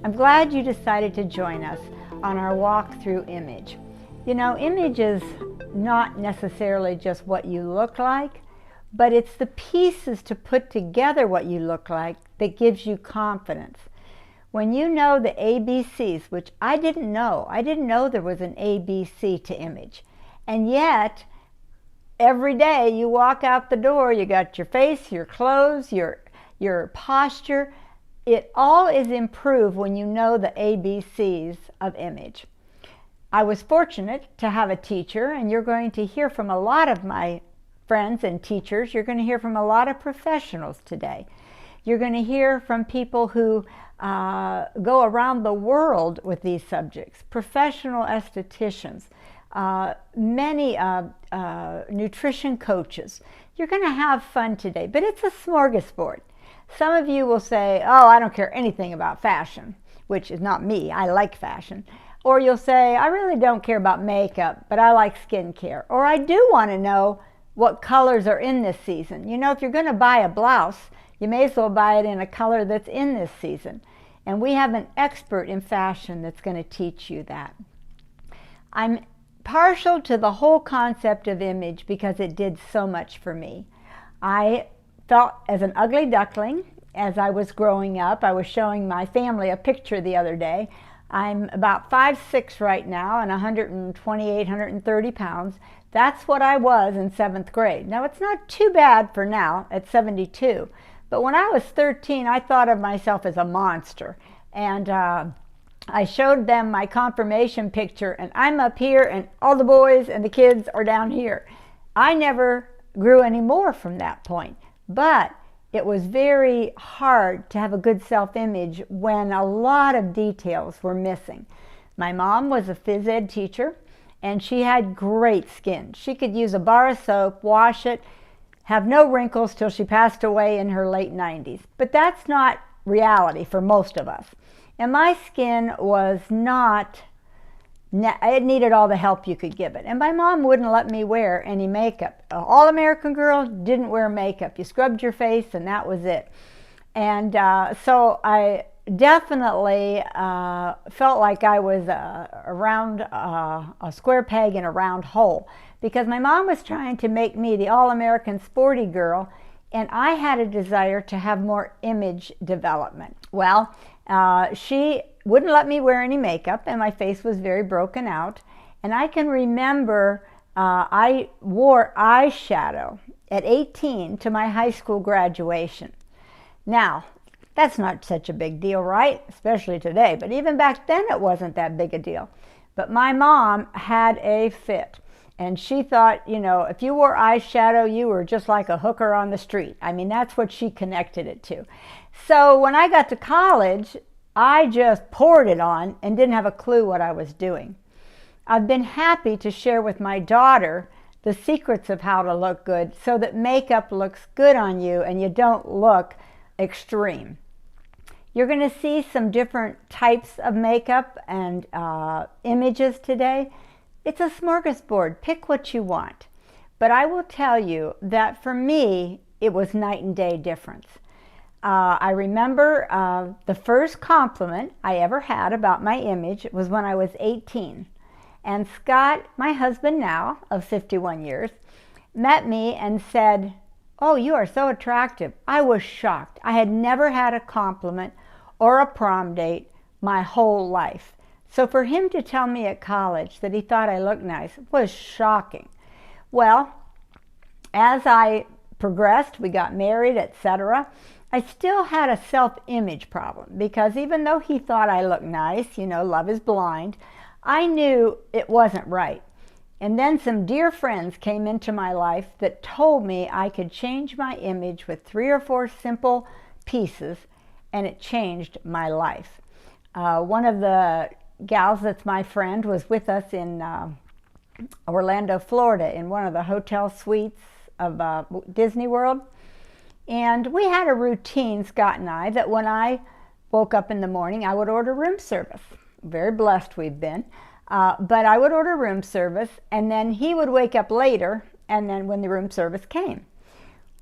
I'm glad you decided to join us on our walk through image. You know, image is not necessarily just what you look like, but it's the pieces to put together what you look like that gives you confidence. When you know the ABCs, which I didn't know there was an ABC to image, and yet every day you walk out the door, you got your face, your clothes, your posture. It all is improved when you know the ABCs of image. I was fortunate to have a teacher, and you're going to hear from a lot of my friends and teachers. You're going to hear from a lot of professionals today. You're going to hear from people who go around the world with these subjects, professional estheticians, many nutrition coaches. You're going to have fun today, but it's a smorgasbord. Some of you will say, oh, I don't care anything about fashion, which is not me. I like fashion. Or you'll say, I really don't care about makeup, but I like skincare. Or I do want to know what colors are in this season. You know, if you're going to buy a blouse, you may as well buy it in a color that's in this season. And we have an expert in fashion that's going to teach you that. I'm partial to the whole concept of image because it did so much for me. I felt as an ugly duckling as I was growing up. I was showing my family a picture the other day. I'm about 5'6" right now and 128, 130 pounds. That's what I was in 7th grade. Now, it's not too bad for now at 72, but when I was 13, I thought of myself as a monster. And I showed them my confirmation picture, and I'm up here, and all the boys and the kids are down here. I never grew any more from that point. But it was very hard to have a good self-image when a lot of details were missing. My mom was a phys ed teacher, and she had great skin. She could use a bar of soap, wash it, have no wrinkles till she passed away in her late 90s. But that's not reality for most of us. And my skin was not, it needed all the help you could give it. And my mom wouldn't let me wear any makeup. All-American girl didn't wear makeup. You scrubbed your face and that was it. And so I definitely felt like I was around a square peg in a round hole, because my mom was trying to make me the all-American sporty girl, and I had a desire to have more image development. Well, she wouldn't let me wear any makeup, and my face was very broken out. And I can remember I wore eyeshadow at 18 to my high school graduation. Now, that's not such a big deal, right? Especially today, but even back then it wasn't that big a deal. But my mom had a fit, and she thought, you know, if you wore eyeshadow, you were just like a hooker on the street. I mean, that's what she connected it to. So when I got to college, I just poured it on and didn't have a clue what I was doing. I've been happy to share with my daughter the secrets of how to look good so that makeup looks good on you and you don't look extreme. You're going to see some different types of makeup and images today. It's a smorgasbord. Pick what you want. But I will tell you that for me, it was night and day difference. I remember the first compliment I ever had about my image was when I was 18. And Scott, my husband now, of 51 years, met me and said, "Oh, you are so attractive." I was shocked. I had never had a compliment or a prom date my whole life. So for him to tell me at college that he thought I looked nice was shocking. Well, as I progressed, we got married, etc., I still had a self-image problem, because even though he thought I looked nice, you know, love is blind, I knew it wasn't right. And then some dear friends came into my life that told me I could change my image with 3 or 4 simple pieces, and it changed my life. One of the gals that's my friend was with us in Orlando, Florida, in one of the hotel suites of Disney World. And we had a routine, Scott and I, that when I woke up in the morning, I would order room service. Very blessed we've been. But I would order room service, and then he would wake up later, and then when the room service came.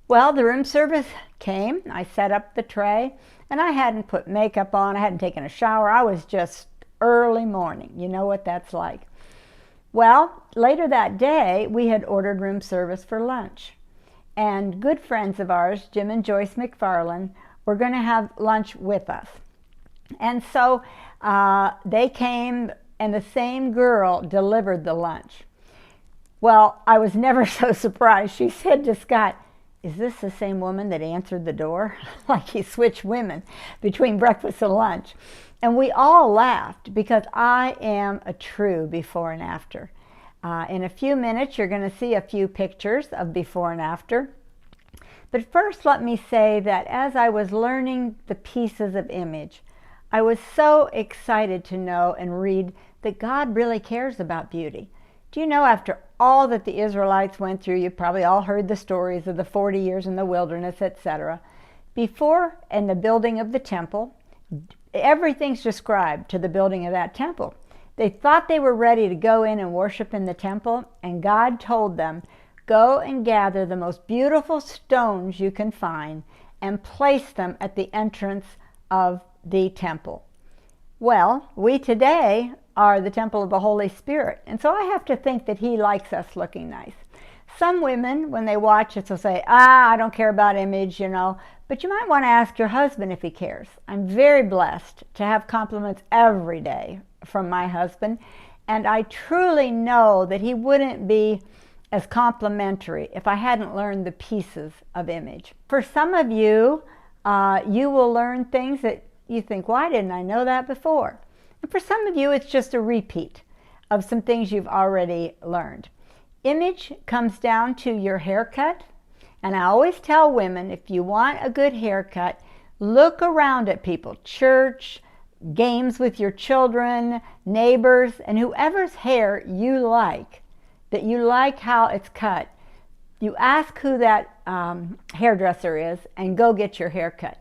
Well, the room service came, I set up the tray, And I hadn't put makeup on, I hadn't taken a shower, I was just early morning. You know what that's like. Well, later that day, we had ordered room service for lunch. And good friends of ours, Jim and Joyce McFarland, were going to have lunch with us. And so they came, and the same girl delivered the lunch. Well, I was never so surprised. She said to Scott, "Is this the same woman that answered the door?" Like he switched women between breakfast and lunch. And we all laughed because I am a true before and after. In a few minutes, you're going to see a few pictures of before and after. But first, let me say that as I was learning the pieces of image, I was so excited to know and read that God really cares about beauty. Do you know, after all that the Israelites went through, you've probably all heard the stories of the 40 years in the wilderness, etc. Before and the building of the temple, everything's described to the building of that temple. They thought they were ready to go in and worship in the temple, and God told them, "Go and gather the most beautiful stones you can find and place them at the entrance of the temple." Well, we today are the temple of the Holy Spirit, and so I have to think that He likes us looking nice. Some women, when they watch us, will say, "I don't care about image, you know," but you might want to ask your husband if he cares. I'm very blessed to have compliments every day from my husband, and I truly know that he wouldn't be as complimentary if I hadn't learned the pieces of image. For some of you, you will learn things that you think, "Why didn't I know that before?" And for some of you, it's just a repeat of some things you've already learned. Image comes down to your haircut, and I always tell women, if you want a good haircut, look around at people, church, games with your children, neighbors, and whoever's hair you like, that you like how it's cut. You ask who that hairdresser is and go get your hair cut.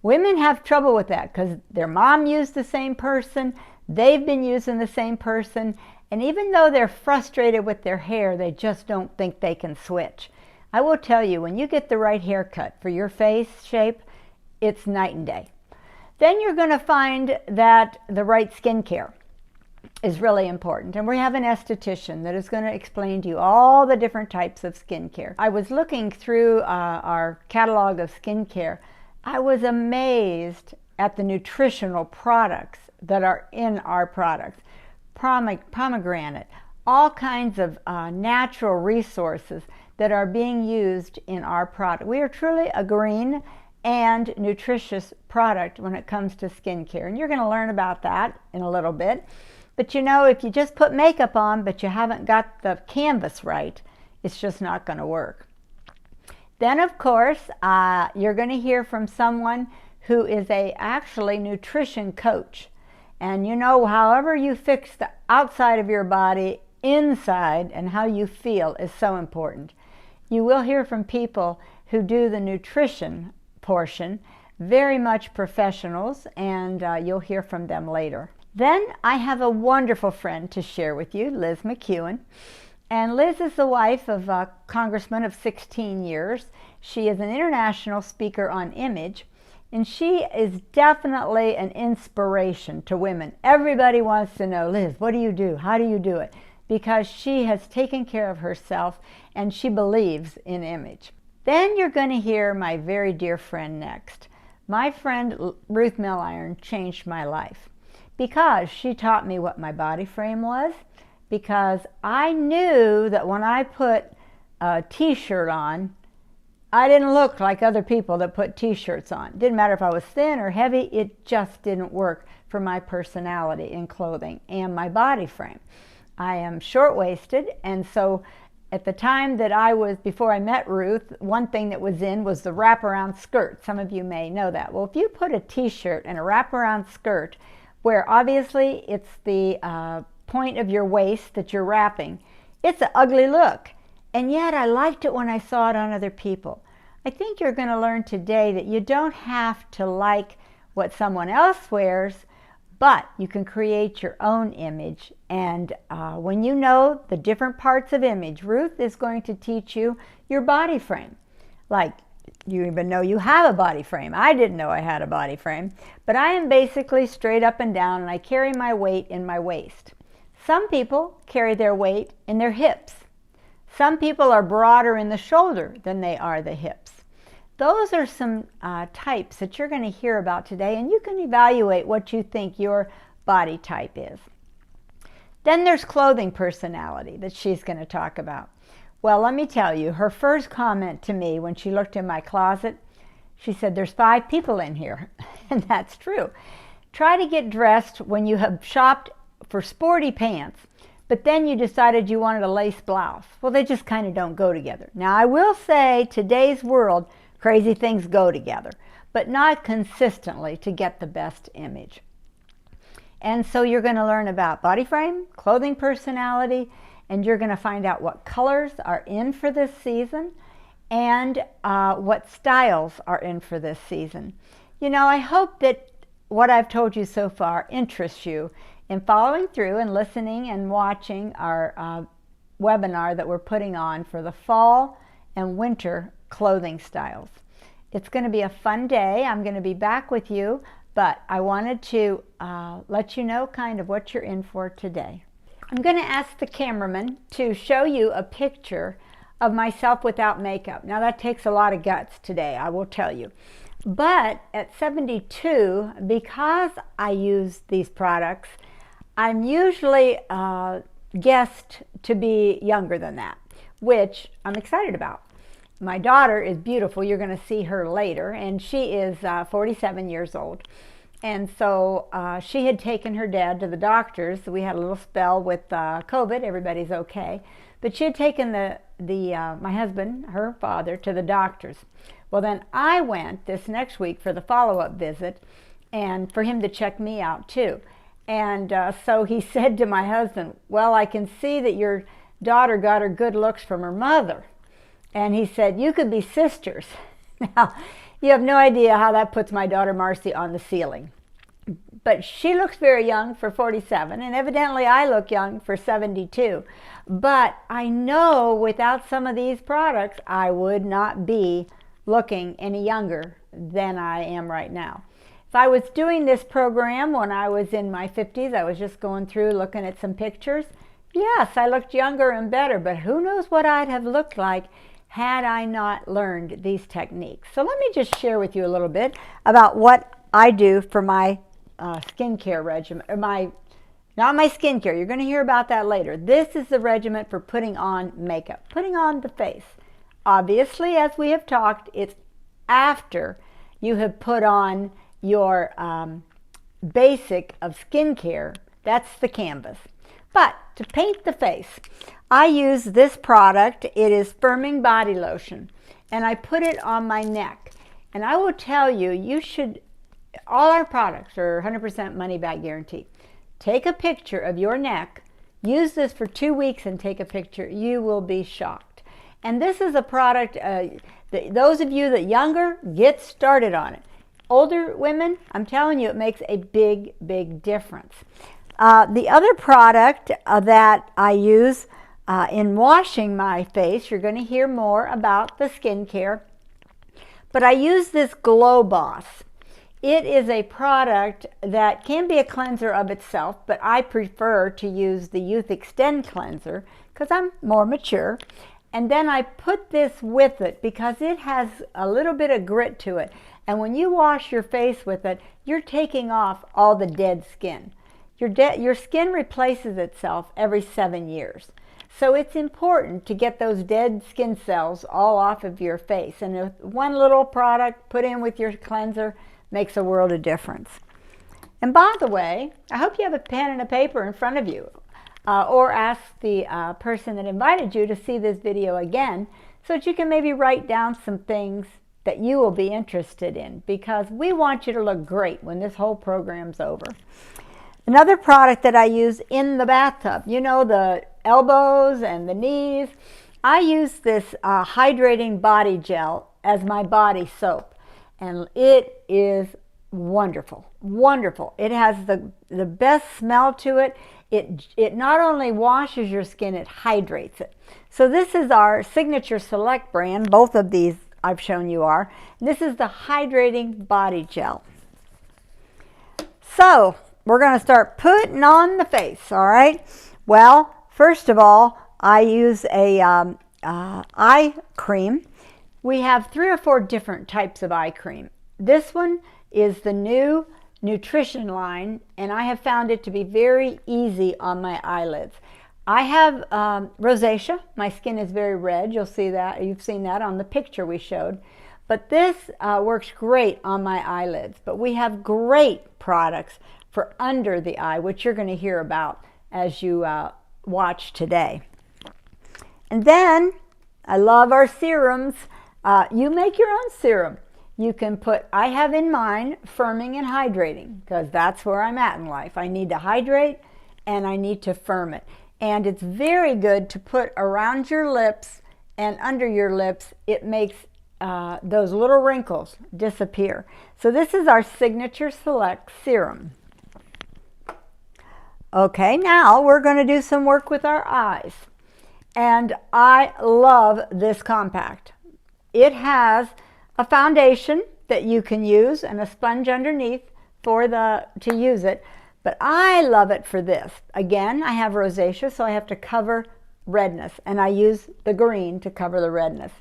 Women have trouble with that because their mom used the same person, they've been using the same person, and even though they're frustrated with their hair, they just don't think they can switch. I will tell you, when you get the right haircut for your face shape, it's night and day. Then you're going to find that the right skincare is really important. And we have an esthetician that is going to explain to you all the different types of skincare. I was looking through our catalog of skincare. I was amazed at the nutritional products that are in our products. Pomegranate, all kinds of natural resources that are being used in our product. We are truly a green and nutritious product when it comes to skincare. And you're going to learn about that in a little bit. But you know, if you just put makeup on but you haven't got the canvas right, it's just not going to work. Then, of course, you're going to hear from someone who is actually nutrition coach. And you know, however you fix the outside of your body, inside and how you feel is so important. You will hear from people who do the nutrition portion, very much professionals, and you'll hear from them later. Then I have a wonderful friend to share with you, Liz McEwen. And Liz is the wife of a congressman of 16 years. She is an international speaker on image, and she is definitely an inspiration to women. Everybody wants to know, "Liz, what do you do? How do you do it?" Because she has taken care of herself and she believes in image. Then you're going to hear my very dear friend next. My friend Ruth Milliron changed my life because she taught me what my body frame was, because I knew that when I put a t-shirt on, I didn't look like other people that put t-shirts on. It didn't matter if I was thin or heavy, it just didn't work for my personality in clothing and my body frame. I am short-waisted, and so at the time that before I met Ruth, one thing that was in was the wraparound skirt. Some of you may know that. Well, if you put a t-shirt and a wraparound skirt, where obviously it's the point of your waist that you're wrapping, it's an ugly look. And yet I liked it when I saw it on other people. I think you're going to learn today that you don't have to like what someone else wears, but you can create your own image. And when you know the different parts of image, Ruth is going to teach you your body frame. Like you even know you have a body frame. I didn't know I had a body frame, but I am basically straight up and down, and I carry my weight in my waist. Some people carry their weight in their hips. Some people are broader in the shoulder than they are the hips. Those are some types that you're going to hear about today, and you can evaluate what you think your body type is. Then there's clothing personality that she's going to talk about. Well, let me tell you, her first comment to me when she looked in my closet, she said, "There's 5 people in here." And that's true. Try to get dressed when you have shopped for sporty pants, but then you decided you wanted a lace blouse. Well, they just kind of don't go together. Now, I will say, today's world, crazy things go together, but not consistently to get the best image. And so you're going to learn about body frame, clothing personality, and you're going to find out what colors are in for this season and what styles are in for this season. You know, I hope that what I've told you so far interests you in following through and listening and watching our webinar that we're putting on for the fall and winter clothing styles. It's going to be a fun day. I'm going to be back with you, but I wanted to let you know kind of what you're in for today. I'm going to ask the cameraman to show you a picture of myself without makeup. Now that takes a lot of guts today, I will tell you. But at 72, because I use these products, I'm usually guessed to be younger than that, which I'm excited about. My daughter is beautiful. You're going to see her later, and she is 47 years old. And so she had taken her dad to the doctors. We had a little spell with COVID. Everybody's okay. But she had taken my husband, her father, to the doctors. Well, then I went this next week for the follow-up visit and for him to check me out too. And so he said to my husband, "Well, I can see that your daughter got her good looks from her mother." And he said, "You could be sisters." Now, you have no idea how that puts my daughter Marcy on the ceiling. But she looks very young for 47, and evidently I look young for 72. But I know without some of these products, I would not be looking any younger than I am right now. If I was doing this program when I was in my 50s, I was just going through looking at some pictures. Yes, I looked younger and better, but who knows what I'd have looked like had I not learned these techniques. So let me just share with you a little bit about what I do for my skincare regimen, or not my skincare. You're going to hear about that later. This is the regimen for putting on makeup, putting on the face. Obviously, as we have talked, it's after you have put on your basic of skincare. That's the canvas. But to paint the face, I use this product. It is Firming Body Lotion, and I put it on my neck. And I will tell you, you should, all our products are 100% money back guarantee. Take a picture of your neck, use this for 2 weeks and take a picture. You will be shocked. And this is a product, those of you that younger, get started on it. Older women, I'm telling you, it makes a big, big difference. The other product that I use in washing my face, you're going to hear more about the skincare, but I use this Glow Boss. It is a product that can be a cleanser of itself, but I prefer to use the Youth Extend Cleanser because I'm more mature. And then I put this with it because it has a little bit of grit to it. And when you wash your face with it, you're taking off all the dead skin. Your skin replaces itself every 7 years. So it's important to get those dead skin cells all off of your face. And if one little product put in with your cleanser makes a world of difference. And by the way, I hope you have a pen and a paper in front of you. Or ask the person that invited you to see this video again so that you can maybe write down some things that you will be interested in, because we want you to look great when this whole program's over. Another product that I use in the bathtub, you know, the elbows and the knees, I use this hydrating body gel as my body soap, and it is wonderful, wonderful. It has the best smell to it. It not only washes your skin, it hydrates it. So this is our Signature Select brand. Both of these I've shown you are. And this is the Hydrating Body Gel. So we're going to start putting on the face, all right? Well, first of all, I use a eye cream. We have 3 or 4 different types of eye cream. This one is the new nutrition line, and I have found it to be very easy on my eyelids. I have rosacea. My skin is very red. You'll see that. You've seen that on the picture we showed. But this works great on my eyelids. But we have great products for under the eye, which you're going to hear about as you watch today. And then, I love our serums. You make your own serum. You can put, I have in mine, firming and hydrating, because that's where I'm at in life. I need to hydrate and I need to firm it. And it's very good to put around your lips and under your lips. It makes those little wrinkles disappear. So this is our Signature Select Serum. Okay, now we're going to do some work with our eyes. And I love this compact. It has a foundation that you can use and a sponge underneath to use it. But I love it for this. Again, I have rosacea, so I have to cover redness. And I use the green to cover the redness.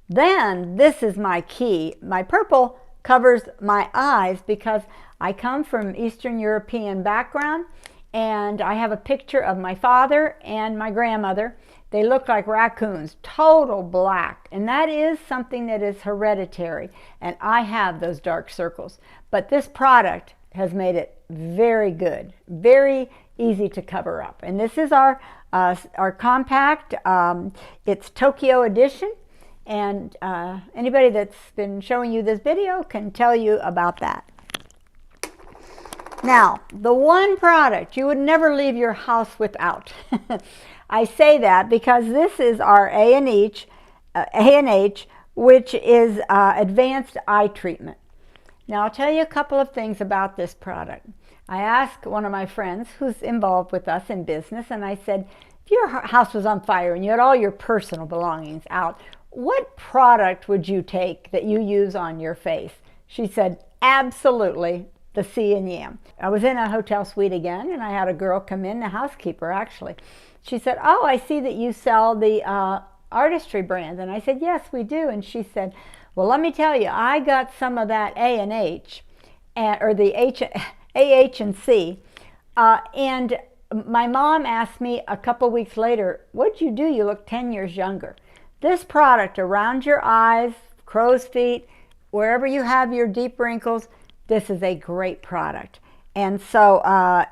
Then, this is my key. My purple covers my eyes because I come from Eastern European background. And I have a picture of my father and my grandmother. They look like raccoons, total black. And that is something that is hereditary. And I have those dark circles. But this product has made it very good, very easy to cover up. And this is our compact. It's Tokyo Edition. And anybody that's been showing you this video can tell you about that. Now, the one product you would never leave your house without. I say that because this is our A&H, which is Advanced Eye Treatment. Now, I'll tell you a couple of things about this product. I asked one of my friends who's involved with us in business, and I said, if your house was on fire and you had all your personal belongings out, what product would you take that you use on your face? She said, absolutely, the Sea and Yam. I was in a hotel suite again, and I had a girl come in, the housekeeper actually. She said, oh, I see that you sell the Artistry brand. And I said, yes, we do. And she said, well, let me tell you, I got some of that A&H, or the AH and C, and my mom asked me a couple weeks later, what'd you do? You look 10 years younger. This product around your eyes, crow's feet, wherever you have your deep wrinkles, this is a great product. And so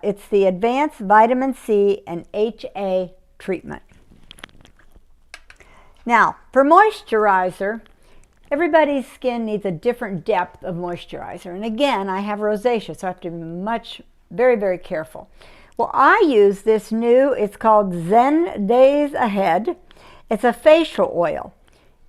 it's the Advanced Vitamin C and HA treatment. Now, for moisturizer, everybody's skin needs a different depth of moisturizer. And again, I have rosacea, so I have to be very, very careful. Well, I use this new, it's called Zen Days Ahead. It's a facial oil.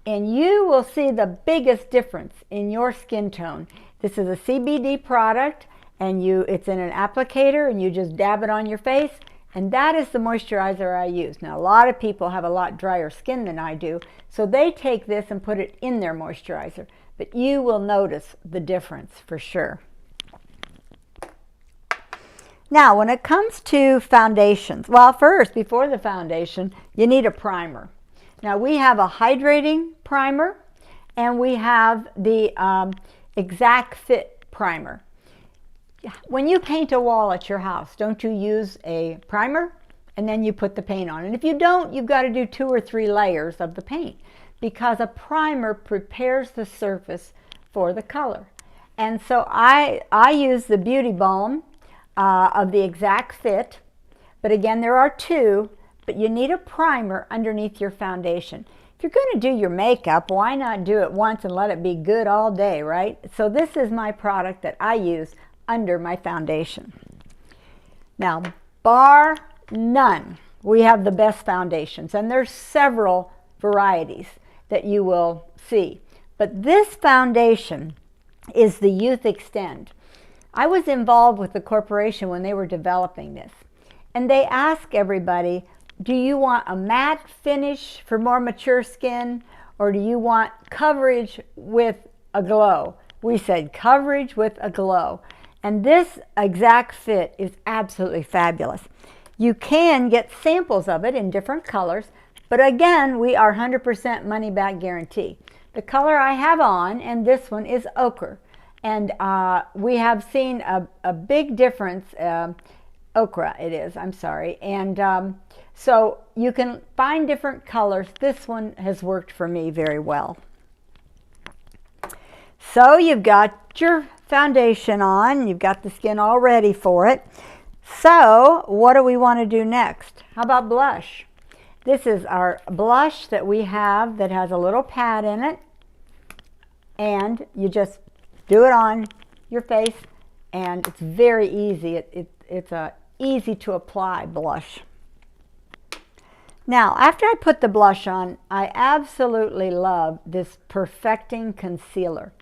And you will see the biggest difference in your skin tone. This is a CBD product, and it's in an applicator, and you just dab it on your face, and that is the moisturizer I use. Now, a lot of people have a lot drier skin than I do, so they take this and put it in their moisturizer, but you will notice the difference for sure. Now, when it comes to foundations, well, first, before the foundation, you need a primer. Now, we have a hydrating primer, and we have the Exact Fit primer. When you paint a wall at your house, don't you use a primer and then you put the paint on? And if you don't, you've got to do 2 or 3 layers of the paint, because a primer prepares the surface for the color. And so I use the Beauty Balm of the Exact Fit, but again, there are 2, but you need a primer underneath your foundation. If you're going to do your makeup, why not do it once and let it be good all day, right? So this is my product that I use under my foundation. Now, bar none, we have the best foundations, and there's several varieties that you will see. But this foundation is the Youth Extend. I was involved with the corporation when they were developing this, and they ask everybody, do you want a matte finish for more mature skin, or do you want coverage with a glow? We said coverage with a glow. And this exact fit is absolutely fabulous. You can get samples of it in different colors, but again, we are 100% money back guarantee. The color I have on, and this one, is ochre. And we have seen a big difference, ochre it is, I'm sorry. And so you can find different colors. This one has worked for me very well. So you've got your foundation on, you've got the skin all ready for it. So what do we want to do next? How about blush? This is our blush that we have that has a little pad in it, and you just do it on your face, and it's very easy. It's a easy to apply blush. Now, after I put the blush on, I absolutely love this Perfecting Concealer.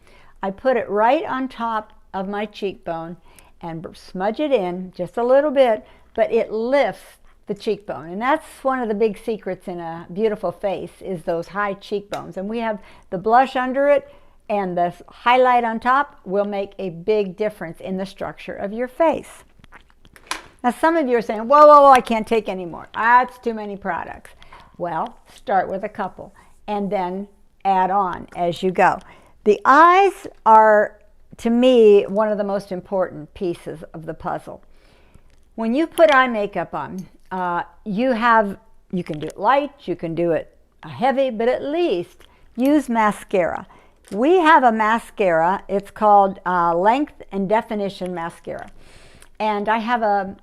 I put it right on top of my cheekbone and smudge it in just a little bit, but it lifts the cheekbone. And that's one of the big secrets in a beautiful face, is those high cheekbones. And we have the blush under it, and the highlight on top will make a big difference in the structure of your face. Now, some of you are saying, whoa, whoa, whoa, I can't take any more. That's too many products. Well, start with a couple and then add on as you go. The eyes are, to me, one of the most important pieces of the puzzle. When you put eye makeup on, you can do it light, you can do it heavy, but at least use mascara. We have a mascara, it's called Length and Definition Mascara. And I have a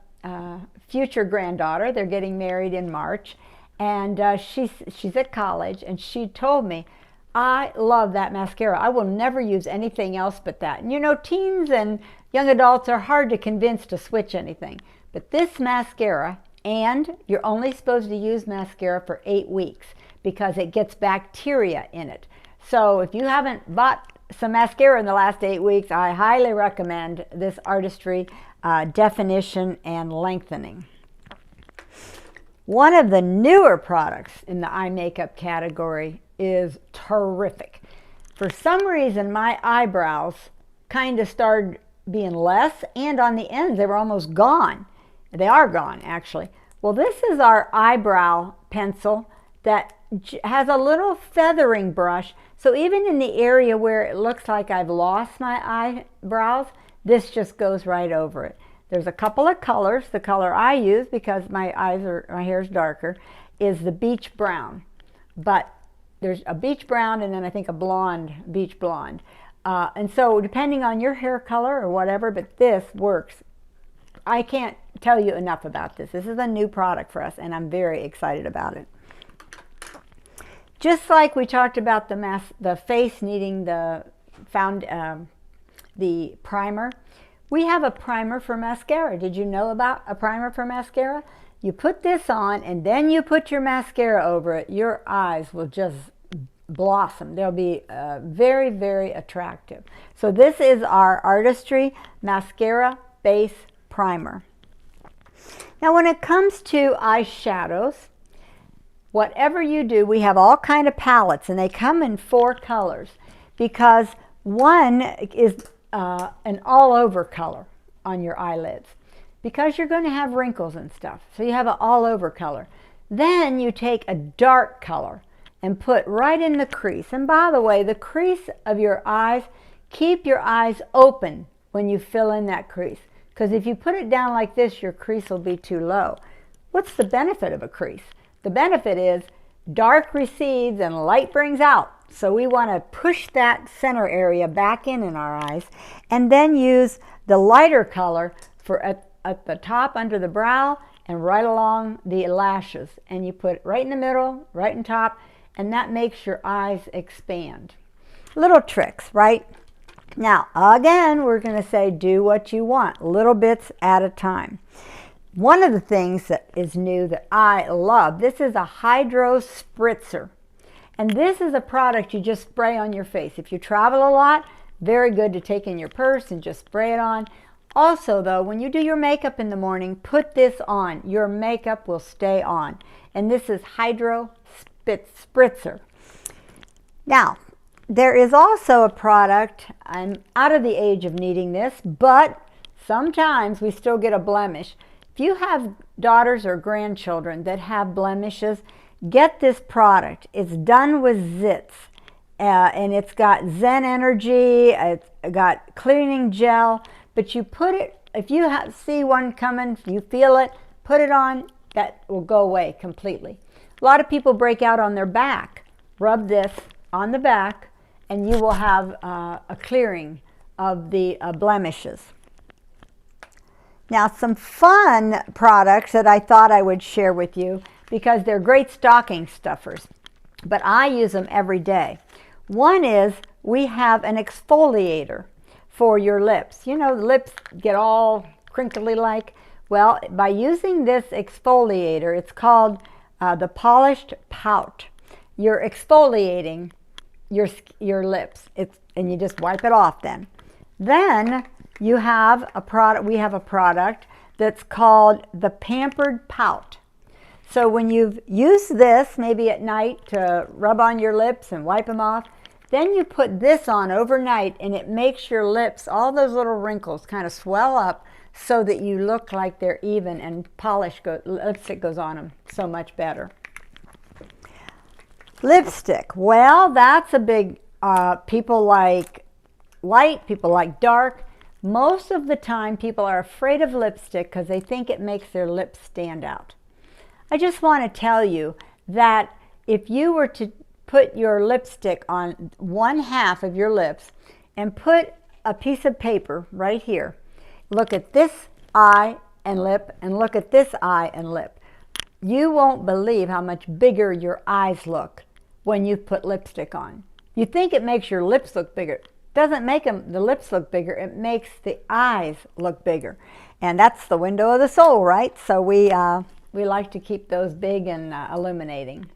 future granddaughter, they're getting married in March, and she's at college, and she told me, I love that mascara. I will never use anything else but that. And you know, teens and young adults are hard to convince to switch anything. But this mascara, and you're only supposed to use mascara for 8 weeks because it gets bacteria in it. So if you haven't bought some mascara in the last 8 weeks, I highly recommend this Artistry Definition and Lengthening. One of the newer products in the eye makeup category is terrific. For some reason, my eyebrows kind of started being less, and on the ends, they were almost gone. They are gone, actually. Well, this is our eyebrow pencil that has a little feathering brush. So even in the area where it looks like I've lost my eyebrows, this just goes right over it. There's a couple of colors. The color I use, because my hair is darker, is the beach brown. But there's a beach brown and then I think a blonde, beach blonde. And so depending on your hair color or whatever, but this works. I can't tell you enough about this. This is a new product for us, and I'm very excited about it. Just like we talked about the face needing the primer, we have a primer for mascara. Did you know about a primer for mascara? You put this on and then you put your mascara over it. Your eyes will just blossom. They'll be very, very attractive. So this is our Artistry Mascara Base Primer. Now when it comes to eyeshadows, whatever you do, we have all kind of palettes, and they come in 4 colors because one is an all-over color on your eyelids, because you're going to have wrinkles and stuff. So you have an all-over color. Then you take a dark color and put right in the crease. And by the way, the crease of your eyes, keep your eyes open when you fill in that crease. Because if you put it down like this, your crease will be too low. What's the benefit of a crease? The benefit is dark recedes and light brings out. So we want to push that center area back in our eyes, and then use the lighter color for at the top under the brow and right along the lashes. And you put it right in the middle, right on top, and that makes your eyes expand. Little tricks, right? Now, again, we're going to say do what you want, little bits at a time. One of the things that is new that I love, this is a Hydro Spritzer. And this is a product you just spray on your face. If you travel a lot, very good to take in your purse and just spray it on. Also, though, when you do your makeup in the morning, put this on. Your makeup will stay on. And this is Hydro Spritzer. Now, there is also a product, I'm out of the age of needing this, but sometimes we still get a blemish. If you have daughters or grandchildren that have blemishes, get this product. It's done with zits, and it's got Zen Energy, it's got cleaning gel, but you put it, if you see one coming, you feel it, put it on, that will go away completely. A lot of people break out on their back. Rub this on the back, and you will have a clearing of the blemishes. Now, some fun products that I thought I would share with you because they're great stocking stuffers, but I use them every day. One is we have an exfoliator for your lips. You know, the lips get all crinkly like. Well, by using this exfoliator, it's called the Polished Pout. You're exfoliating your lips, and you just wipe it off then. Then you have a product, we have a product that's called the Pampered Pout. So when you've used this, maybe at night to rub on your lips and wipe them off, then you put this on overnight and it makes your lips, all those little wrinkles kind of swell up so that you look like they're even, and lipstick goes on them so much better. Lipstick, well, that's a big, people like light, people like dark. Most of the time people are afraid of lipstick because they think it makes their lips stand out. I just want to tell you that if you were to put your lipstick on one half of your lips and put a piece of paper right here, look at this eye and lip and look at this eye and lip, you won't believe how much bigger your eyes look when you put lipstick on. You think it makes your lips look bigger. It doesn't make the lips look bigger, it makes the eyes look bigger. And that's the window of the soul, right? So we like to keep those big and illuminating.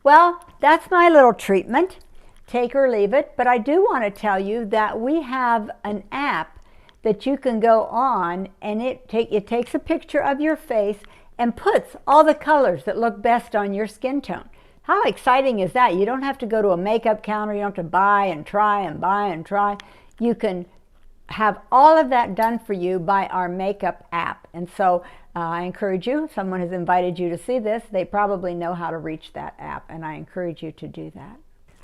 Well, that's my little treatment. Take or leave it. But I do want to tell you that we have an app that you can go on, and it takes a picture of your face and puts all the colors that look best on your skin tone. How exciting is that? You don't have to go to a makeup counter. You don't have to buy and try and buy and try. You can have all of that done for you by our makeup app. And so I encourage you, if someone has invited you to see this, they probably know how to reach that app, and I encourage you to do that.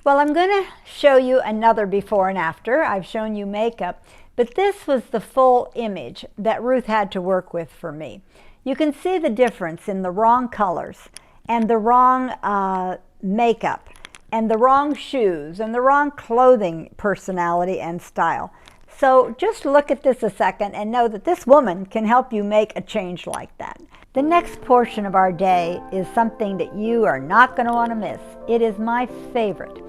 Well, I'm going to show you another before and after. I've shown you makeup, but this was the full image that Ruth had to work with for me. You can see the difference in the wrong colors and the wrong makeup and the wrong shoes and the wrong clothing personality and style. So just look at this a second and know that this woman can help you make a change like that. The next portion of our day is something that you are not going to want to miss. It is my favorite.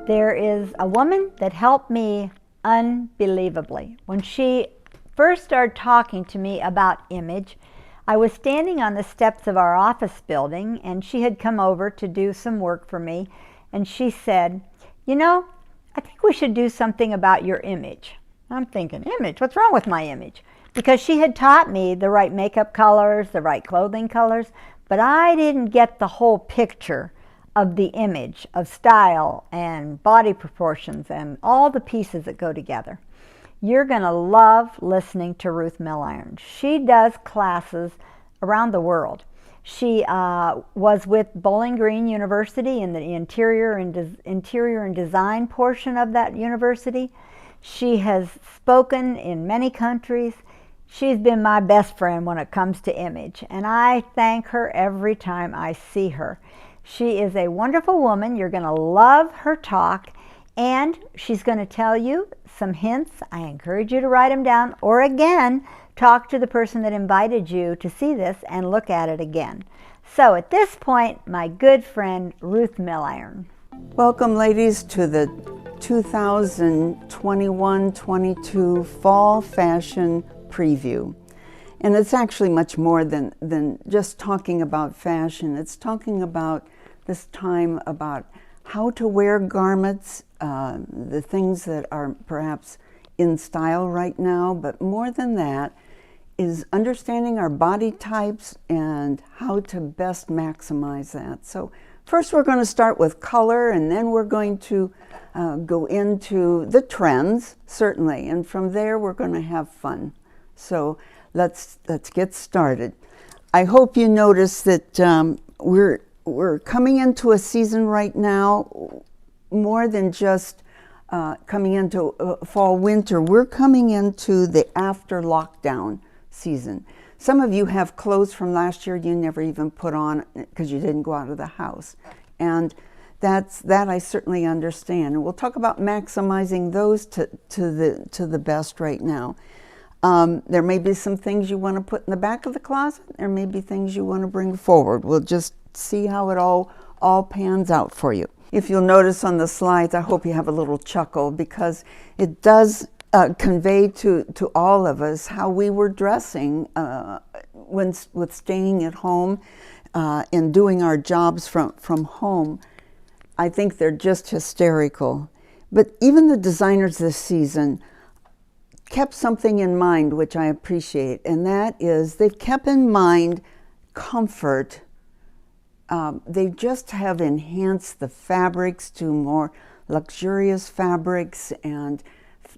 There is a woman that helped me unbelievably. When she first started talking to me about image, I was standing on the steps of our office building, and she had come over to do some work for me, and she said, you know, I think we should do something about your image. I'm thinking, image? What's wrong with my image? Because she had taught me the right makeup colors, the right clothing colors, but I didn't get the whole picture of the image, of style and body proportions and all the pieces that go together. You're going to love listening to Ruth Milliron. She does classes around the world. She was with Bowling Green University in the interior and design portion of that university. She has spoken in many countries. She's been my best friend when it comes to image, and I thank her every time I see her. She is a wonderful woman. You're going to love her talk, and she's going to tell you some hints. I encourage you to write them down, or again, talk to the person that invited you to see this and look at it again. So at this point, my good friend Ruth Milliron. Welcome, ladies, to the 2021-22 Fall Fashion Preview. And it's actually much more than just talking about fashion. It's talking about this time about how to wear garments, the things that are perhaps in style right now, but more than that is understanding our body types and how to best maximize that. So First, we're going to start with color, and then we're going to go into the trends, certainly, and from there we're going to have fun. So let's get started. I hope you notice that we're coming into a season right now, more than just coming into fall, winter. We're coming into the after lockdown season. Some of you have clothes from last year you never even put on because you didn't go out of the house. And that I certainly understand. And we'll talk about maximizing those to the best right now. There may be some things you want to put in the back of the closet. There may be things you want to bring forward. We'll just see how it all pans out for you. If you'll notice on the slides, I hope you have a little chuckle because it does convey to all of us how we were dressing with staying at home and doing our jobs from home. I think they're just hysterical. But even the designers this season kept something in mind, which I appreciate, and that is they've kept in mind comfort. They just have enhanced the fabrics to more luxurious fabrics and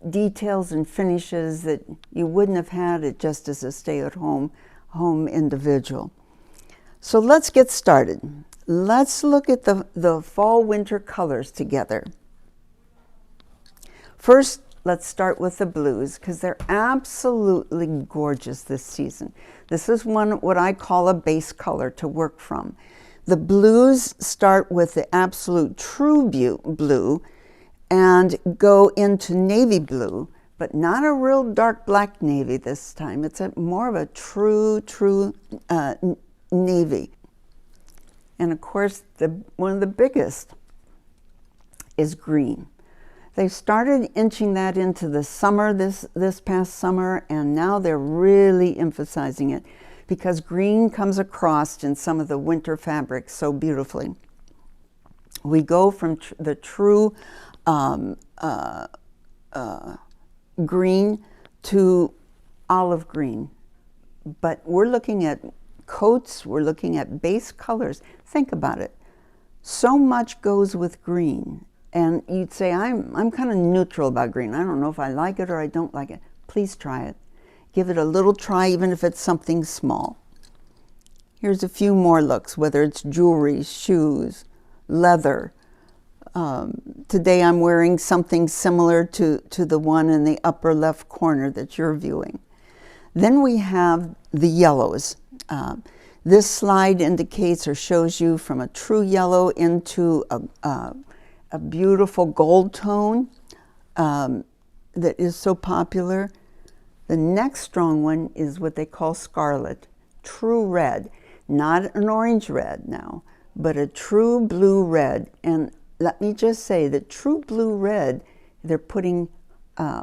details and finishes that you wouldn't have had it just as a stay-at-home individual. So let's get started. Let's look at the fall-winter colors together. First, let's start with the blues because they're absolutely gorgeous this season. This is what I call a base color to work from. The blues start with the absolute true blue and go into navy blue, but not a real dark black navy this time. It's more of a true navy. And of course, one of the biggest is green. They started inching that into the summer this past summer, and now they're really emphasizing it because green comes across in some of the winter fabrics so beautifully. We go from the true green to olive green, but we're looking at coats, we're looking at base colors. Think about it. So much goes with green. And you'd say, I'm kind of neutral about green. I don't know if I like it or I don't like it. Please try it. Give it a little try, even if it's something small. Here's a few more looks, whether it's jewelry, shoes, leather. Today I'm wearing something similar to the one in the upper left corner that you're viewing. Then we have the yellows. This slide indicates or shows you from a true yellow into a beautiful gold tone that is so popular. The next strong one is what they call scarlet, true red, not an orange red now, but a true blue red. And let me just say that true blue red, they're putting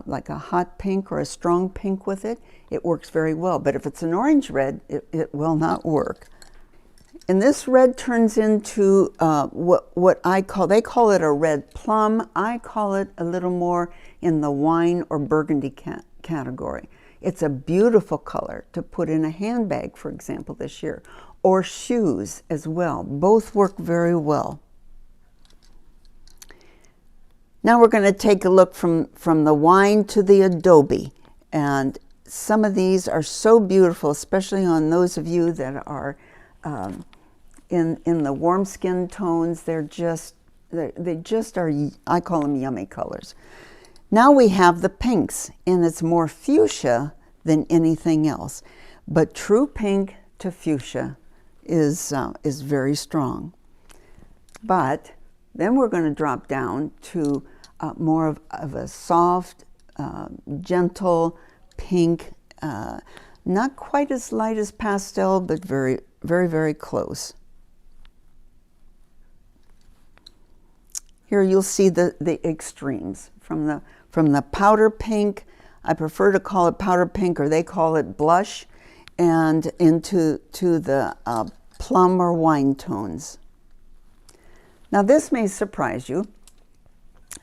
like a hot pink or a strong pink with it. It works very well, but if it's an orange red, it will not work. And this red turns into what they call it a red plum. I call it a little more in the wine or burgundy category. It's a beautiful color to put in a handbag, for example, this year, or shoes as well. Both work very well. Now we're going to take a look from the wine to the adobe. And some of these are so beautiful, especially on those of you that are in the warm skin tones. They just are, I call them yummy colors. Now we have the pinks, and it's more fuchsia than anything else. But true pink to fuchsia is very strong. But then we're going to drop down to more of a soft, gentle pink, not quite as light as pastel, but very, very, very close. Here you'll see the extremes from the powder pink. I prefer to call it powder pink, or they call it blush, and into the plum or wine tones. Now this may surprise you,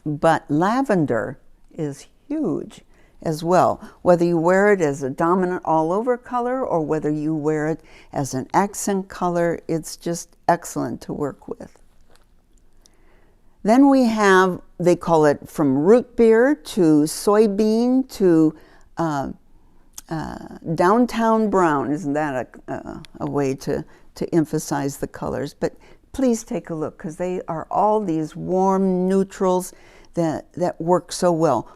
but lavender is huge as well. Whether you wear it as a dominant all-over color or whether you wear it as an accent color, it's just excellent to work with. Then we have, they call it from root beer to soybean to downtown brown. Isn't that a way to emphasize the colors? But please take a look, because they are all these warm neutrals that work so well.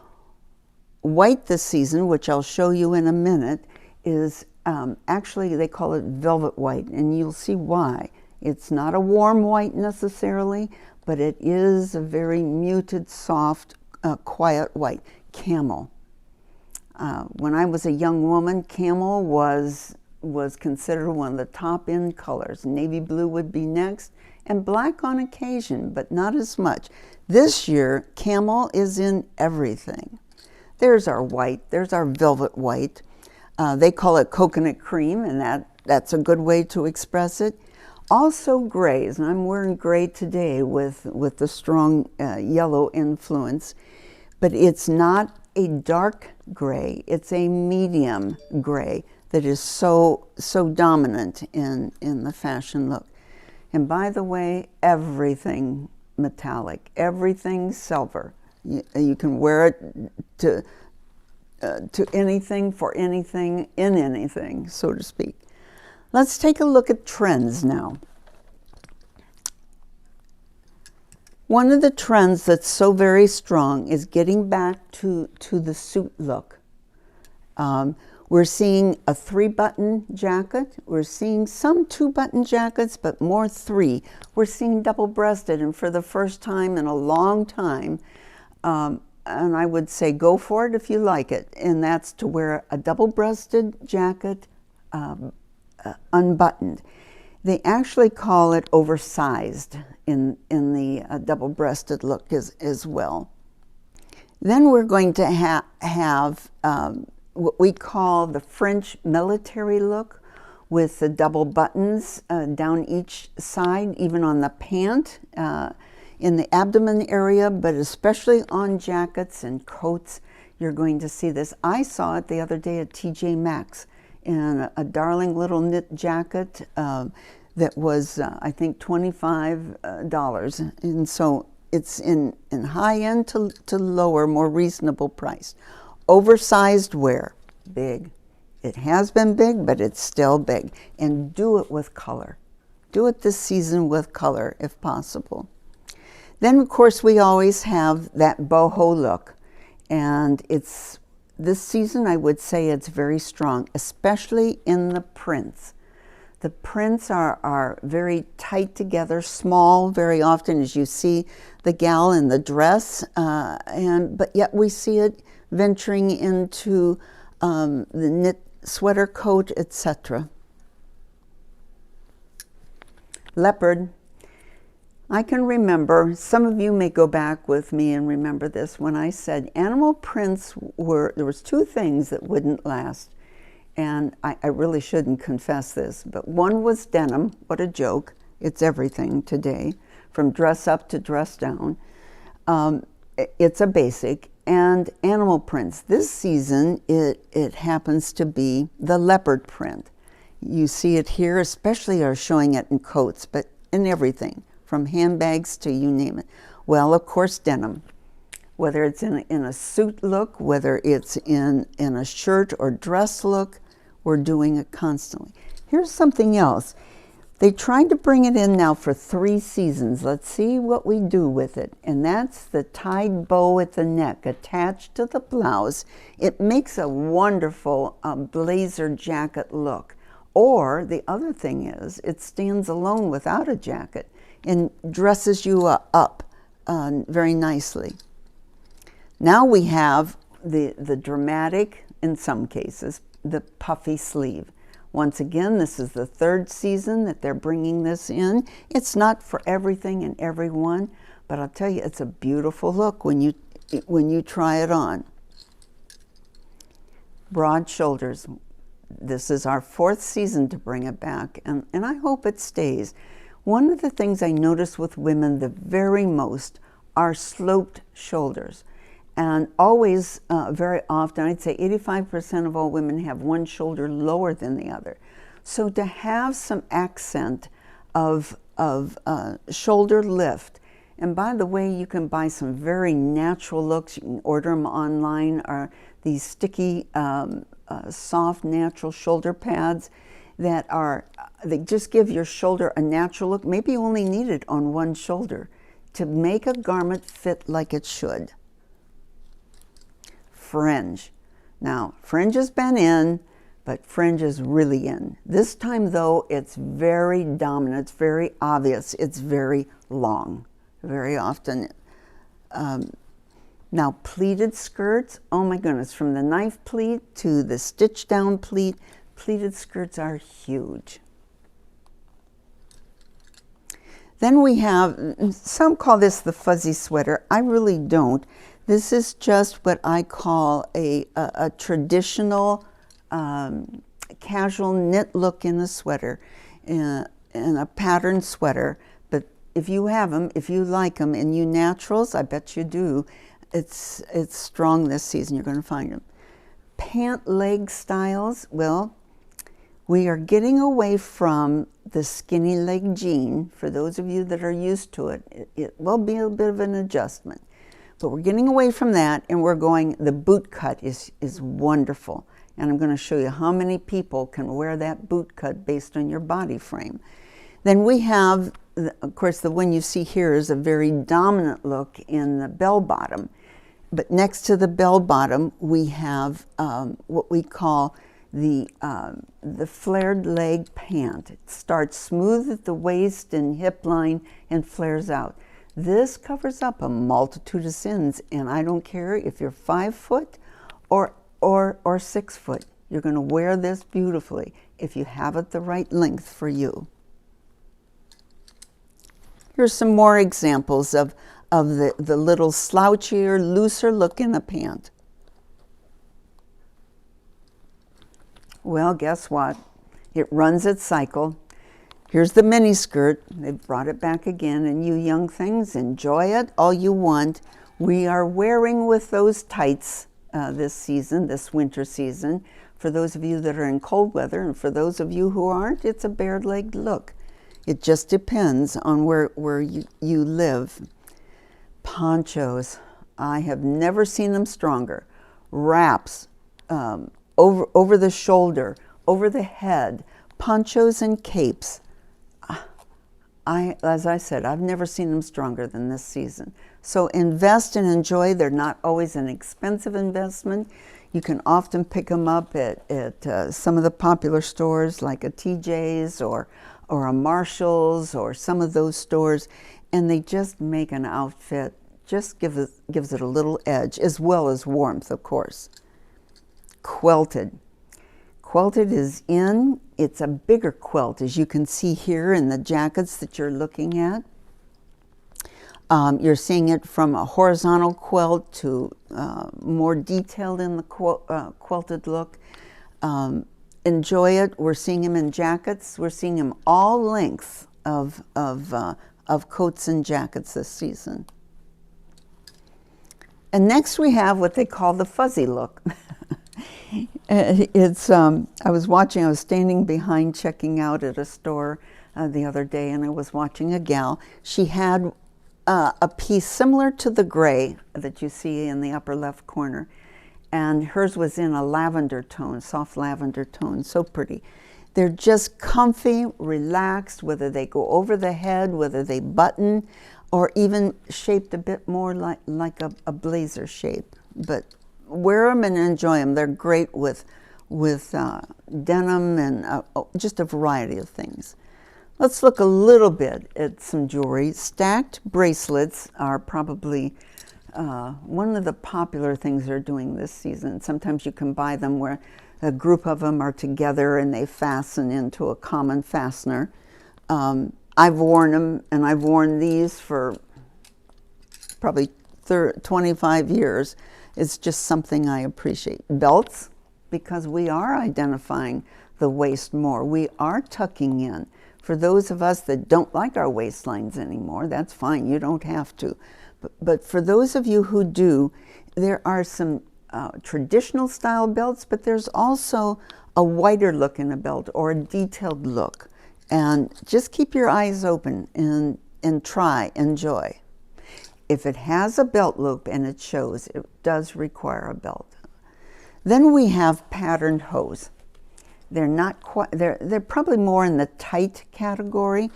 White this season, which I'll show you in a minute, is actually, they call it velvet white, and you'll see why. It's not a warm white necessarily, but it is a very muted, soft, quiet white. Camel. When I was a young woman, camel was considered one of the top end colors. Navy blue would be next, and black on occasion, but not as much. This year, camel is in everything. There's our white, there's our velvet white. They call it coconut cream, and that's a good way to express it. Also grays, and I'm wearing gray today with the strong yellow influence, but it's not a dark gray, it's a medium gray that is so dominant in the fashion look. And by the way, everything metallic, everything silver. You can wear it to anything, for anything, in anything, so to speak. Let's take a look at trends now. One of the trends that's so very strong is getting back to the suit look. We're seeing a 3-button jacket. We're seeing some 2-button jackets, but more 3. We're seeing double-breasted, and for the first time in a long time, and I would say go for it if you like it, and that's to wear a double-breasted jacket unbuttoned. They actually call it oversized in the double-breasted look as well. Then we're going to have what we call the French military look, with the double buttons down each side, even on the pant, in the abdomen area, but especially on jackets and coats. You're going to see this. I saw it the other day at TJ Maxx in a darling little knit jacket that was, I think, $25. And so it's in high end to lower, more reasonable price. Oversized wear, big. It has been big, but it's still big. And do it with color. Do it this season with color, if possible. Then, of course, we always have that boho look. And it's, this season, I would say it's very strong, especially in the prints. The prints are very tight together, small very often, as you see the gal in the dress, but yet we see it venturing into the knit sweater coat, etc. Leopard. I can remember, some of you may go back with me and remember this, when I said animal prints there was 2 things that wouldn't last. And I really shouldn't confess this, but one was denim. What a joke. It's everything today, from dress up to dress down. It's a basic. And animal prints. This season, it happens to be the leopard print. You see it here, especially are showing it in coats, but in everything, from handbags to you name it. Well, of course, denim. Whether it's in a suit look, whether it's in a shirt or dress look, we're doing it constantly. Here's something else. They tried to bring it in now for 3 seasons. Let's see what we do with it. And that's the tied bow at the neck attached to the blouse. It makes a wonderful blazer jacket look. Or the other thing is, it stands alone without a jacket and dresses you up very nicely. Now we have the dramatic, in some cases, the puffy sleeve. Once again, this is the 3rd season that they're bringing this in. It's not for everything and everyone, but I'll tell you, it's a beautiful look when you try it on. Broad shoulders. This is our 4th season to bring it back, and I hope it stays. One of the things I notice with women the very most are sloped shoulders. And always, very often, I'd say 85% of all women have one shoulder lower than the other. So to have some accent of shoulder lift And by the way, you can buy some very natural looks. You can order them online. Are these sticky, soft, natural shoulder pads that they just give your shoulder a natural look. Maybe you only need it on one shoulder to make a garment fit like it should. Fringe. Now, fringe has been in, but fringe is really in. This time, though, it's very dominant, it's very obvious, it's very long, very often. Now, pleated skirts, oh my goodness, from the knife pleat to the stitch down pleat, pleated skirts are huge. Then we have, some call this the fuzzy sweater. I really don't. This is just what I call a traditional casual knit look in a sweater, in a patterned sweater. But if you have them, if you like them, and you naturals, I bet you do, it's strong this season. You're going to find them. Pant leg styles, well, we are getting away from the skinny leg jean. For those of you that are used to it, it will be a bit of an adjustment. But we're getting away from that, and we're going, the boot cut is wonderful. And I'm going to show you how many people can wear that boot cut based on your body frame. Then we have, of course, the one you see here is a very dominant look in the bell bottom. But next to the bell bottom, we have what we call the flared leg pant. It starts smooth at the waist and hip line and flares out. This covers up a multitude of sins, and I don't care if you're 5 foot or 6 foot. You're going to wear this beautifully if you have it the right length for you. Here's some more examples of the little slouchier, looser look in a pant. Well, guess what? It runs its cycle. Here's the mini skirt. They've brought it back again, and you young things, enjoy it all you want. We are wearing with those tights this season, this winter season. For those of you that are in cold weather, and for those of you who aren't, it's a bare-legged look. It just depends on where you live. Ponchos, I have never seen them stronger. Wraps, over the shoulder, over the head, ponchos and capes. As I said, I've never seen them stronger than this season. So invest and enjoy. They're not always an expensive investment. You can often pick them up at some of the popular stores like a TJ's or a Marshall's or some of those stores, and they just make an outfit, just gives it a little edge, as well as warmth, of course. Quilted. Quilted is in. It's a bigger quilt, as you can see here in the jackets that you're looking at. You're seeing it from a horizontal quilt to more detailed in the quilted look. Enjoy it. We're seeing them in jackets. We're seeing them all lengths of coats and jackets this season. And next we have what they call the fuzzy look. I was standing behind checking out at a store the other day, and I was watching a gal. She had a piece similar to the gray that you see in the upper left corner, and hers was in a lavender tone, soft lavender tone, so pretty. They're just comfy, relaxed, whether they go over the head, whether they button, or even shaped a bit more like a blazer shape. But wear them and enjoy them. They're great with denim and just a variety of things. Let's look a little bit at some jewelry. Stacked bracelets are probably one of the popular things they're doing this season. Sometimes you can buy them where a group of them are together and they fasten into a common fastener. I've worn them, and I've worn these for probably 25 years. It's just something I appreciate. Belts, because we are identifying the waist more. We are tucking in. For those of us that don't like our waistlines anymore, that's fine. You don't have to. But for those of you who do, there are some traditional style belts, but there's also a wider look in a belt or a detailed look. And just keep your eyes open and enjoy. if it has a belt loop, and it shows, it does require a belt. Then we have patterned hose. They're not quite, they're probably more in the tight category,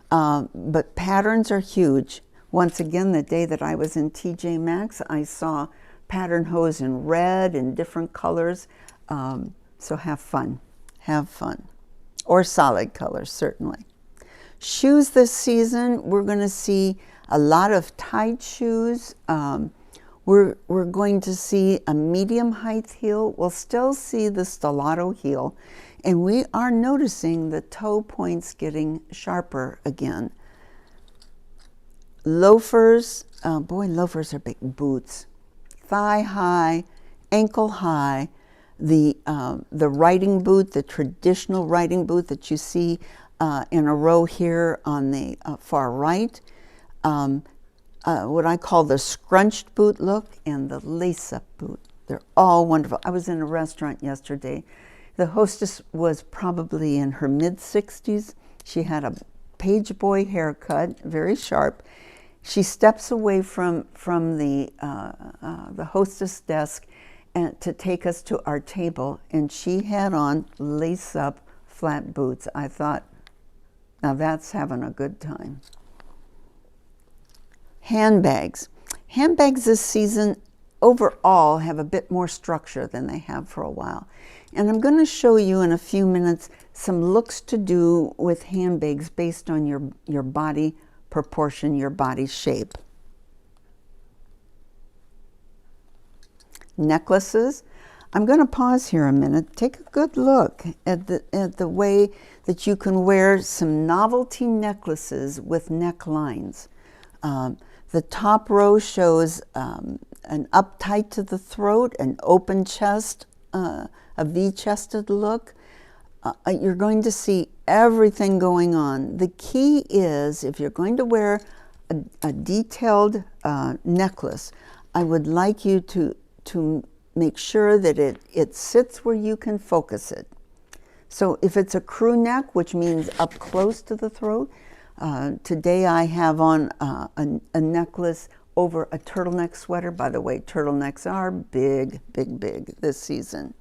but patterns are huge. Once again, the day that I was in TJ Maxx, I saw pattern hose in red and different colors. So have fun, or solid colors, certainly. Shoes this season, we're going to see a lot of tight shoes. We're going to see a medium height heel. We'll still see the stiletto heel, and we are noticing the toe points getting sharper again. Loafers, boy, loafers are big boots. Thigh high, ankle high. The riding boot, the traditional riding boot that you see in a row here on the far right. What I call the scrunched boot look and the lace-up boot. They're all wonderful. I was in a restaurant yesterday. The hostess was probably in her mid-60s. She had a page boy haircut, very sharp. She steps away from the hostess desk and to take us to our table, and she had on lace-up flat boots. I thought, now that's having a good time. Handbags. Handbags this season overall have a bit more structure than they have for a while. And I'm going to show you in a few minutes some looks to do with handbags based on your body proportion, your body shape. Necklaces. I'm going to pause here a minute. Take a good look at the way that you can wear some novelty necklaces with necklines. The top row shows an up tight to the throat, an open chest, a V-chested look. You're going to see everything going on. The key is, if you're going to wear a detailed necklace, I would like you to make sure that it sits where you can focus it. So if it's a crew neck, which means up close to the throat, today I have on a necklace over a turtleneck sweater. By the way, turtlenecks are big, big, big this season.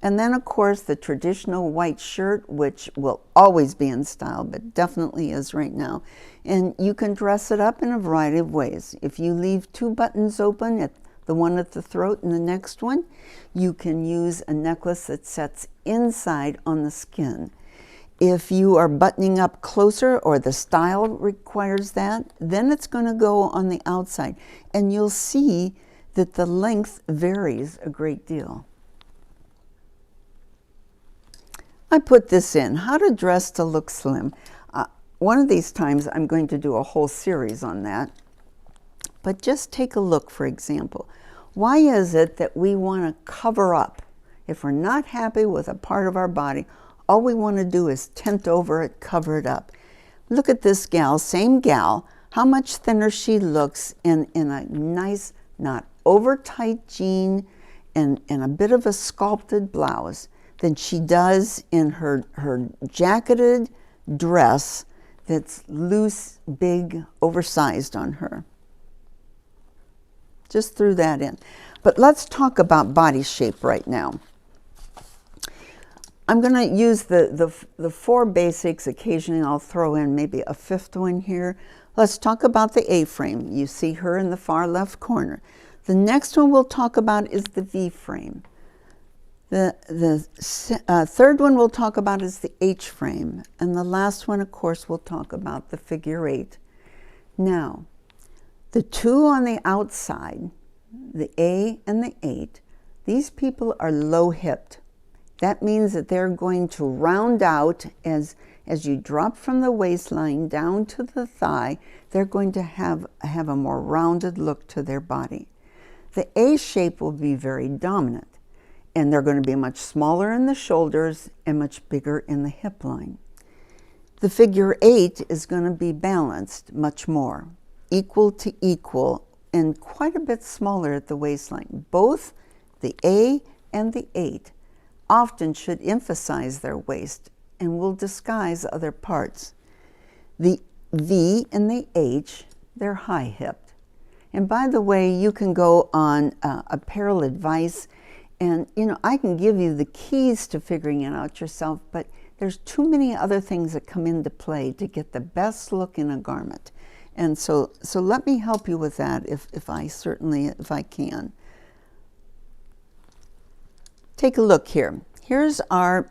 And then, of course, the traditional white shirt, which will always be in style, but definitely is right now. And you can dress it up in a variety of ways. If you leave two buttons open, at the one at the throat and the next one, you can use a necklace that sets inside on the skin. If you are buttoning up closer, or the style requires that, then it's going to go on the outside. And you'll see that the length varies a great deal. I put this in, how to dress to look slim. One of these times I'm going to do a whole series on that. But just take a look, for example. Why is it that we want to cover up? If we're not happy with a part of our body, all we want to do is tent over it, cover it up. Look at this gal, same gal, how much thinner she looks in a nice, not over tight jean and a bit of a sculpted blouse than she does in her jacketed dress that's loose, big, oversized on her. Just threw that in. But let's talk about body shape right now. I'm going to use the four basics. Occasionally I'll throw in maybe a fifth one here. Let's talk about the A-frame. You see her in the far left corner. The next one we'll talk about is the V-frame. The third one we'll talk about is the H-frame. And the last one, of course, we'll talk about the figure 8. Now, the two on the outside, the A and the 8, these people are low-hipped. That means that they're going to round out as you drop from the waistline down to the thigh. They're going to have a more rounded look to their body. The A shape will be very dominant, and they're going to be much smaller in the shoulders and much bigger in the hip line. The figure 8 is going to be balanced much more, equal to equal, and quite a bit smaller at the waistline. Both the A and the 8 often should emphasize their waist and will disguise other parts. The V and the H they're high-hipped. And by the way, you can go on Apparel Advice, and I can give you the keys to figuring it out yourself, but there's too many other things that come into play to get the best look in a garment. And so let me help you with that if I can. Take a look here. Here's our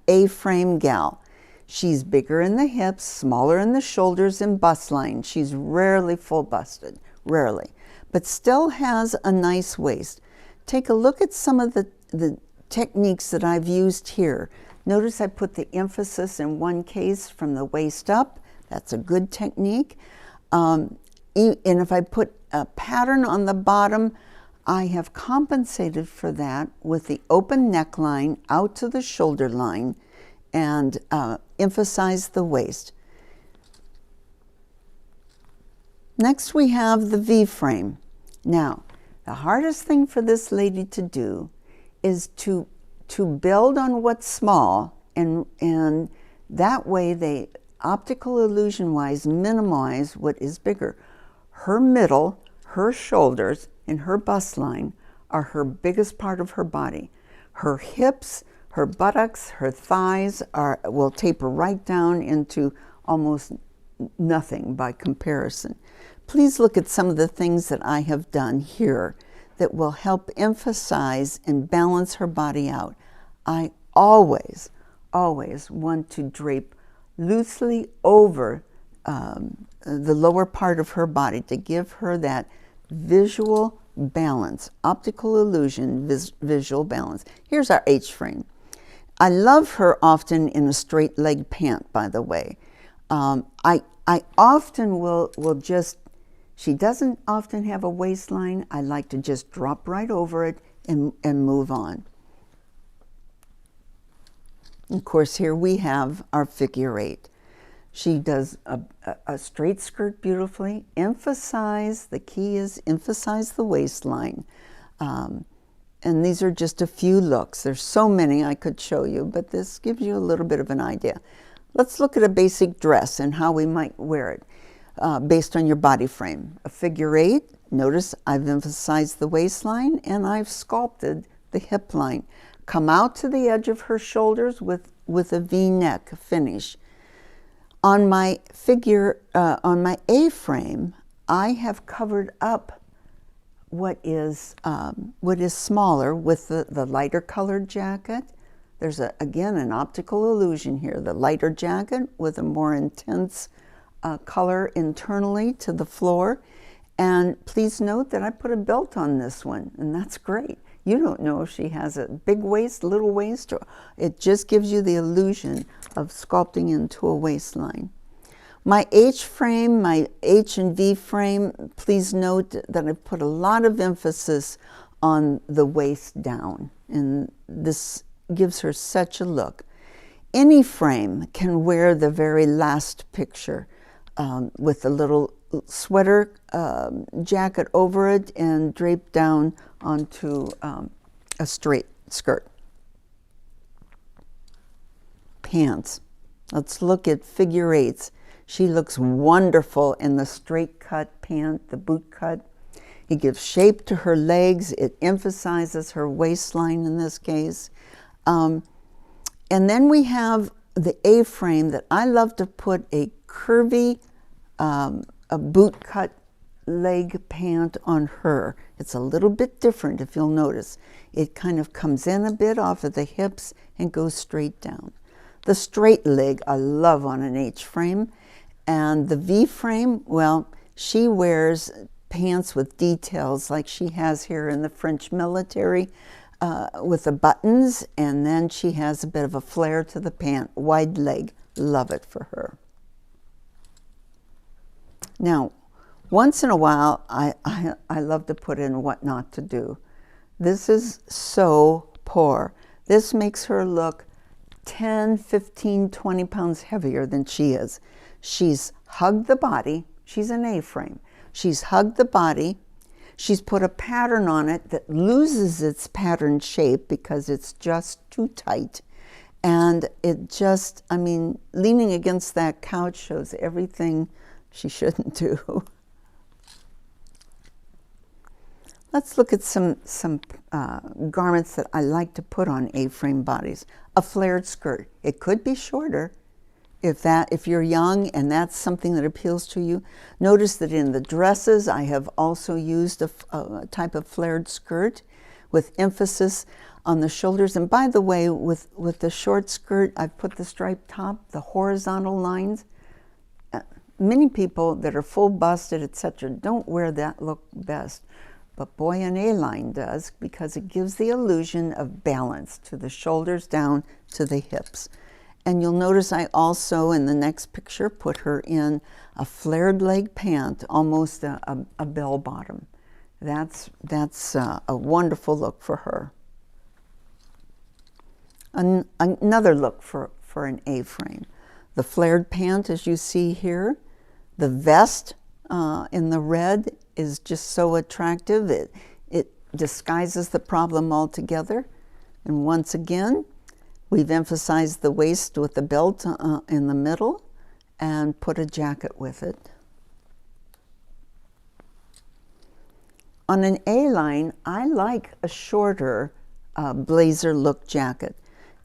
A-frame gal. She's bigger in the hips, smaller in the shoulders and bust line. She's rarely full busted, rarely, but still has a nice waist. Take a look at some of the techniques that I've used here. Notice I put the emphasis in one case from the waist up. That's a good technique. And if I put a pattern on the bottom, I have compensated for that with the open neckline out to the shoulder line and emphasize the waist. Next we have the V-frame. Now, the hardest thing for this lady to do is to build on what's small, and that way they optical illusion wise minimize what is bigger. Her middle, her shoulders, and her bust line are her biggest part of her body. Her hips, her buttocks, her thighs will taper right down into almost nothing by comparison. Please look at some of the things that I have done here that will help emphasize and balance her body out. I always want to drape loosely over the lower part of her body to give her that visual balance, optical illusion, visual balance. Here's our H-frame. I love her often in a straight leg pant, by the way. I often will just, she doesn't often have a waistline. I like to just drop right over it and move on. Of course, here we have our figure eight. She does a straight skirt beautifully. The key is emphasize the waistline. And these are just a few looks. There's so many I could show you, but this gives you a little bit of an idea. Let's look at a basic dress and how we might wear it based on your body frame. A figure eight, notice I've emphasized the waistline and I've sculpted the hip line. Come out to the edge of her shoulders with a V-neck finish. On my on my A-frame, I have covered up what is smaller with the lighter colored jacket. There's again an optical illusion here. The lighter jacket with a more intense color internally to the floor. And please note that I put a belt on this one, and that's great. You don't know if she has a big waist, little waist, or it just gives you the illusion of sculpting into a waistline. My H-frame, my H and V frame, please note that I've put a lot of emphasis on the waist down, and this gives her such a look. Any frame can wear the very last picture with a little sweater jacket over it and drape down onto a straight skirt. Pants. Let's look at figure eights. She looks wonderful in the straight cut pant, the boot cut. It gives shape to her legs. It emphasizes her waistline in this case. And then we have the A-frame that I love to put a curvy a boot cut leg pant on her. It's a little bit different if you'll notice. It kind of comes in a bit off of the hips and goes straight down. The straight leg I love on an H-frame. And the V-frame, well, she wears pants with details like she has here in the French military with the buttons, and then she has a bit of a flare to the pant, wide leg. Love it for her. Now, once in a while, I love to put in what not to do. This is so poor. This makes her look 10, 15, 20 pounds heavier than she is. She's hugged the body. She's an A-frame. She's hugged the body. She's put a pattern on it that loses its pattern shape because it's just too tight. And it just, I mean, leaning against that couch shows everything she shouldn't do. Let's look at some garments that I like to put on A-frame bodies. A flared skirt. It could be shorter if you're young and that's something that appeals to you. Notice that in the dresses I have also used a type of flared skirt with emphasis on the shoulders. And by the way, with the short skirt, I've put the striped top, the horizontal lines. Many people that are full busted, etc., don't wear that look best. But boy, an A-line does, because it gives the illusion of balance to the shoulders down to the hips. And you'll notice I also, in the next picture, put her in a flared leg pant, almost a bell bottom. That's a wonderful look for her. Another look for an A-frame. The flared pant, as you see here. The vest in the red is just so attractive. It disguises the problem altogether. And once again, we've emphasized the waist with the belt in the middle and put a jacket with it. On an A-line, I like a shorter blazer look jacket.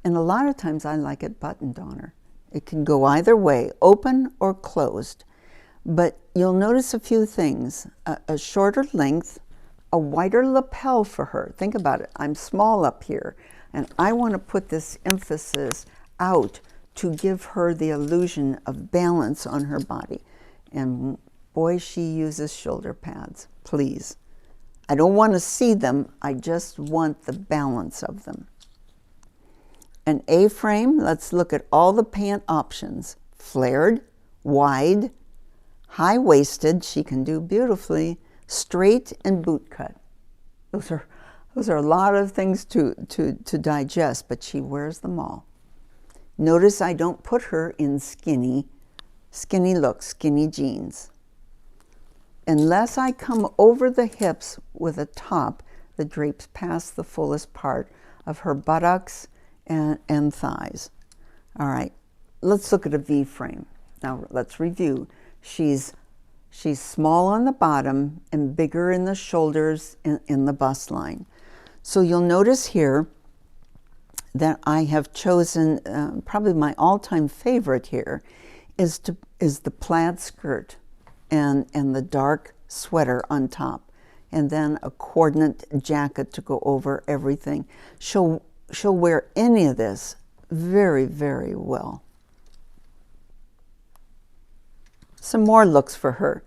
And a lot of times I like it buttoned on her. It can go either way, open or closed. But you'll notice a few things. A shorter length, a wider lapel for her. Think about it. I'm small up here, and I want to put this emphasis out to give her the illusion of balance on her body. And boy, she uses shoulder pads, please. I don't want to see them. I just want the balance of them. An A-frame, let's look at all the pant options. Flared, wide, high-waisted, she can do beautifully, straight and boot cut. Those are a lot of things to digest, but she wears them all. Notice I don't put her in skinny looks, skinny jeans. Unless I come over the hips with a top that drapes past the fullest part of her buttocks and thighs. All right, let's look at a V-frame. Now let's review. She's small on the bottom and bigger in the shoulders in the bust line. So you'll notice here that I have chosen, probably my all-time favorite here, is the plaid skirt and the dark sweater on top, and then a coordinate jacket to go over everything. She'll wear any of this very, very well. Some more looks for her.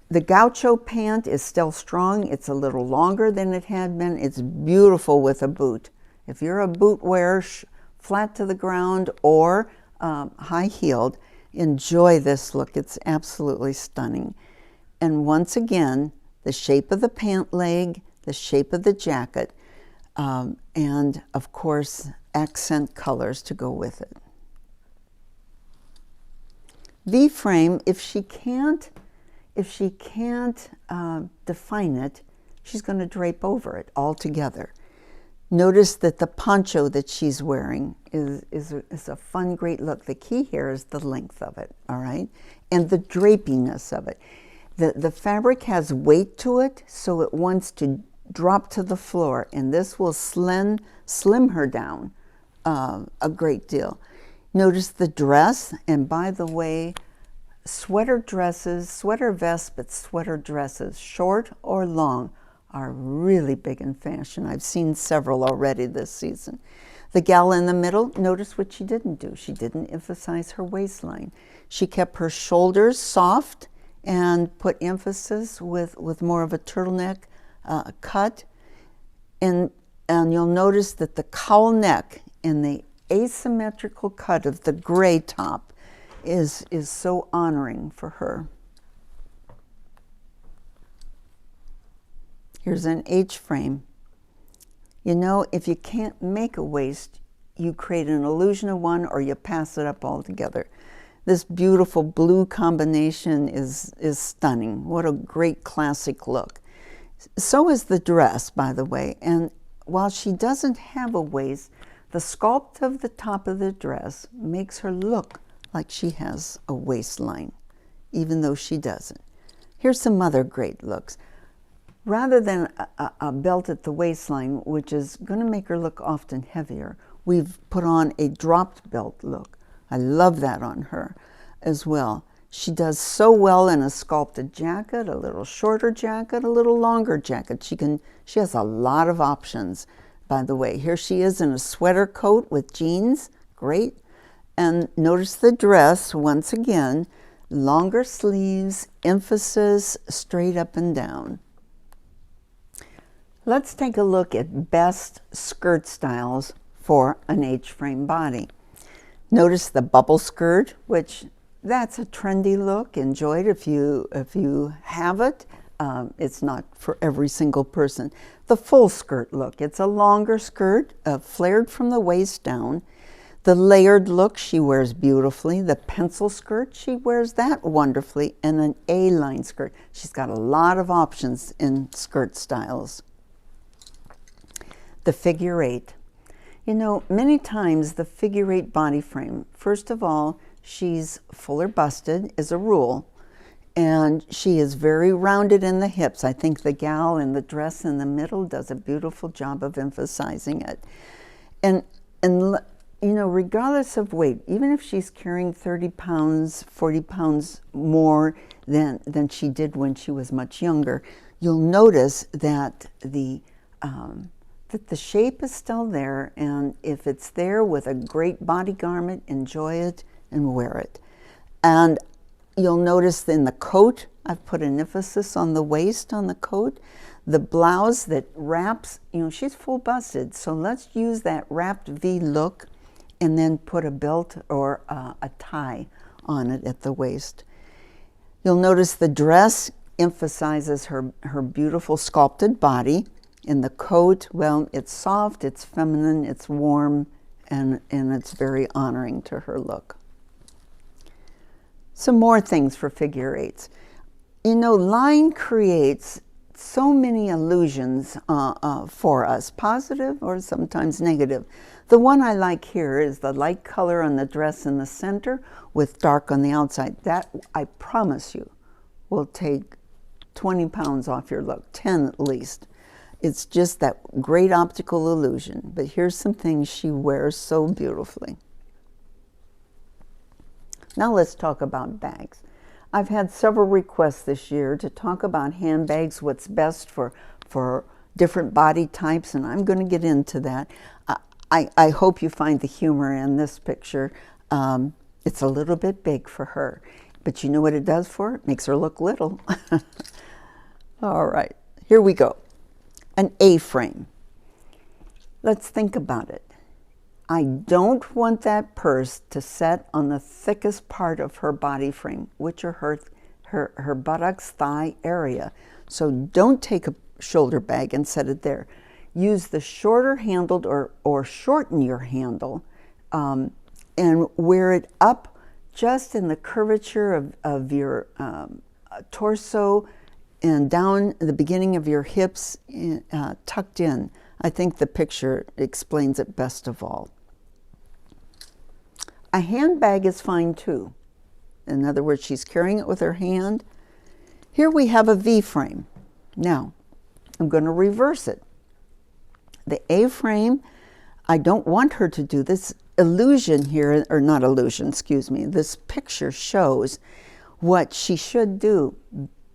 The gaucho pant is still strong. It's a little longer than it had been. It's beautiful with a boot. If you're a boot wearer, flat to the ground or high-heeled, enjoy this look. It's absolutely stunning. And once again, the shape of the pant leg, the shape of the jacket, and of course, accent colors to go with it. V-frame, if she can't define it, she's going to drape over it altogether. Notice that the poncho that she's wearing is a fun, great look. The key here is the length of it, all right, and the drapiness of it. The fabric has weight to it, so it wants to drop to the floor, and this will slim her down a great deal. Notice the dress, and by the way, sweater vests, but sweater dresses, short or long, are really big in fashion. I've seen several already this season. The gal in the middle, notice what she didn't do. She didn't emphasize her waistline. She kept her shoulders soft and put emphasis with more of a turtleneck cut. And you'll notice that the cowl neck and the asymmetrical cut of the gray top is so honoring for her. Here's an H-frame. You know, if you can't make a waist, you create an illusion of one or you pass it up altogether. This beautiful blue combination is stunning. What a great classic look. So is the dress, by the way, and while she doesn't have a waist, the sculpt of the top of the dress makes her look like she has a waistline. even though she doesn't. Here's some other great looks. Rather than a belt at the waistline, which is going to make her look often heavier, we've put on a dropped belt look. I love that on her as well. She does so well in a sculpted jacket, a little shorter jacket, a little longer jacket. She has a lot of options, by the way. Here she is in a sweater coat with jeans, great. And notice the dress, once again, longer sleeves, emphasis straight up and down. Let's take a look at best skirt styles for an H-frame body. Notice the bubble skirt, which that's a trendy look. Enjoy it if you have it. It's not for every single person. The full skirt look. It's a longer skirt, flared from the waist down. The layered look she wears beautifully. The pencil skirt, she wears that wonderfully. And an A-line skirt. She's got a lot of options in skirt styles. The figure eight. You know, many times the figure eight body frame, first of all, she's fuller busted as a rule, and she is very rounded in the hips. I think the gal in the dress in the middle does a beautiful job of emphasizing it. And you know, regardless of weight, even if she's carrying 30 pounds, 40 pounds more than she did when she was much younger, you'll notice that the shape is still there, and if it's there with a great body garment, enjoy it and wear it. And you'll notice in the coat, I've put an emphasis on the waist on the coat. The blouse that wraps, you know, she's full busted, so let's use that wrapped V look and then put a belt or a tie on it at the waist. You'll notice the dress emphasizes her beautiful sculpted body. In the coat, well, it's soft, it's feminine, it's warm, and it's very honoring to her look. Some more things for figure eights. You know, line creates so many illusions for us, positive or sometimes negative. The one I like here is the light color on the dress in the center with dark on the outside. That, I promise you, will take 20 pounds off your look, 10 at least. It's just that great optical illusion. But here's some things she wears so beautifully. Now let's talk about bags. I've had several requests this year to talk about handbags, what's best for different body types, and I'm going to get into that. I hope you find the humor in this picture. It's a little bit big for her, but you know what it does for her? It makes her look little. All right, here we go. An A-frame. Let's think about it. I don't want that purse to set on the thickest part of her body frame, which are her buttocks, thigh area. So don't take a shoulder bag and set it there. Use the shorter handled or shorten your handle and wear it up just in the curvature of your torso and down the beginning of your hips, tucked in. I think the picture explains it best of all. A handbag is fine too. In other words, she's carrying it with her hand. Here we have a V-frame. Now, I'm going to reverse it. The A-frame, I don't want her to do this illusion here, or not illusion, excuse me. This picture shows what she should do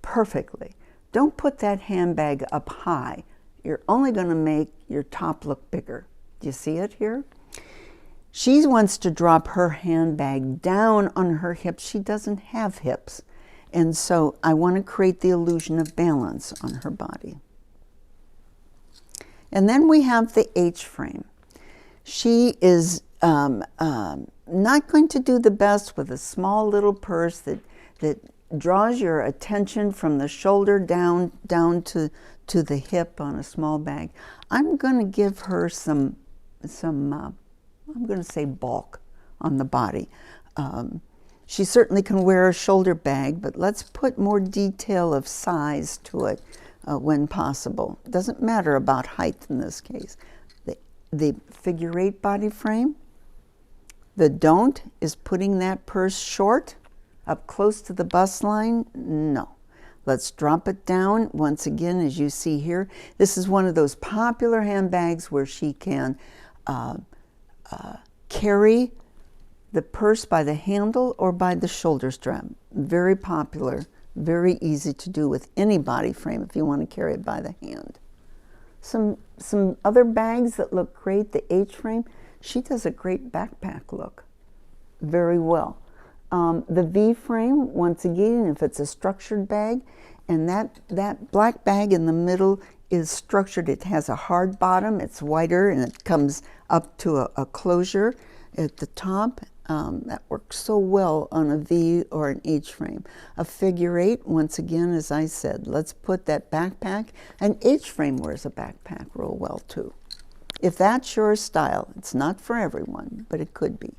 perfectly. Don't put that handbag up high. You're only going to make your top look bigger. Do you see it here? She wants to drop her handbag down on her hips. She doesn't have hips. And so I want to create the illusion of balance on her body. And then we have the H-frame. She is not going to do the best with a small little purse that draws your attention from the shoulder down to the hip on a small bag. I'm going to give her some I'm going to say bulk on the body. She certainly can wear a shoulder bag, but let's put more detail of size to it when possible. It doesn't matter about height in this case. The figure eight body frame, the don't is putting that purse short Up close to the bust line? No. Let's drop it down once again, as you see here. This is one of those popular handbags where she can carry the purse by the handle or by the shoulder strap. Very popular, very easy to do with any body frame if you want to carry it by the hand. Some other bags that look great, the H frame, she does a great backpack look very well. The V frame, once again, if it's a structured bag, and that black bag in the middle is structured. It has a hard bottom, it's wider, and it comes up to a closure at the top. That works so well on a V or an H frame. A figure eight, once again, as I said, let's put that backpack. An H frame wears a backpack real well too. If that's your style, it's not for everyone, but it could be.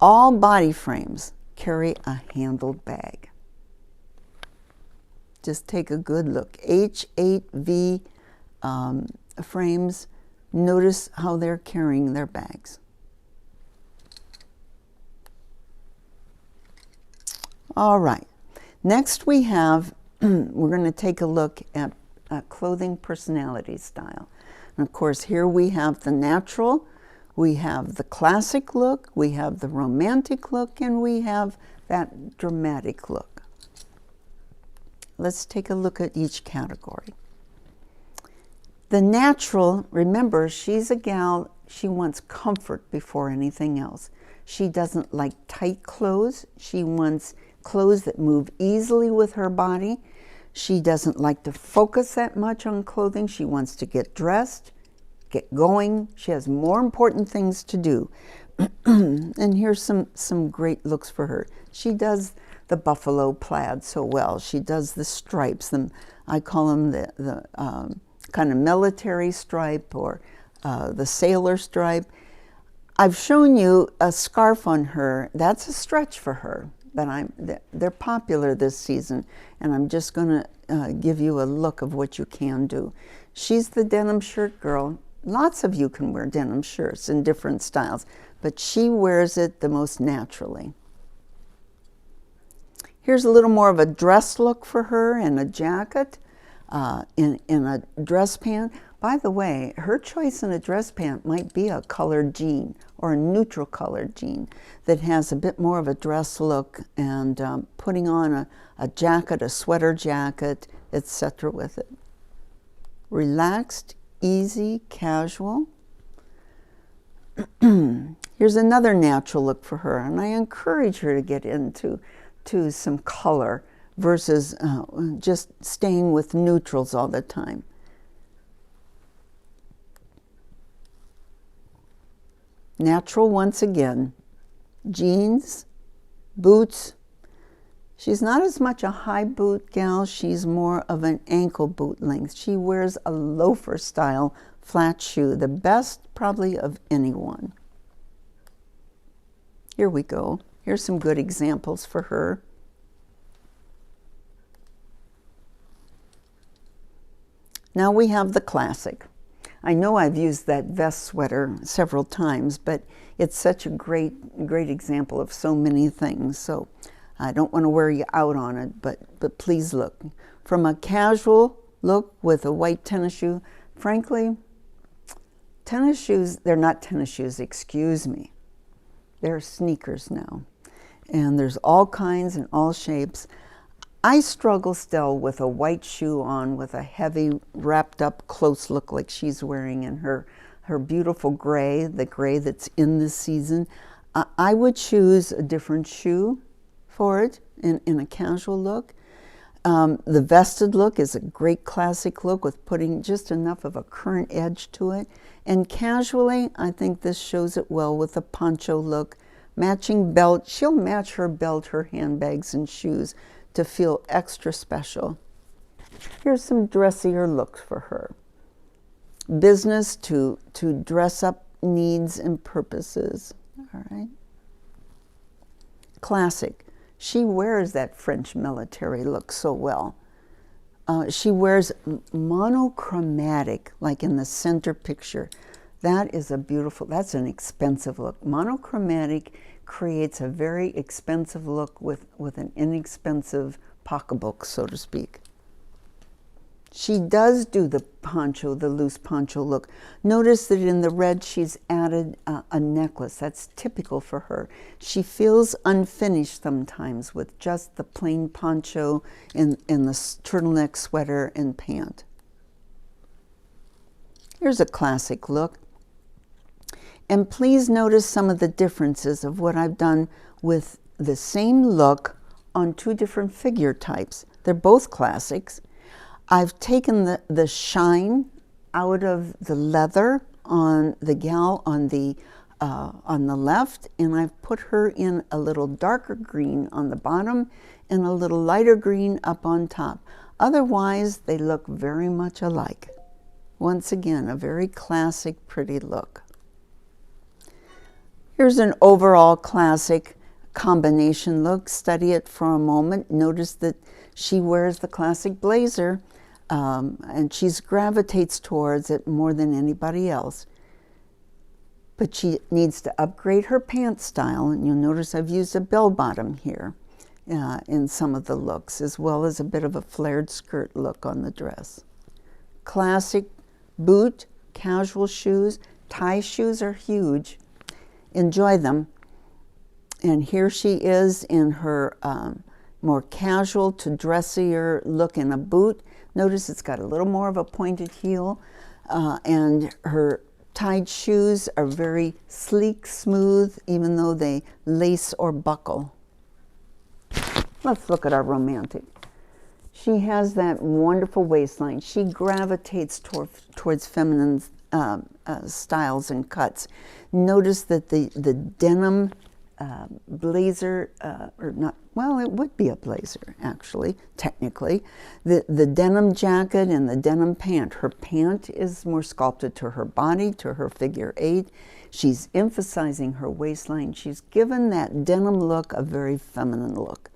All body frames carry a handled bag. Just take a good look. H8V frames, notice how they're carrying their bags. All right, next we have, we're going to take a look at clothing personality style. And of course, here we have the natural, we have the classic look, we have the romantic look, and we have that dramatic look. Let's take a look at each category. The natural, remember, she's a gal, she wants comfort before anything else. She doesn't like tight clothes. She wants clothes that move easily with her body. She doesn't like to focus that much on clothing. She wants to get dressed, get going. She has more important things to do. And here's some great looks for her. She does the buffalo plaid so well. She does the stripes. I call them the kind of military stripe or the sailor stripe. I've shown you a scarf on her. That's a stretch for her. But they're popular this season, and I'm just going to give you a look of what you can do. She's the denim shirt girl. Lots of you can wear denim shirts in different styles, but she wears it the most naturally. Here's a little more of a dress look for her and a jacket in a dress pant. By the way, her choice in a dress pant might be a colored jean or a neutral colored jean that has a bit more of a dress look, and putting on a jacket, a sweater jacket, etc. with it. Relaxed, easy, casual. Here's another natural look for her, and I encourage her to get into some color versus just staying with neutrals all the time. Natural once again. Jeans, boots. She's not as much a high boot gal. She's more of an ankle boot length. She wears a loafer style flat shoe, the best probably of anyone. Here we go. Here's some good examples for her. Now we have the classic. I know I've used that vest sweater several times, but it's such a great example of so many things. So I don't want to wear you out on it, but please look. From a casual look with a white tennis shoe, frankly, tennis shoes, they're not tennis shoes, excuse me. They're sneakers now. And there's all kinds and all shapes. I struggle still with a white shoe on with a heavy, wrapped up, close look like she's wearing in her beautiful gray, the gray that's in this season. I would choose a different shoe for it in a casual look. The vested look is a great classic look with putting just enough of a current edge to it. And casually, I think this shows it well with a poncho look. Matching belt, she'll match her belt, her handbags, and shoes to feel extra special. Here's some dressier looks for her. Business to dress up needs and purposes, all right? Classic. She wears that French military look so well. She wears monochromatic, like in the center picture. That is a beautiful, that's an expensive look. Monochromatic creates a very expensive look with an inexpensive pocketbook, so to speak. She does do the poncho, the loose poncho look. Notice that in the red she's added a necklace. That's typical for her. She feels unfinished sometimes with just the plain poncho and the turtleneck sweater and pant. Here's a classic look. And please notice some of the differences of what I've done with the same look on two different figure types. They're both classics. I've taken the shine out of the leather on the gal on the left, and I've put her in a little darker green on the bottom and a little lighter green up on top. Otherwise, they look very much alike. Once again, a very classic, pretty look. Here's an overall classic combination look. Study it for a moment. Notice that she wears the classic blazer, and she gravitates towards it more than anybody else. But she needs to upgrade her pants style, and you'll notice I've used a bell bottom here in some of the looks, as well as a bit of a flared skirt look on the dress. Classic boot, casual shoes. Tie shoes are huge. Enjoy them. And here she is in her more casual to dressier look in a boot. Notice it's got a little more of a pointed heel, and her tied shoes are very sleek, smooth, even though they lace or buckle. Let's look at our romantic. She has that wonderful waistline. She gravitates towards feminine styles and cuts. Notice that the denim blazer, or not, well, it would be a blazer, actually, technically. The denim jacket and the denim pant. Her pant is more sculpted to her body, to her figure 8. She's emphasizing her waistline. She's given that denim look a very feminine look.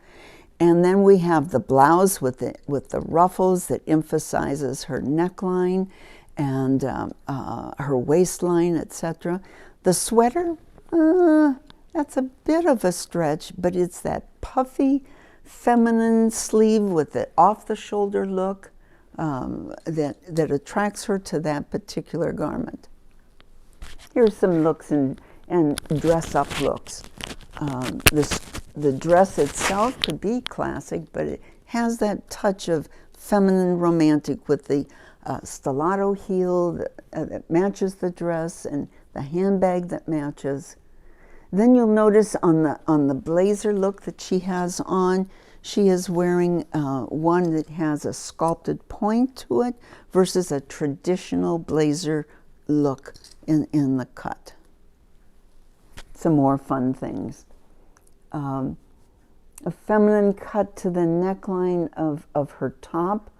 And then we have the blouse with the ruffles that emphasizes her neckline and her waistline, etc. The sweater, that's a bit of a stretch, but it's that puffy, feminine sleeve with the off-the-shoulder look that attracts her to that particular garment. Here's some looks and dress-up looks. The dress itself could be classic, but it has that touch of feminine romantic with the stiletto heel that matches the dress and the handbag that matches. Then you'll notice on the blazer look that she has on, she is wearing one that has a sculpted point to it versus a traditional blazer look in the cut. Some more fun things. A feminine cut to the neckline of her top.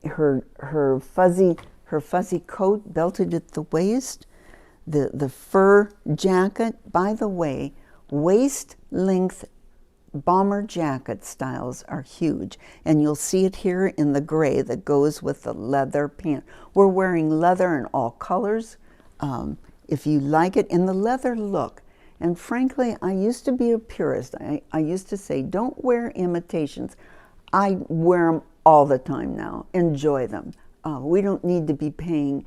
Her fuzzy coat belted at the waist. The fur jacket. By the way, waist length bomber jacket styles are huge, and you'll see it here in the gray that goes with the leather pant. We're wearing leather in all colors. If you like it in the leather look, and frankly, I used to be a purist. I used to say, don't wear imitations. I wear them all the time now. Enjoy them. We don't need to be paying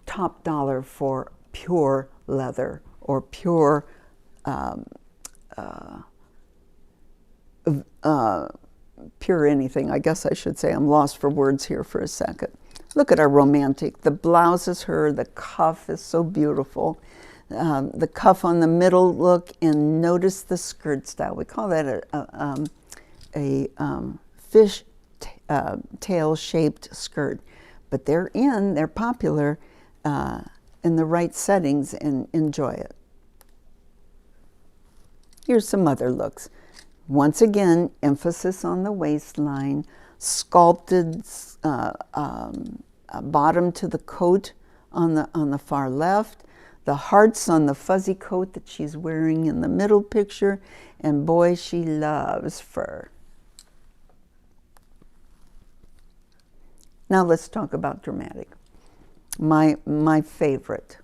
top dollar for pure leather or pure pure anything. I guess I should say. I'm lost for words here for a second. Look at our romantic. The blouse is her. The cuff is so beautiful. The cuff on the middle look, and notice the skirt style. We call that a fish tail shaped skirt, but they're popular in the right settings, and enjoy it. Here's some other looks. Once again, emphasis on the waistline, sculpted bottom to the coat on the far left, the hearts on the fuzzy coat that she's wearing in the middle picture, and boy, she loves fur. Now let's talk about dramatic. My favorite.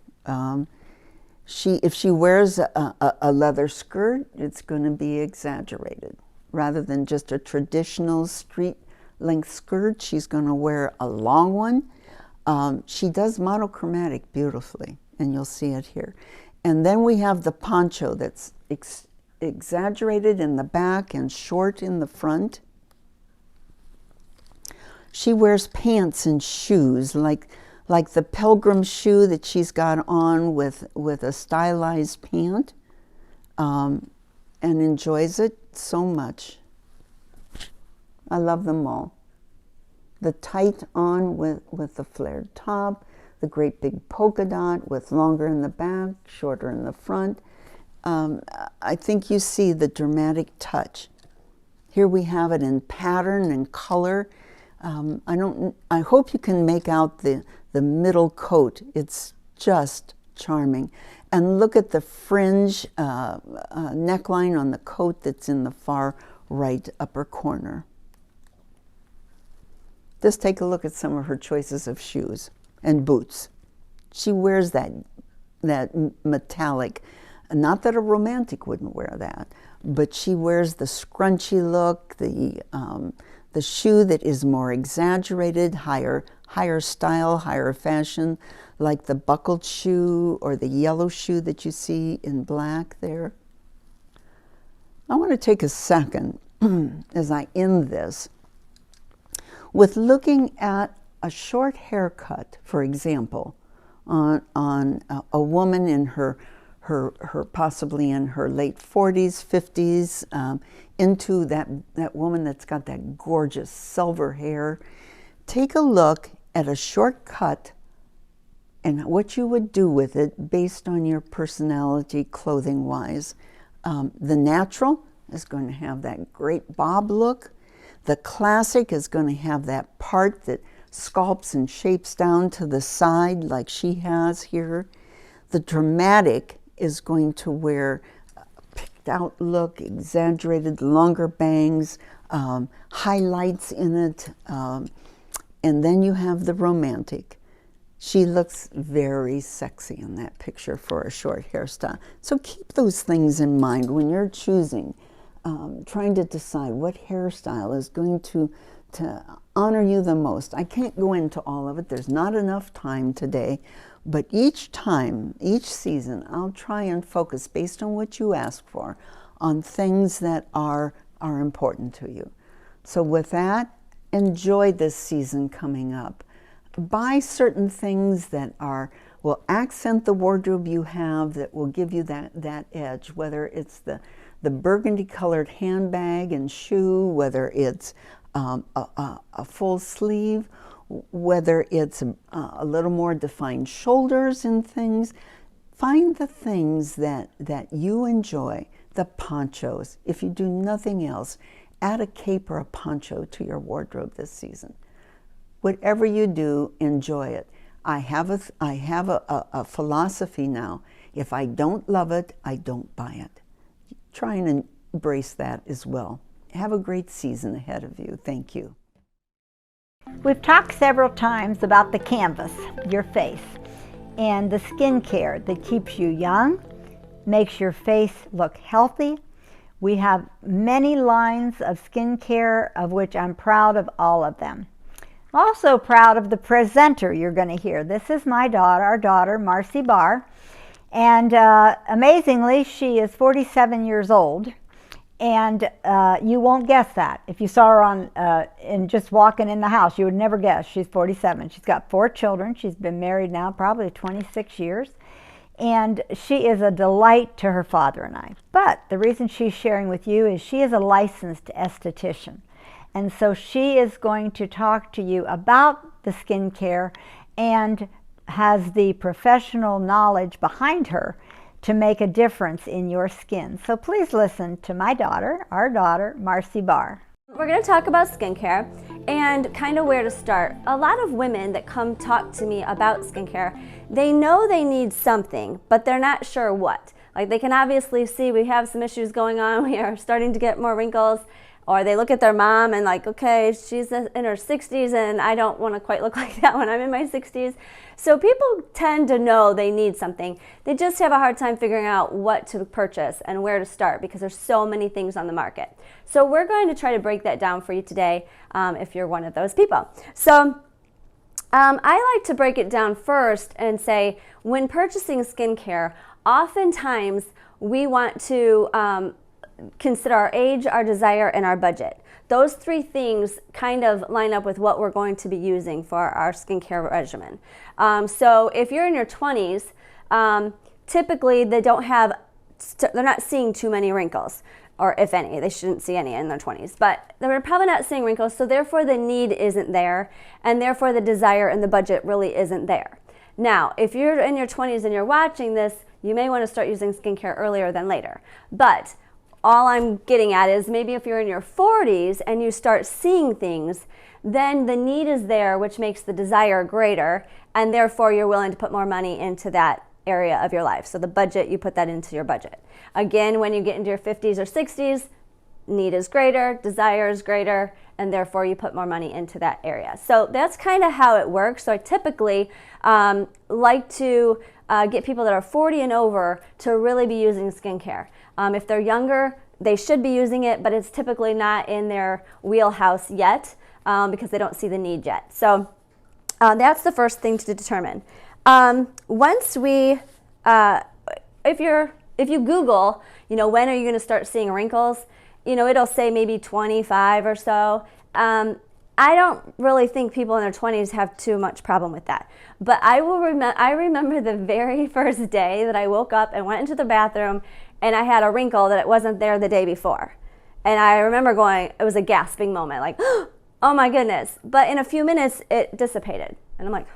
If she wears a leather skirt, it's going to be exaggerated. Rather than just a traditional street length skirt, she's going to wear a long one. She does monochromatic beautifully, and you'll see it here. And then we have the poncho that's exaggerated in the back and short in the front. She wears pants and shoes, like the pilgrim shoe that she's got on with a stylized pant, and enjoys it so much. I love them all. The tight on with the flared top, the great big polka dot with longer in the back, shorter in the front. I think you see the dramatic touch. Here we have it in pattern and color. I hope you can make out the middle coat. It's just charming. And look at the fringe neckline on the coat that's in the far right upper corner. Just take a look at some of her choices of shoes and boots. She wears that metallic. Not that a romantic wouldn't wear that, but she wears the scrunchy look, the shoe that is more exaggerated, higher style, higher fashion, like the buckled shoe or the yellow shoe that you see in black there. I want to take a second as I end this with looking at a short haircut, for example, on a woman in her possibly in her late 40s, 50s, into that woman that's got that gorgeous silver hair. Take a look at a short cut and what you would do with it based on your personality, clothing-wise. The natural is going to have that great bob look. The classic is going to have that part that sculpts and shapes down to the side like she has here. The dramatic is going to wear a picked out look, exaggerated longer bangs, highlights in it, and then you have the romantic. She looks very sexy in that picture for a short hairstyle. So keep those things in mind when you're choosing, trying to decide what hairstyle is going to honor you the most. I can't go into all of it. There's not enough time today. But each time, each season, I'll try and focus based on what you ask for on things that are important to you. So with that, enjoy this season coming up. Buy certain things that will accent the wardrobe you have, that will give you that edge, whether it's the burgundy colored handbag and shoe, whether it's a full sleeve, whether it's a little more defined shoulders and things. Find the things that you enjoy, the ponchos. If you do nothing else, add a cape or a poncho to your wardrobe this season. Whatever you do, enjoy it. I have a philosophy now. If I don't love it, I don't buy it. Try and embrace that as well. Have a great season ahead of you. Thank you. We've talked several times about the canvas, your face, and the skincare that keeps you young, makes your face look healthy. We have many lines of skincare, of which I'm proud of all of them. Also proud of the presenter you're going to hear. This is our daughter, Marcy Barr, and amazingly, she is 47 years old. And you won't guess that. If you saw her in just walking in the house, you would never guess. She's 47. She's got 4 children. She's been married now probably 26 years. And she is a delight to her father and I. But the reason she's sharing with you is she is a licensed esthetician. And so she is going to talk to you about the skincare and has the professional knowledge behind her to make a difference in your skin. So please listen to our daughter, Marcy Barr. We're going to talk about skincare and kind of where to start. A lot of women that come talk to me about skincare, they know they need something, but they're not sure what. Like, they can obviously see we have some issues going on. We are starting to get more wrinkles, Or they look at their mom and like, okay, she's in her 60s and I don't want to quite look like that when I'm in my 60s. So people tend to know they need something. They just have a hard time figuring out what to purchase and where to start because there's so many things on the market. So we're going to try to break that down for you today if you're one of those people. So I like to break it down first and say when purchasing skincare, oftentimes we want to consider our age, our desire, and our budget. Those three things kind of line up with what we're going to be using for our skincare regimen. So if you're in your 20s, typically they're not seeing too many wrinkles, or if any. They shouldn't see any in their 20s, but they're probably not seeing wrinkles, so therefore the need isn't there, and therefore the desire and the budget really isn't there. Now, if you're in your 20s and you're watching this, you may want to start using skincare earlier than later. But all I'm getting at is maybe if you're in your 40s and you start seeing things, then the need is there, which makes the desire greater, and therefore you're willing to put more money into that area of your life. So the budget, you put that into your budget. Again, when you get into your 50s or 60s, need is greater, desire is greater, and therefore you put more money into that area. So that's kind of how it works. So I typically like to get people that are 40 and over to really be using skincare. If they're younger, they should be using it, but it's typically not in their wheelhouse yet because they don't see the need yet. So that's the first thing to determine. Once we, if you Google, when are you going to start seeing wrinkles? It'll say maybe 25 or so. I don't really think people in their 20s have too much problem with that. But I remember the very first day that I woke up and went into the bathroom and I had a wrinkle that it wasn't there the day before. And I remember it was a gasping moment, like, oh my goodness. But in a few minutes, it dissipated. And I'm like,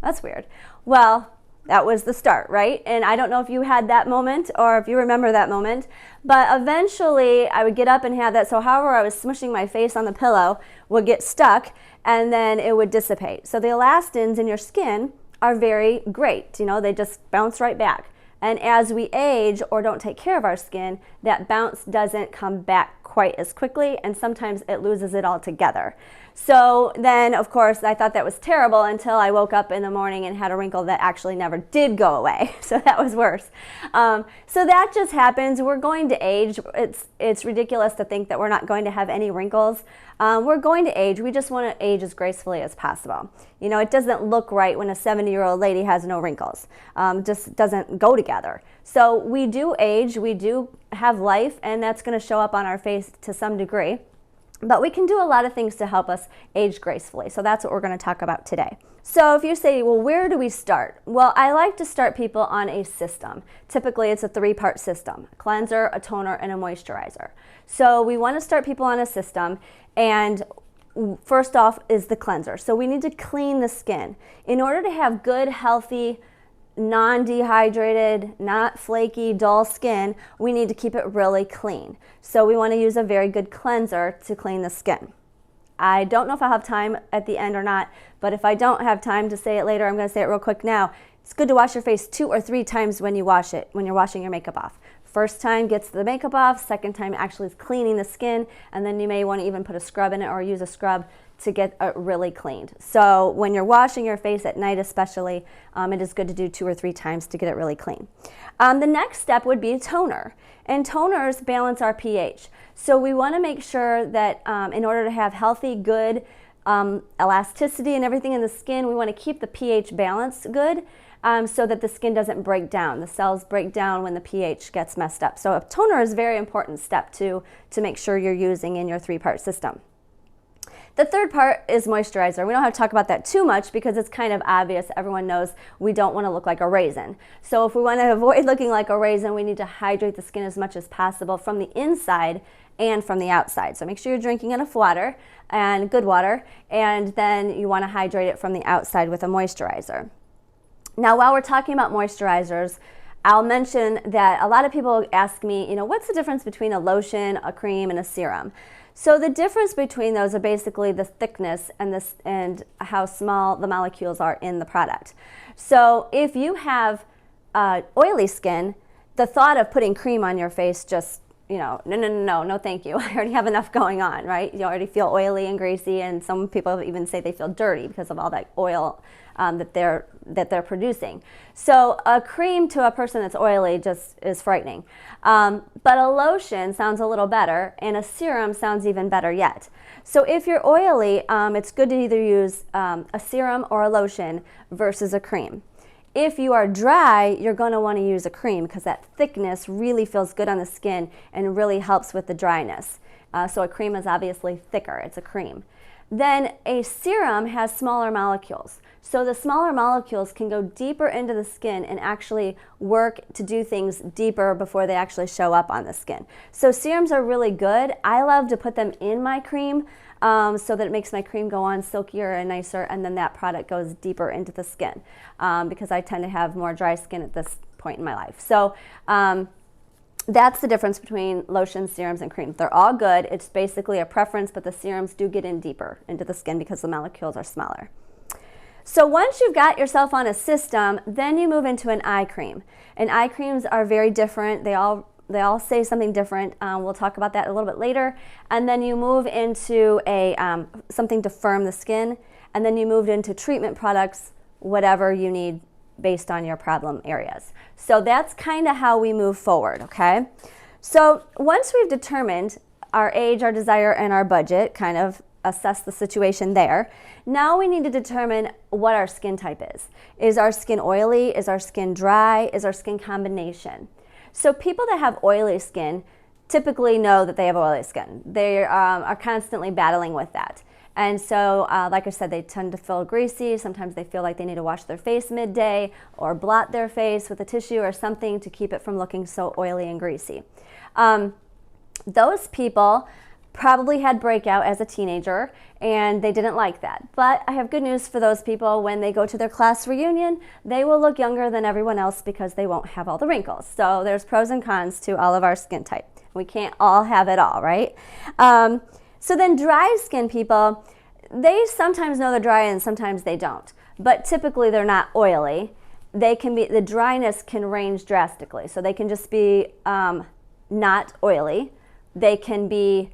that's weird. Well, that was the start, right? And I don't know if you had that moment or if you remember that moment, but eventually I would get up and have that. So however I was smushing my face on the pillow would get stuck and then it would dissipate. So the elastins in your skin are very great. They just bounce right back. And as we age or don't take care of our skin, that bounce doesn't come back quite as quickly, and sometimes it loses it altogether. So then, of course, I thought that was terrible until I woke up in the morning and had a wrinkle that actually never did go away. So that was worse. So that just happens. We're going to age. It's ridiculous to think that we're not going to have any wrinkles. We're going to age. We just want to age as gracefully as possible. It doesn't look right when a 70-year-old lady has no wrinkles. Just doesn't go together. So we do age. We do have life, and that's going to show up on our face to some degree. But we can do a lot of things to help us age gracefully. So that's what we're going to talk about today. So if you say, well, where do we start? Well, I like to start people on a system. Typically, it's a 3-part system: a cleanser, a toner, and a moisturizer. So we want to start people on a system, and first off is the cleanser. So we need to clean the skin. In order to have good, healthy, non-dehydrated, not flaky, dull skin, we need to keep it really clean. So we want to use a very good cleanser to clean the skin. I don't know if I'll have time at the end or not, but if I don't have time to say it later, I'm going to say it real quick now. It's good to wash your face 2 or 3 times when you wash it, when you're washing your makeup off. First time gets the makeup off, second time actually is cleaning the skin, and then you may want to even put a scrub in it or use a scrub to get it really cleaned. So when you're washing your face at night especially, it is good to do 2 or 3 times to get it really clean. The next step would be a toner. And toners balance our pH. So we want to make sure that in order to have healthy, good elasticity and everything in the skin, we want to keep the pH balance good so that the skin doesn't break down. The cells break down when the pH gets messed up. So a toner is a very important step to make sure you're using in your 3-part system. The third part is moisturizer. We don't have to talk about that too much because it's kind of obvious. Everyone knows we don't want to look like a raisin. So if we want to avoid looking like a raisin, we need to hydrate the skin as much as possible from the inside and from the outside. So make sure you're drinking enough water, and good water, and then you want to hydrate it from the outside with a moisturizer. Now, while we're talking about moisturizers, I'll mention that a lot of people ask me, what's the difference between a lotion, a cream, and a serum? So the difference between those are basically the thickness and how small the molecules are in the product. So if you have oily skin, the thought of putting cream on your face just no, thank you. I already have enough going on, right? You already feel oily and greasy, and some people even say they feel dirty because of all that oil that they're producing. So a cream to a person that's oily just is frightening. But a lotion sounds a little better, and a serum sounds even better yet. So if you're oily, it's good to either use a serum or a lotion versus a cream. If you are dry, you're going to want to use a cream because that thickness really feels good on the skin and really helps with the dryness. So a cream is obviously thicker. It's a cream. Then a serum has smaller molecules. So the smaller molecules can go deeper into the skin and actually work to do things deeper before they actually show up on the skin. So serums are really good. I love to put them in my cream so that it makes my cream go on silkier and nicer, and then that product goes deeper into the skin because I tend to have more dry skin at this point in my life. So that's the difference between lotions, serums, and creams. They're all good. It's basically a preference, but the serums do get in deeper into the skin because the molecules are smaller. So once you've got yourself on a system, then you move into an eye cream. And eye creams are very different. They all say something different. We'll talk about that a little bit later. And then you move into a something to firm the skin. And then you move into treatment products, whatever you need based on your problem areas. So that's kind of how we move forward, okay? So once we've determined our age, our desire, and our budget, kind of assess the situation there, now we need to determine what our skin type is. Is our skin oily? Is our skin dry? Is our skin combination? So people that have oily skin typically know that they have oily skin. They are constantly battling with that. And so, like I said, they tend to feel greasy. Sometimes they feel like they need to wash their face midday or blot their face with a tissue or something to keep it from looking so oily and greasy. Those people probably had breakout as a teenager and they didn't like that. But I have good news for those people. When they go to their class reunion, they will look younger than everyone else because they won't have all the wrinkles. So there's pros and cons to all of our skin type. We can't all have it all, right? So then dry skin people, they sometimes know they're dry and sometimes they don't. But typically they're not oily. The dryness can range drastically. So they can just be not oily. They can be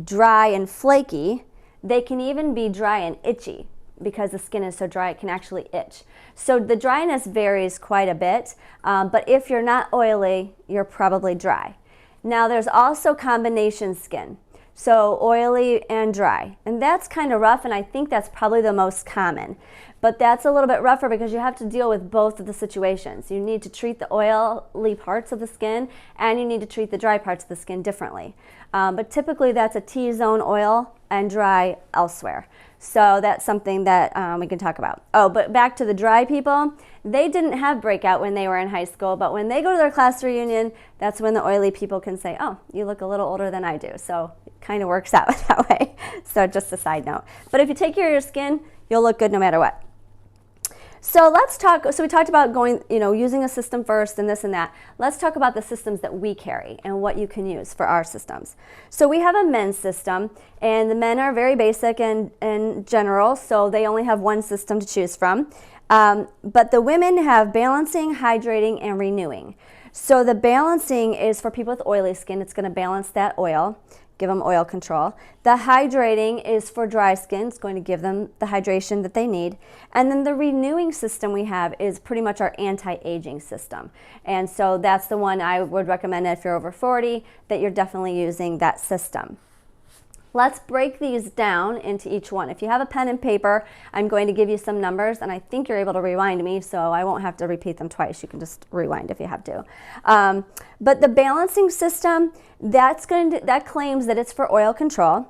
dry and flaky. They can even be dry and itchy because the skin is so dry it can actually itch. So the dryness varies quite a bit, but if you're not oily, you're probably dry. Now there's also combination skin, so oily and dry, and that's kind of rough, and I think that's probably the most common. But that's a little bit rougher because you have to deal with both of the situations. You need to treat the oily parts of the skin and you need to treat the dry parts of the skin differently. But typically that's a T-zone oil and dry elsewhere. So that's something that we can talk about. Oh, but back to the dry people, they didn't have breakout when they were in high school, but when they go to their class reunion, that's when the oily people can say, oh, you look a little older than I do. So it kind of works out that way. So just a side note. But if you take care of your skin, you'll look good no matter what. So let's talk, so we talked about going, using a system first and this and that. Let's talk about the systems that we carry and what you can use for our systems. So we have a men's system, and the men are very basic and general, so they only have one system to choose from. But the women have balancing, hydrating, and renewing. So the balancing is for people with oily skin. It's going to balance that oil, give them oil control. The hydrating is for dry skin. It's going to give them the hydration that they need. And then the renewing system we have is pretty much our anti-aging system. And so that's the one I would recommend if you're over 40, that you're definitely using that system. Let's break these down into each one. If you have a pen and paper, I'm going to give you some numbers, and I think you're able to rewind me, so I won't have to repeat them twice. You can just rewind if you have to. But the balancing system, that claims that it's for oil control.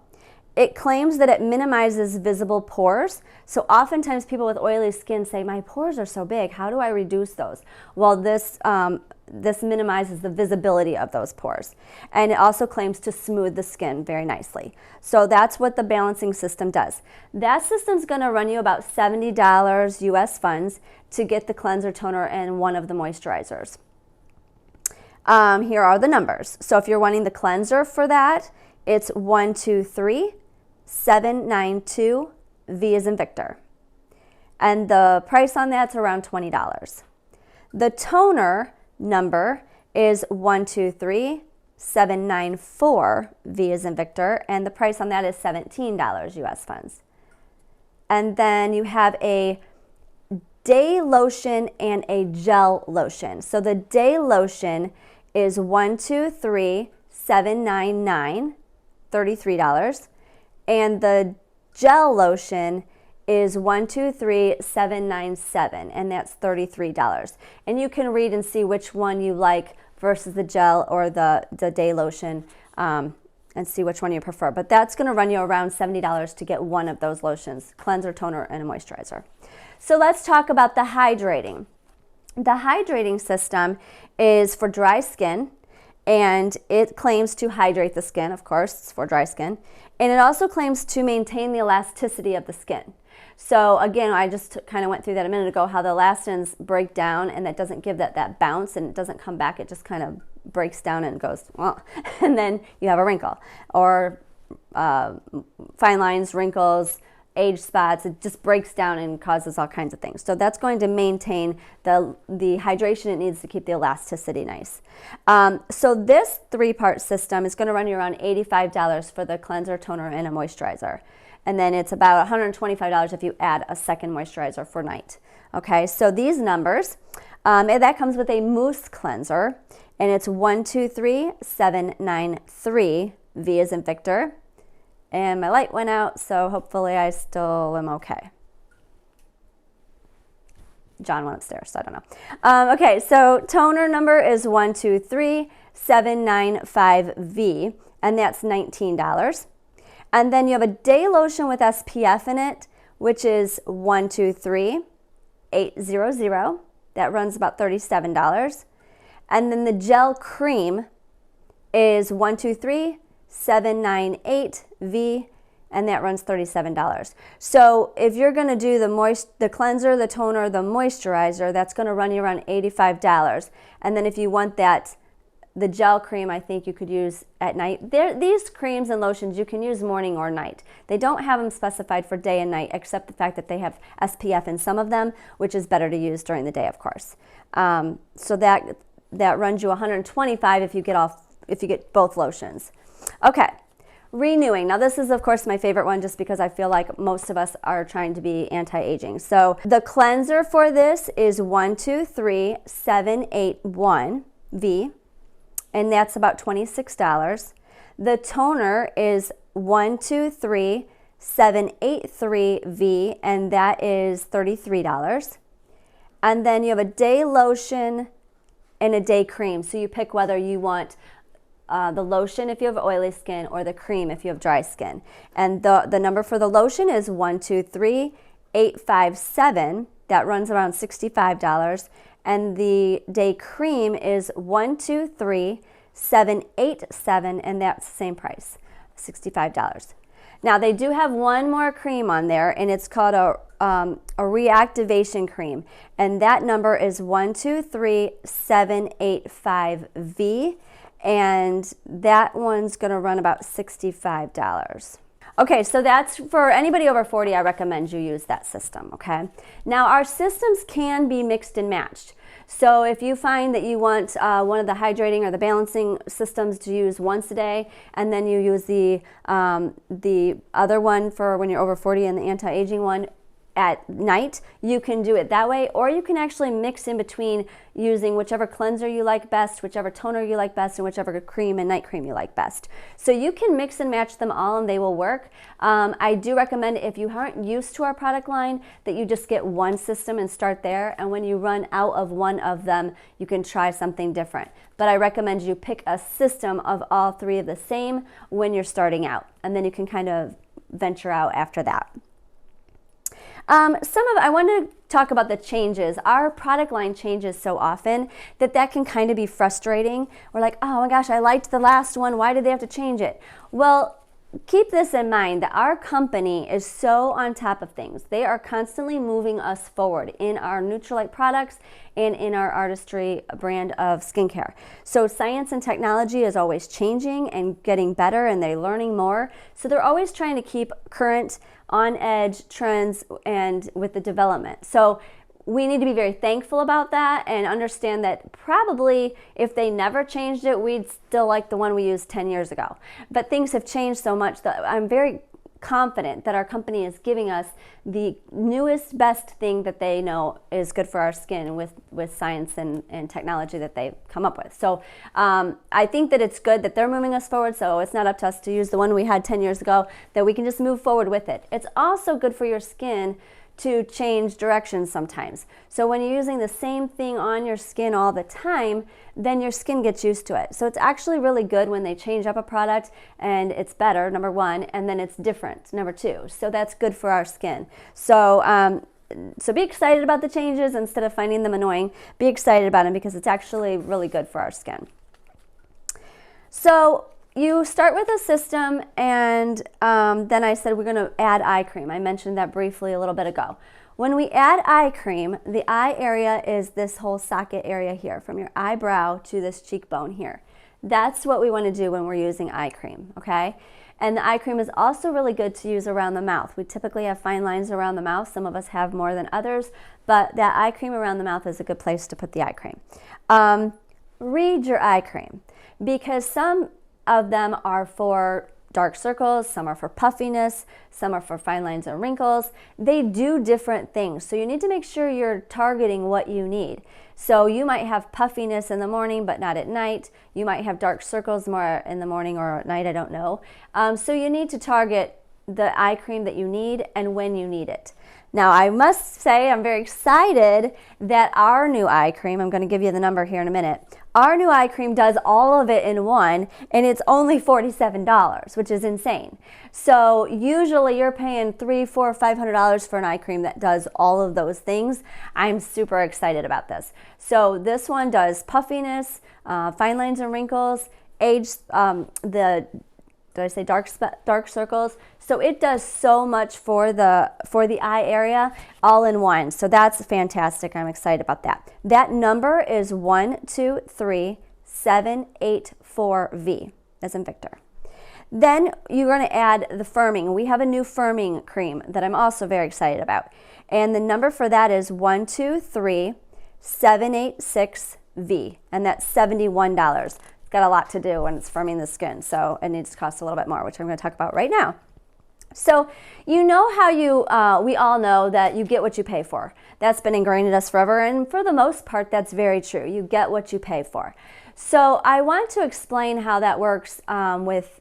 It claims that it minimizes visible pores. So oftentimes people with oily skin say, my pores are so big, how do I reduce those? Well, this minimizes the visibility of those pores. And it also claims to smooth the skin very nicely. So that's what the balancing system does. That system's gonna run you about $70 US funds to get the cleanser, toner, and one of the moisturizers. Here are the numbers. So if you're wanting the cleanser for that, it's 123,792, V as in Victor. And the price on that's around $20. The toner number is 123,792, V as in Victor, and the price on that is $17 US funds. And then you have a day lotion and a gel lotion. So the day lotion is 123,799, $33, and the gel lotion is 123,797, and that's $33. And you can read and see which one you like versus the gel or the day lotion, and see which one you prefer. But that's going to run you around $70 to get one of those lotions, cleanser, toner, and a moisturizer. So let's talk about the hydrating. The hydrating system is for dry skin, and it claims to hydrate the skin, of course, it's for dry skin. And it also claims to maintain the elasticity of the skin. So again, I just kind of went through that a minute ago, how the elastins break down, and that doesn't give that bounce, and it doesn't come back. It just kind of breaks down and goes, well, and then you have a wrinkle or fine lines, wrinkles, age spots. It just breaks down and causes all kinds of things. So that's going to maintain the hydration it needs to keep the elasticity nice. So this 3-part system is going to run you around $85 for the cleanser, toner, and a moisturizer. And then it's about $125 if you add a second moisturizer for night. Okay, so these numbers, and that comes with a mousse cleanser, and it's 123,793, V as in Victor. And my light went out, so hopefully I still am okay. John went upstairs, so I don't know. Okay, so toner number is 123,795V, and that's $19. And then you have a day lotion with SPF in it, which is 123,800. That runs about $37. And then the gel cream is 123,798V, and that runs $37. So if you're going to do the cleanser, the toner, the moisturizer, that's going to run you around $85. And then if you want the gel cream, I think you could use at night. These creams and lotions you can use morning or night. They don't have them specified for day and night, except the fact that they have SPF in some of them, which is better to use during the day, of course. So that runs you $125 if you get both lotions. Okay, renewing. Now this is of course my favorite one, just because I feel like most of us are trying to be anti-aging. So the cleanser for this is 123,781V, and that's about $26. The toner is 123,783V, and that is $33. And then you have a day lotion and a day cream. So you pick whether you want the lotion if you have oily skin, or the cream if you have dry skin. And the number for the lotion is 123,857. That runs around $65. And the day cream is 123,787, and that's the same price, $65. Now they do have one more cream on there, and it's called a reactivation cream, and that number is 123,785V, and that one's going to run about $65. Okay, so that's for anybody over 40. I recommend you use that system, okay? Now, our systems can be mixed and matched. So if you find that you want one of the hydrating or the balancing systems to use once a day, and then you use the other one for when you're over 40 and the anti-aging one at night, you can do it that way, or you can actually mix in between, using whichever cleanser you like best, whichever toner you like best, and whichever cream and night cream you like best. So you can mix and match them all and they will work. I do recommend, if you aren't used to our product line, that you just get one system and start there, and when you run out of one of them, you can try something different. But I recommend you pick a system of all three of the same when you're starting out, and then you can kind of venture out after that. I want to talk about the changes. Our product line changes so often that can kind of be frustrating. We're like, oh my gosh, I liked the last one. Why did they have to change it? Well, keep this in mind, that our company is so on top of things. They are constantly moving us forward in our Nutrilite products and in our Artistry brand of skincare. So science and technology is always changing and getting better, and they're learning more. So they're always trying to keep current, on edge trends and with the development. So we need to be very thankful about that and understand that probably if they never changed it, we'd still like the one we used 10 years ago. But things have changed so much that I'm very confident that our company is giving us the newest, best thing that they know is good for our skin with science and technology that they've come up with. So I think that it's good that they're moving us forward, so it's not up to us to use the one we had 10 years ago, that we can just move forward with it. It's also good for your skin to change directions sometimes. So when you're using the same thing on your skin all the time, then your skin gets used to it. So it's actually really good when they change up a product and it's better, number one, and then it's different, number two. So that's good for our skin. So so be excited about the changes instead of finding them annoying. Be excited about them because it's actually really good for our skin. So you start with a system, and then I said we're going to add eye cream. I mentioned that briefly a little bit ago. When we add eye cream, the eye area is this whole socket area here, from your eyebrow to this cheekbone here. That's what we want to do when we're using eye cream, okay? And the eye cream is also really good to use around the mouth. We typically have fine lines around the mouth. Some of us have more than others, but that eye cream around the mouth is a good place to put the eye cream. Read your eye cream, because some of them are for dark circles, some are for puffiness, some are for fine lines and wrinkles. They do different things, so you need to make sure you're targeting what you need. So you might have puffiness in the morning but not at night. You might have dark circles more in the morning or at night, I don't know. So you need to target the eye cream that you need and when you need it. Now, I must say I'm very excited that our new eye cream, I'm going to give you the number here in a minute, our new eye cream does all of it in one, and it's only $47, which is insane. So usually you're paying $300, $400, $500 for an eye cream that does all of those things. I'm super excited about this. So this one does puffiness, fine lines and wrinkles, did I say dark circles? So it does so much for the eye area all in one. So that's fantastic. I'm excited about that. That number is 123784V, as in Victor. Then you're going to add the firming. We have a new firming cream that I'm also very excited about. And the number for that is 123786V, and that's $71. Got a lot to do when it's firming the skin, so it needs to cost a little bit more, which I'm going to talk about right now. So you know how we all know that you get what you pay for. That's been ingrained in us forever, and for the most part, that's very true. You get what you pay for. So I want to explain how that works with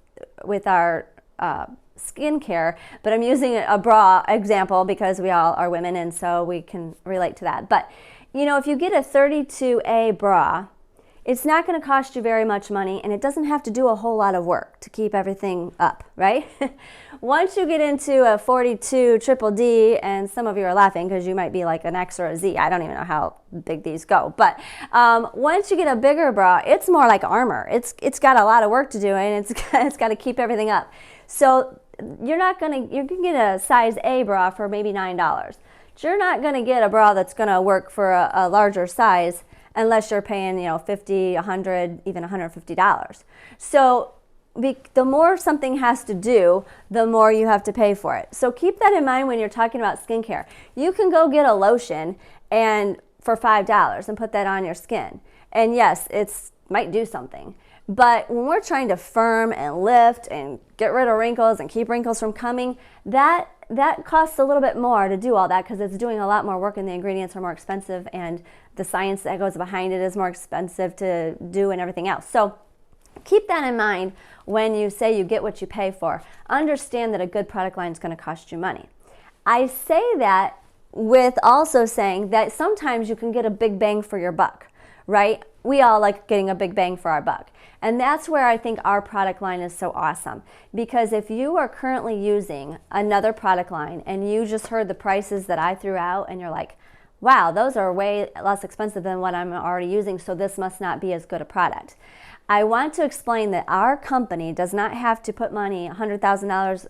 our skincare, but I'm using a bra example because we all are women, and so we can relate to that. But you know, if you get a 32A bra, it's not going to cost you very much money, and it doesn't have to do a whole lot of work to keep everything up, right? Once you get into a 42 triple D, and some of you are laughing because you might be like an X or a Z. I don't even know how big these go. But once you get a bigger bra, it's more like armor. It's got a lot of work to do, and it's got to keep everything up. So you can get a size A bra for maybe $9. But you're not going to get a bra that's going to work for a larger size unless you're paying, $50, $100, even $150. So the more something has to do, the more you have to pay for it. So keep that in mind when you're talking about skincare. You can go get a lotion for $5 and put that on your skin. And yes, it might do something. But when we're trying to firm and lift and get rid of wrinkles and keep wrinkles from coming, that costs a little bit more to do all that because it's doing a lot more work and the ingredients are more expensive and the science that goes behind it is more expensive to do and everything else. So keep that in mind when you say you get what you pay for. Understand that a good product line is going to cost you money. I say that with also saying that sometimes you can get a big bang for your buck, right? We all like getting a big bang for our buck. And that's where I think our product line is so awesome. Because if you are currently using another product line and you just heard the prices that I threw out and you're like, wow, those are way less expensive than what I'm already using, so this must not be as good a product. I want to explain that our company does not have to put money, $100,000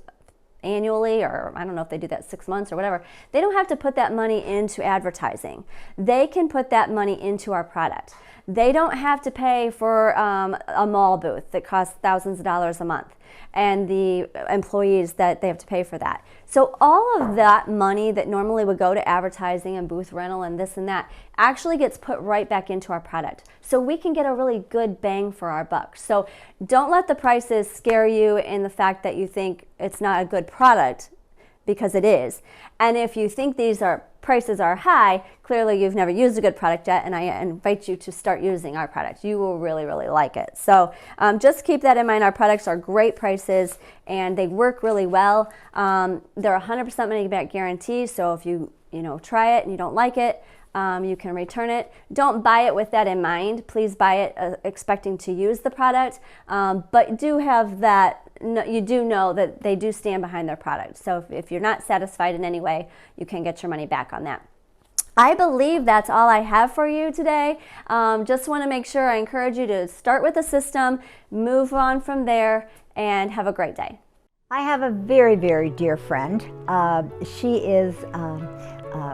annually, or I don't know if they do that 6 months or whatever. They don't have to put that money into advertising. They can put that money into our product. They don't have to pay for a mall booth that costs thousands of dollars a month, and the employees that they have to pay for that. So all of that money that normally would go to advertising and booth rental and this and that actually gets put right back into our product. So we can get a really good bang for our buck. So don't let the prices scare you in the fact that you think it's not a good product, because it is. And if you think these prices are high, clearly you've never used a good product yet, and I invite you to start using our product. You will really, really like it. So just keep that in mind. Our products are great prices, and they work really well. They're 100% money back guarantee, so if you try it and you don't like it, you can return it. Don't buy it with that in mind. Please buy it expecting to use the product, but do have that. You do know that they do stand behind their product. So if you're not satisfied in any way, you can get your money back on that. I believe that's all I have for you today. Just want to make sure I encourage you to start with the system, move on from there, and have a great day. I have a very, very dear friend. She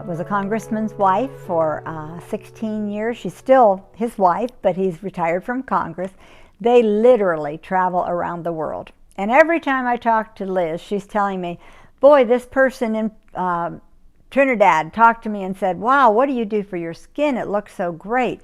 was a congressman's wife for 16 years. She's still his wife, but he's retired from Congress. They literally travel around the world. And every time I talk to Liz, she's telling me, boy, this person in Trinidad talked to me and said, wow, what do you do for your skin? It looks so great.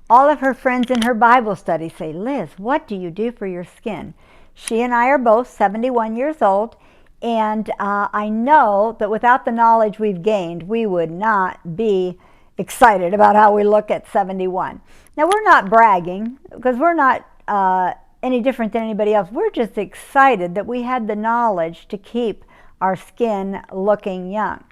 All of her friends in her Bible study say, Liz, what do you do for your skin? She and I are both 71 years old, and I know that without the knowledge we've gained, we would not be excited about how we look at 71. Now, we're not bragging, because we're not any different than anybody else. We're just excited that we had the knowledge to keep our skin looking young.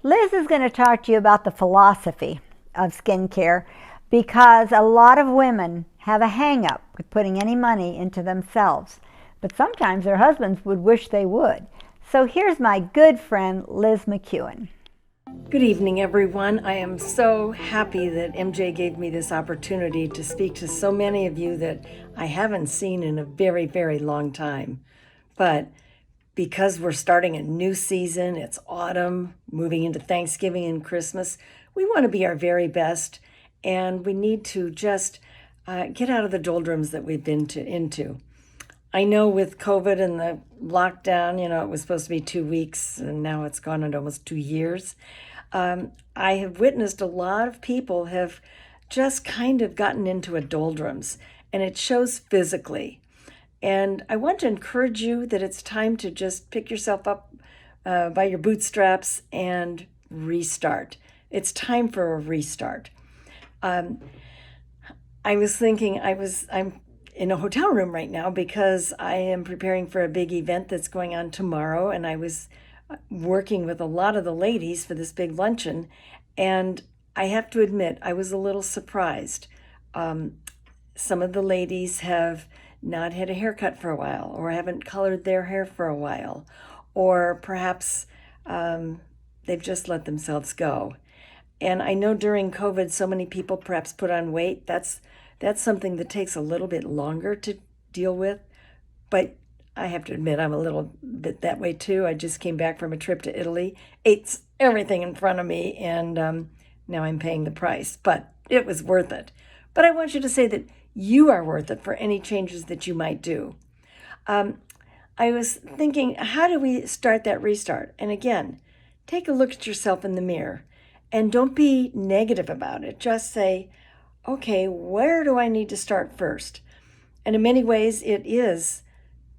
Liz is going to talk to you about the philosophy of skincare, because a lot of women have a hang-up with putting any money into themselves, but sometimes their husbands would wish they would. So here's my good friend Liz McEwen. Good evening, everyone. I am so happy that MJ gave me this opportunity to speak to so many of you that I haven't seen in a very, very long time. But because we're starting a new season, it's autumn, moving into Thanksgiving and Christmas, we want to be our very best, and we need to just get out of the doldrums that we've been into. I know with COVID and the lockdown, it was supposed to be 2 weeks, and now it's gone on almost 2 years. I have witnessed a lot of people have just kind of gotten into a doldrums, and it shows physically. And I want to encourage you that it's time to just pick yourself up by your bootstraps and restart. It's time for a restart. I was thinking I'm in a hotel room right now because I am preparing for a big event that's going on tomorrow, and I was working with a lot of the ladies for this big luncheon, and I have to admit I was a little surprised. Some of the ladies have not had a haircut for a while, or haven't colored their hair for a while, or perhaps they've just let themselves go. And I know during COVID so many people perhaps put on weight. That's something that takes a little bit longer to deal with, but I have to admit I'm a little bit that way too. I just came back from a trip to Italy, ate everything in front of me, and now I'm paying the price, but it was worth it. But I want you to say that you are worth it for any changes that you might do. I was thinking, how do we start that restart? And again, take a look at yourself in the mirror and don't be negative about it. Just say, okay, where do I need to start first? And in many ways, it is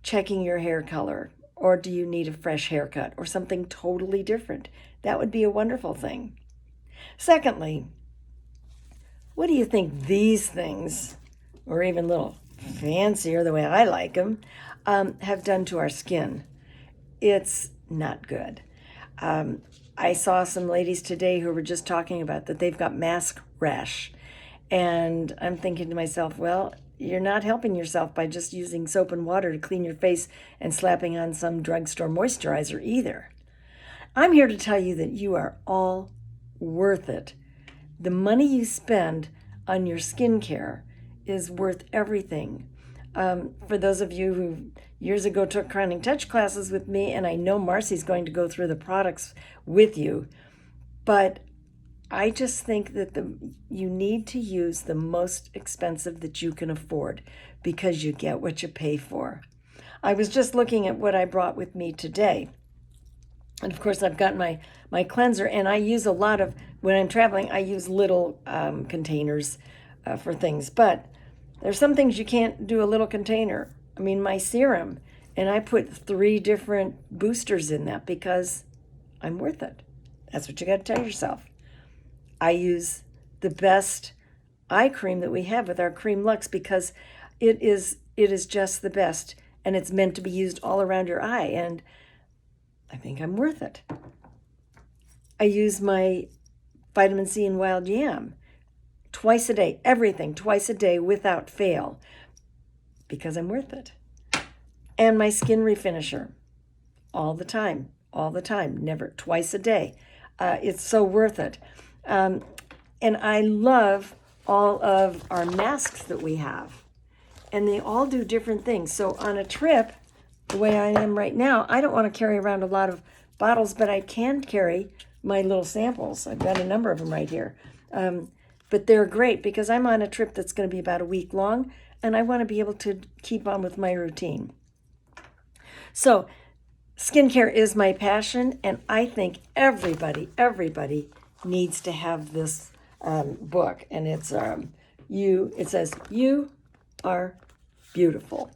checking your hair color, or do you need a fresh haircut or something totally different? That would be a wonderful thing. Secondly, what do you think these things, or even a little fancier the way I like them, have done to our skin? It's not good. I saw some ladies today who were just talking about that they've got mask rash. And I'm thinking to myself, well, you're not helping yourself by just using soap and water to clean your face and slapping on some drugstore moisturizer either. I'm here to tell you that you are all worth it. The money you spend on your skincare is worth everything. For those of you who years ago took Crowning Touch classes with me, and I know Marcy's going to go through the products with you, but I just think that you need to use the most expensive that you can afford because you get what you pay for. I was just looking at what I brought with me today. And of course, I've got my cleanser, and I use a lot of, when I'm traveling, I use little containers for things. But there's some things you can't do a little container. I mean, my serum, and I put 3 different boosters in that because I'm worth it. That's what you got to tell yourself. I use the best eye cream that we have with our Cream Lux because it is just the best, and it's meant to be used all around your eye, and I think I'm worth it. I use my vitamin C and wild yam twice a day, everything twice a day without fail, because I'm worth it. And my skin refinisher, all the time, never, twice a day. It's so worth it. And I love all of our masks that we have, and they all do different things. So on a trip, the way I am right now, I don't want to carry around a lot of bottles, but I can carry my little samples. I've got a number of them right here. But they're great because I'm on a trip that's going to be about a week long, and I want to be able to keep on with my routine. So skincare is my passion, and I think everybody needs to have this book. And it's it says, "You are beautiful."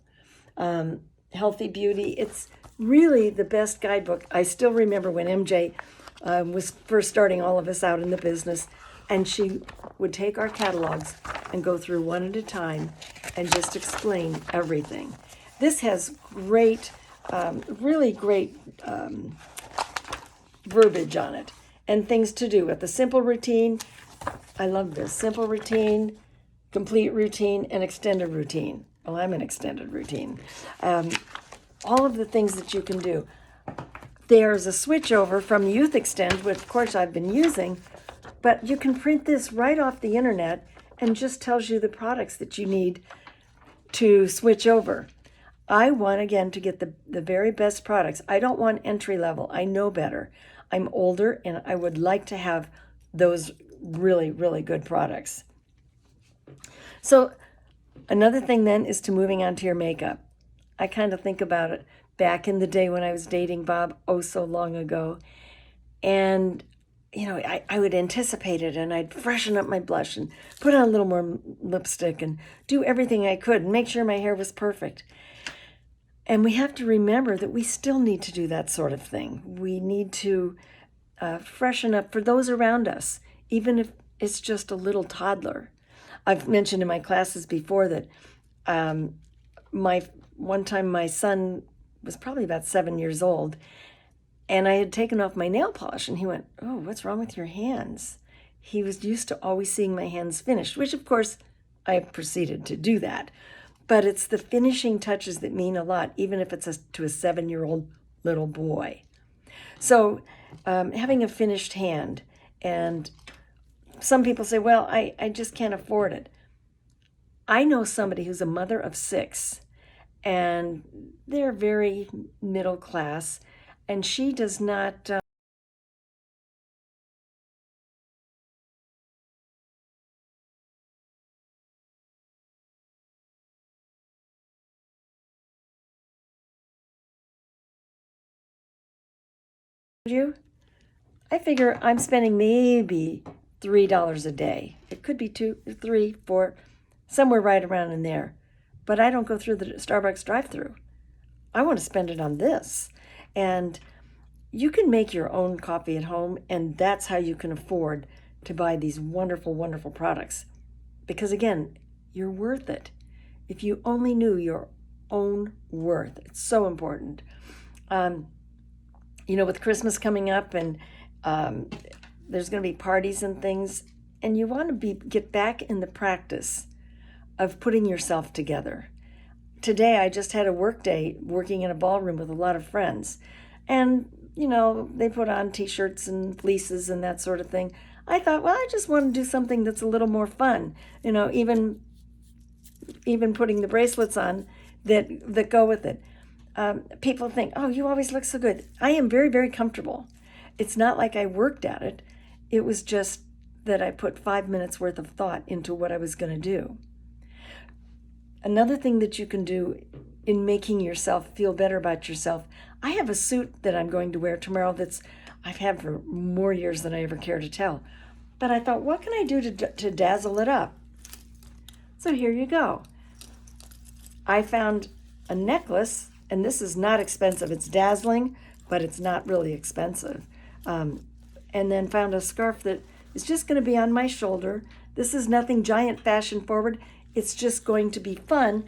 Healthy Beauty. It's really the best guidebook. I still remember when MJ was first starting all of us out in the business, and she would take our catalogs and go through one at a time and just explain everything. This has great, really great verbiage on it and things to do with the simple routine. I love this. Simple routine, complete routine, and extended routine. Well, I'm an extended routine. All of the things that you can do. There's a switch over from Youth Extend, which of course I've been using, but you can print this right off the internet and just tells you the products that you need to switch over. I want, again, to get the very best products. I don't want entry level. I know better. I'm older, and I would like to have those really, really good products. So another thing then is to moving on to your makeup. I kind of think about it back in the day when I was dating Bob, oh so long ago. And, you know, I would anticipate it, and I'd freshen up my blush and put on a little more lipstick and do everything I could and make sure my hair was perfect. And we have to remember that we still need to do that sort of thing. We need to freshen up for those around us, even if it's just a little toddler. I've mentioned in my classes before that one time my son was probably about 7 years old, and I had taken off my nail polish, and he went, "Oh, what's wrong with your hands?" He was used to always seeing my hands finished, which of course I proceeded to do that. But it's the finishing touches that mean a lot, even if it's to a 7-year-old little boy. So having a finished hand, and some people say, well, I just can't afford it. I know somebody who's a mother of 6, and they're very middle class, and she does not... I figure I'm spending maybe $3 a day. It could be 2, 3, 4, somewhere right around in there. But I don't go through the Starbucks drive-thru. I want to spend it on this. And you can make your own coffee at home, and that's how you can afford to buy these wonderful, wonderful products. Because again, you're worth it. If you only knew your own worth, it's so important. You know, with Christmas coming up, and there's going to be parties and things, and you want to get back in the practice of putting yourself together. Today, I just had a work day working in a ballroom with a lot of friends, and you know, they put on t-shirts and fleeces and that sort of thing. I thought, well, I just want to do something that's a little more fun. You know, even putting the bracelets on that go with it. People think, oh, you always look so good. I am very, very comfortable. It's not like I worked at it. It was just that I put 5 minutes worth of thought into what I was going to do. Another thing that you can do in making yourself feel better about yourself, I have a suit that I'm going to wear tomorrow I've had for more years than I ever care to tell. But I thought, what can I do to dazzle it up? So here you go. I found a necklace, and this is not expensive. It's dazzling, but it's not really expensive. And then found a scarf that is just going to be on my shoulder. This is nothing giant fashion forward. It's just going to be fun.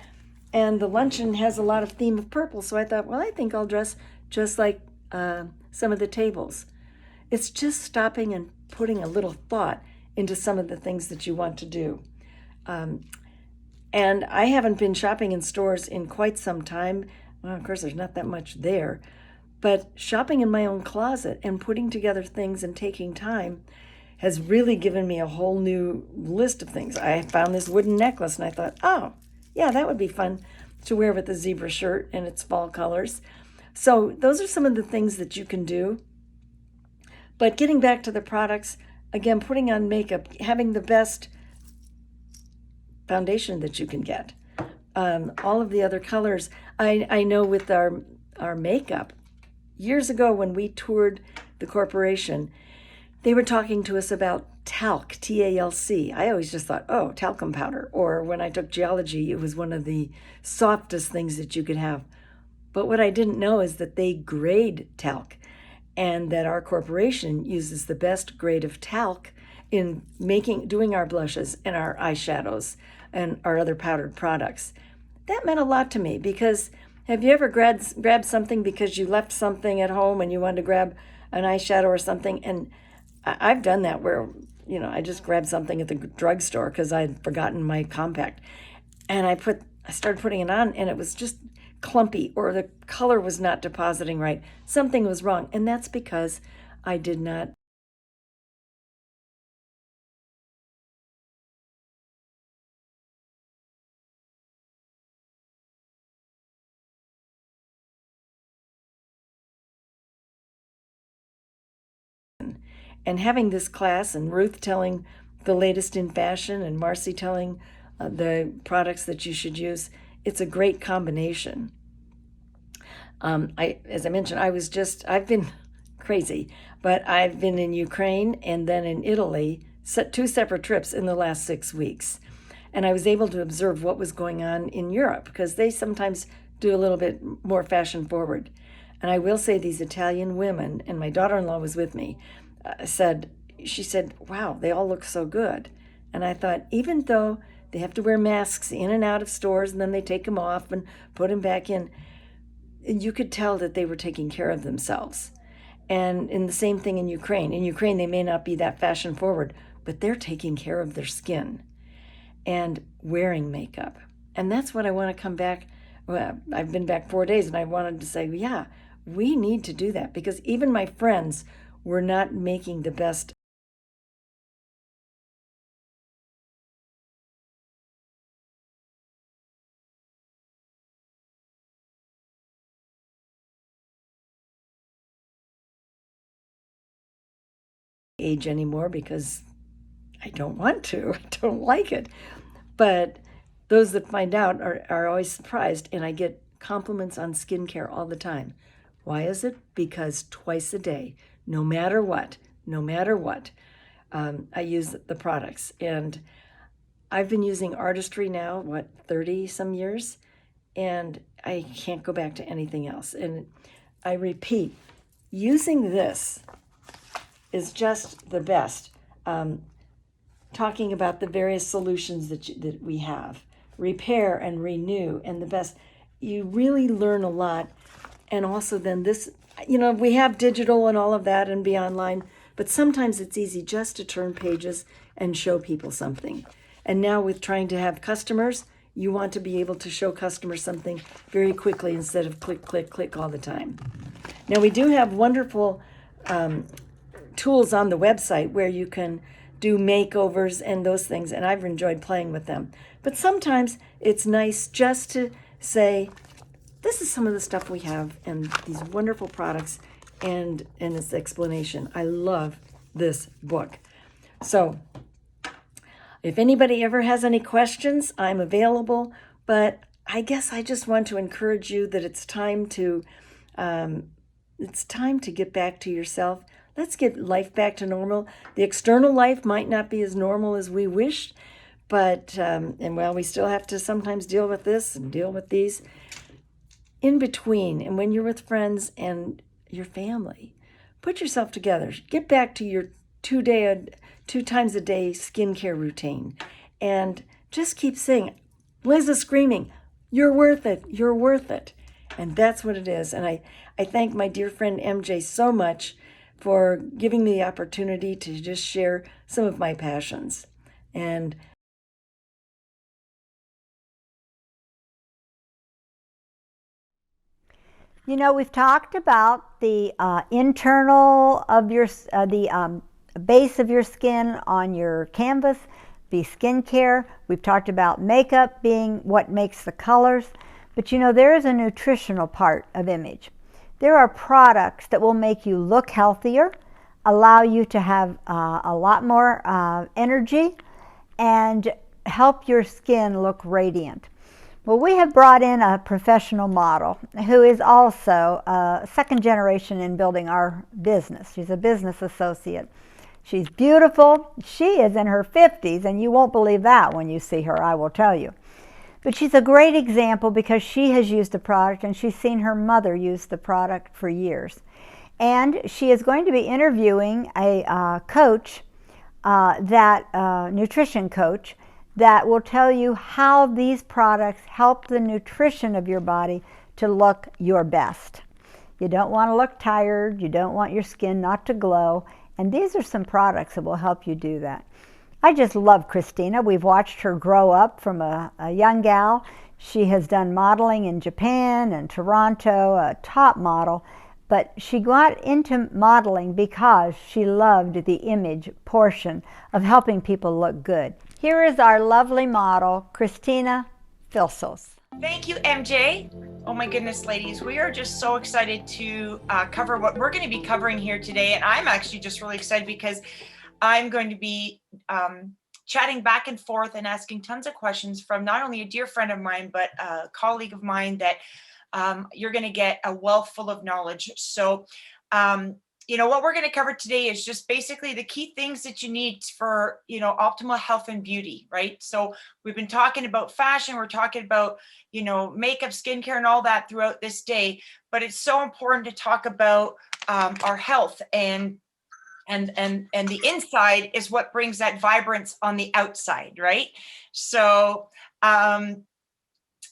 And the luncheon has a lot of theme of purple. So I thought, well, I think I'll dress just like some of the tables. It's just stopping and putting a little thought into some of the things that you want to do. And I haven't been shopping in stores in quite some time. Well, of course, there's not that much there. But shopping in my own closet and putting together things and taking time has really given me a whole new list of things. I found this wooden necklace and I thought, oh, yeah, that would be fun to wear with a zebra shirt and its fall colors. So those are some of the things that you can do. But getting back to the products, again, putting on makeup, having the best foundation that you can get. All of the other colors. I know with our makeup, years ago when we toured the corporation, they were talking to us about talc, T-A-L-C. I always just thought, oh, talcum powder. Or when I took geology, it was one of the softest things that you could have. But what I didn't know is that they grade talc, and that our corporation uses the best grade of talc in doing our blushes and our eyeshadows and our other powdered products. That meant a lot to me, because have you ever grabbed something because you left something at home and you wanted to grab an eyeshadow or something? And I've done that where, I just grabbed something at the drugstore because I'd forgotten my compact. And I started putting it on and it was just clumpy, or the color was not depositing right. Something was wrong. And that's because I did not and having this class, and Ruth telling the latest in fashion, and Marcy telling the products that you should use, it's a great combination. As I mentioned, I've been crazy, but I've been in Ukraine and then in Italy, 2 separate trips in the last 6 weeks. And I was able to observe what was going on in Europe, because they sometimes do a little bit more fashion forward. And I will say, these Italian women, and my daughter-in-law was with me, she said, wow, they all look so good. And I thought, even though they have to wear masks in and out of stores, and then they take them off and put them back in, you could tell that they were taking care of themselves. And in the same thing in Ukraine. In Ukraine, they may not be that fashion forward, but they're taking care of their skin and wearing makeup. And that's what I want to come back. Well, I've been back 4 days, and I wanted to say, yeah, we need to do that, because even my friends were not making the best age anymore, because I don't want to. I don't like it. But those that find out are always surprised, and I get compliments on skincare all the time. Why is it? Because twice a day, no matter what, I use the products. And I've been using Artistry now, 30 some years, and I can't go back to anything else. And I repeat, using this is just the best. Talking about the various solutions that we have, repair and renew, and the best. You really learn a lot. And also then this, we have digital and all of that and be online, but sometimes it's easy just to turn pages and show people something. And now with trying to have customers, you want to be able to show customers something very quickly instead of click, click, click all the time. Now we do have wonderful tools on the website where you can do makeovers and those things, and I've enjoyed playing with them. But sometimes it's nice just to say, this is some of the stuff we have and these wonderful products and its explanation. I love this book. So if anybody ever has any questions, I'm available. But I guess I just want to encourage you that it's time to get back to yourself. Let's get life back to normal. The external life might not be as normal as we wished, but and well, we still have to sometimes deal with this and deal with these in between. And when you're with friends and your family, put yourself together. Get back to your 2 times a day skincare routine, and just keep saying, Liz is screaming, "You're worth it. You're worth it." And that's what it is. And I thank my dear friend MJ so much for giving me the opportunity to just share some of my passions. And You know, we've talked about the internal of your, base of your skin on your canvas, be skincare. We've talked about makeup being what makes the colors. But you know, there is a nutritional part of image. There are products that will make you look healthier, allow you to have a lot more energy, and help your skin look radiant. Well, we have brought in a professional model who is also a second generation in building our business. She's a business associate. She's beautiful. She is in her 50s, and you won't believe that when you see her, I will tell you. But she's a great example because she has used the product and she's seen her mother use the product for years. And she is going to be interviewing a coach, nutrition coach, that will tell you how these products help the nutrition of your body to look your best. You don't want to look tired, you don't want your skin not to glow, and these are some products that will help you do that. I just love Christina. We've watched her grow up from a young gal. She has done modeling in Japan and Toronto, a top model, but she got into modeling because she loved the image portion of helping people look good. Here is our lovely model, Christina Filsos. Thank you, MJ. Oh my goodness, ladies, we are just so excited to cover what we're going to be covering here today. And I'm actually just really excited because I'm going to be chatting back and forth and asking tons of questions from not only a dear friend of mine, but a colleague of mine that you're going to get a wealth full of knowledge. So, you know, what we're going to cover today is just basically the key things that you need for, you know, optimal health and beauty, right? So we've been talking about fashion, we're talking about, you know, makeup, skincare, and all that throughout this day. But it's so important to talk about our health, and the inside is what brings that vibrance on the outside, right? So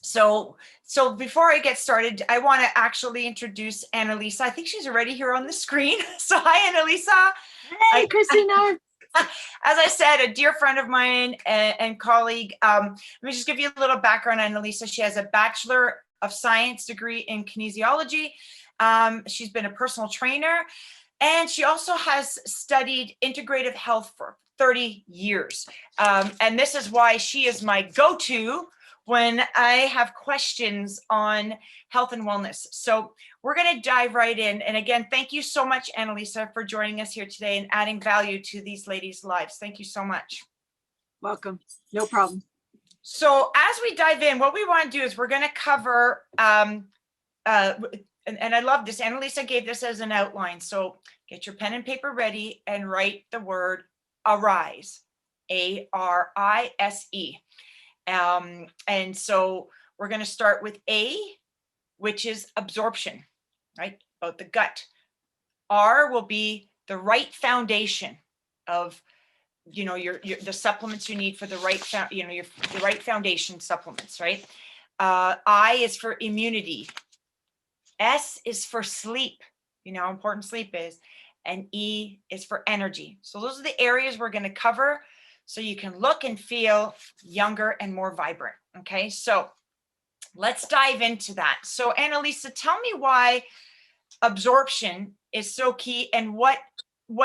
so before I get started, I want to actually introduce Annalisa. I think she's already here on the screen. So hi, Annalisa. Hey, Christina. As I said, a dear friend of mine and colleague. Let me just give you a little background on Annalisa. She has a Bachelor of Science degree in kinesiology. She's been a personal trainer, and she also has studied integrative health for 30 years. And this is why she is my go-to when I have questions on health and wellness. So we're going to dive right in. And again, thank you so much, Annalisa, for joining us here today and adding value to these ladies' lives. Thank you so much. Welcome. No problem. So as we dive in, what we want to do is we're going to cover, and I love this, Annalisa gave this as an outline. So get your pen and paper ready and write the word arise, A-R-I-S-E. And so we're going to start with A, which is absorption, right? About the gut. R will be the right foundation of, you know, the supplements you need for the right, the right foundation supplements, right? I is for immunity. S is for sleep. You know how important sleep is. And E is for energy. So those are the areas we're going to cover, so you can look and feel younger and more vibrant. Okay, so let's dive into that. So Annalisa, tell me why absorption is so key, and what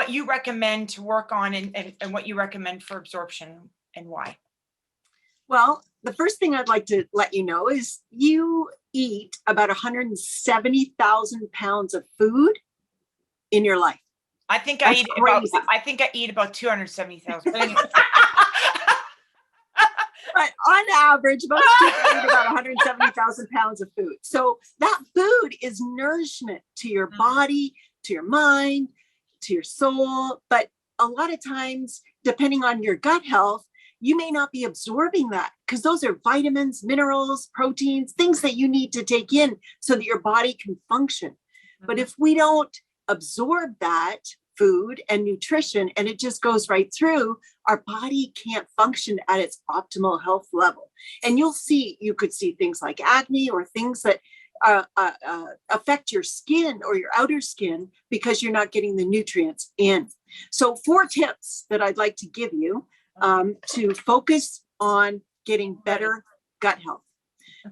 you recommend to work on, and what you recommend for absorption, and why. Well, the first thing I'd like to let you know is you eat about 170,000 pounds of food in your life. I think I That's eat about, crazy. I think I eat about 270,000. But anyway. But on average, most people eat about 170,000 pounds of food. So that food is nourishment to your body, to your mind, to your soul. But a lot of times, depending on your gut health, you may not be absorbing that because those are vitamins, minerals, proteins, things that you need to take in so that your body can function. But if we don't absorb that food and nutrition and it just goes right through, our body can't function at its optimal health level. And you could see things like acne or things that affect your skin or your outer skin because you're not getting the nutrients in. So 4 tips that I'd like to give you to focus on getting better gut health.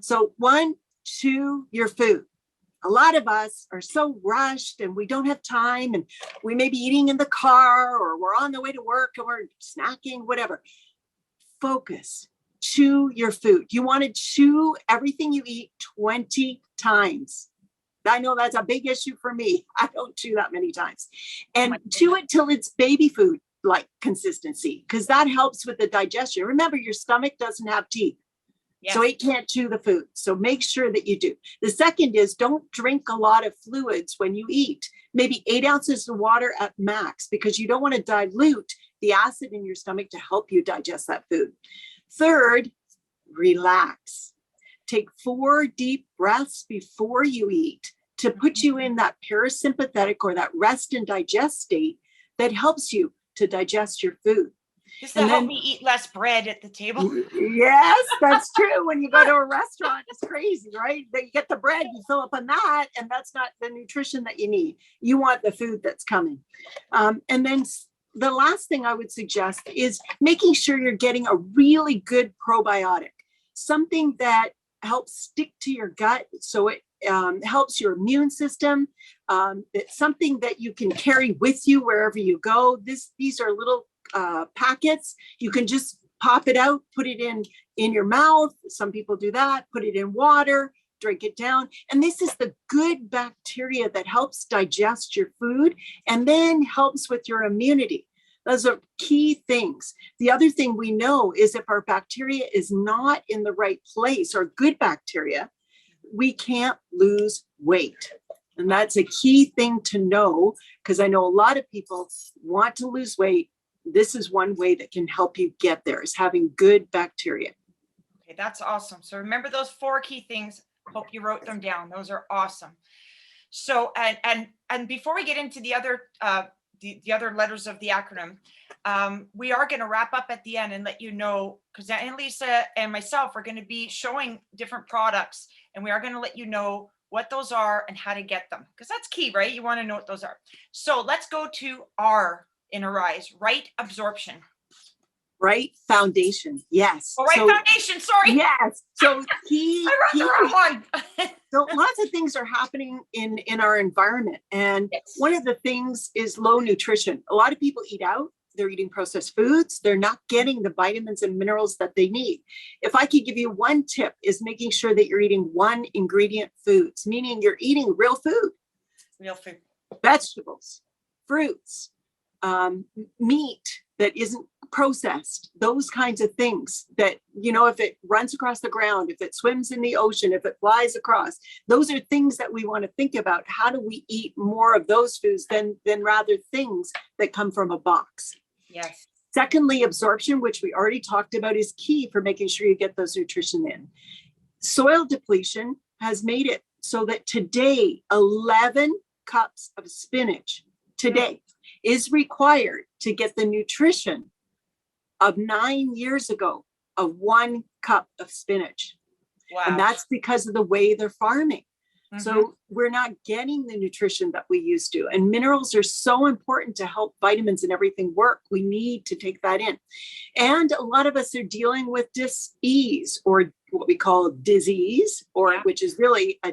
So 1, chew your food. A lot of us are so rushed and we don't have time, and we may be eating in the car or we're on the way to work and we're snacking, whatever. Focus, chew your food. You want to chew everything you eat 20 times. I know that's a big issue for me. I don't chew that many times. And chew it till it's baby food like consistency, because that helps with the digestion. Remember, your stomach doesn't have teeth. Yes. So it can't chew the food. So make sure that you do. The second is don't drink a lot of fluids when you eat. Maybe 8 ounces of water at max, because you don't want to dilute the acid in your stomach to help you digest that food. Third, relax. Take 4 deep breaths before you eat to put you in that parasympathetic or that rest and digest state that helps you to digest your food. Does that help me eat less bread at the table? Yes, that's true. When you go to a restaurant, it's crazy, right? That you get the bread, you fill up on that, and that's not the nutrition that you need. You want the food that's coming. And then the last thing I would suggest is making sure you're getting a really good probiotic, something that helps stick to your gut so it helps your immune system. It's something that you can carry with you wherever you go. These are little packets. You can just pop it out, put it in your mouth. Some people do that, put it in water, drink it down. And this is the good bacteria that helps digest your food and then helps with your immunity. Those are key things. The other thing we know is if our bacteria is not in the right place, or good bacteria, we can't lose weight. And that's a key thing to know, because I know a lot of people want to lose weight. This is one way that can help you get there, is having good bacteria. Okay, that's awesome. So remember those 4 key things. Hope you wrote them down. Those are awesome. So, and before we get into the other letters of the acronym, we are going to wrap up at the end and let you know, because Annalisa and myself are going to be showing different products, and we are going to let you know what those are and how to get them, because that's key, right? You want to know what those are. So let's go to R in Arise, right absorption. Right foundation, yes. Oh, right foundation, sorry. Yes, so key. I wrote the wrong one. So lots of things are happening in our environment. And one of the things is low nutrition. A lot of people eat out. They're eating processed foods. They're not getting the vitamins and minerals that they need. If I could give you one tip, is making sure that you're eating 1 ingredient foods, meaning you're eating real food. Real food. Vegetables, fruits, meat that isn't processed, those kinds of things that, if it runs across the ground, if it swims in the ocean, if it flies across, those are things that we want to think about. How do we eat more of those foods than rather things that come from a box? Yes. Secondly, absorption, which we already talked about, is key for making sure you get those nutrition in. Soil depletion has made it so that today, 11 cups of spinach today is required to get the nutrition of 9 years ago of 1 cup of spinach. Wow. And that's because of the way they're farming. Mm-hmm. So we're not getting the nutrition that we used to. And minerals are so important to help vitamins and everything work. We need to take that in. And a lot of us are dealing with dis-ease, or what we call disease, or which is really a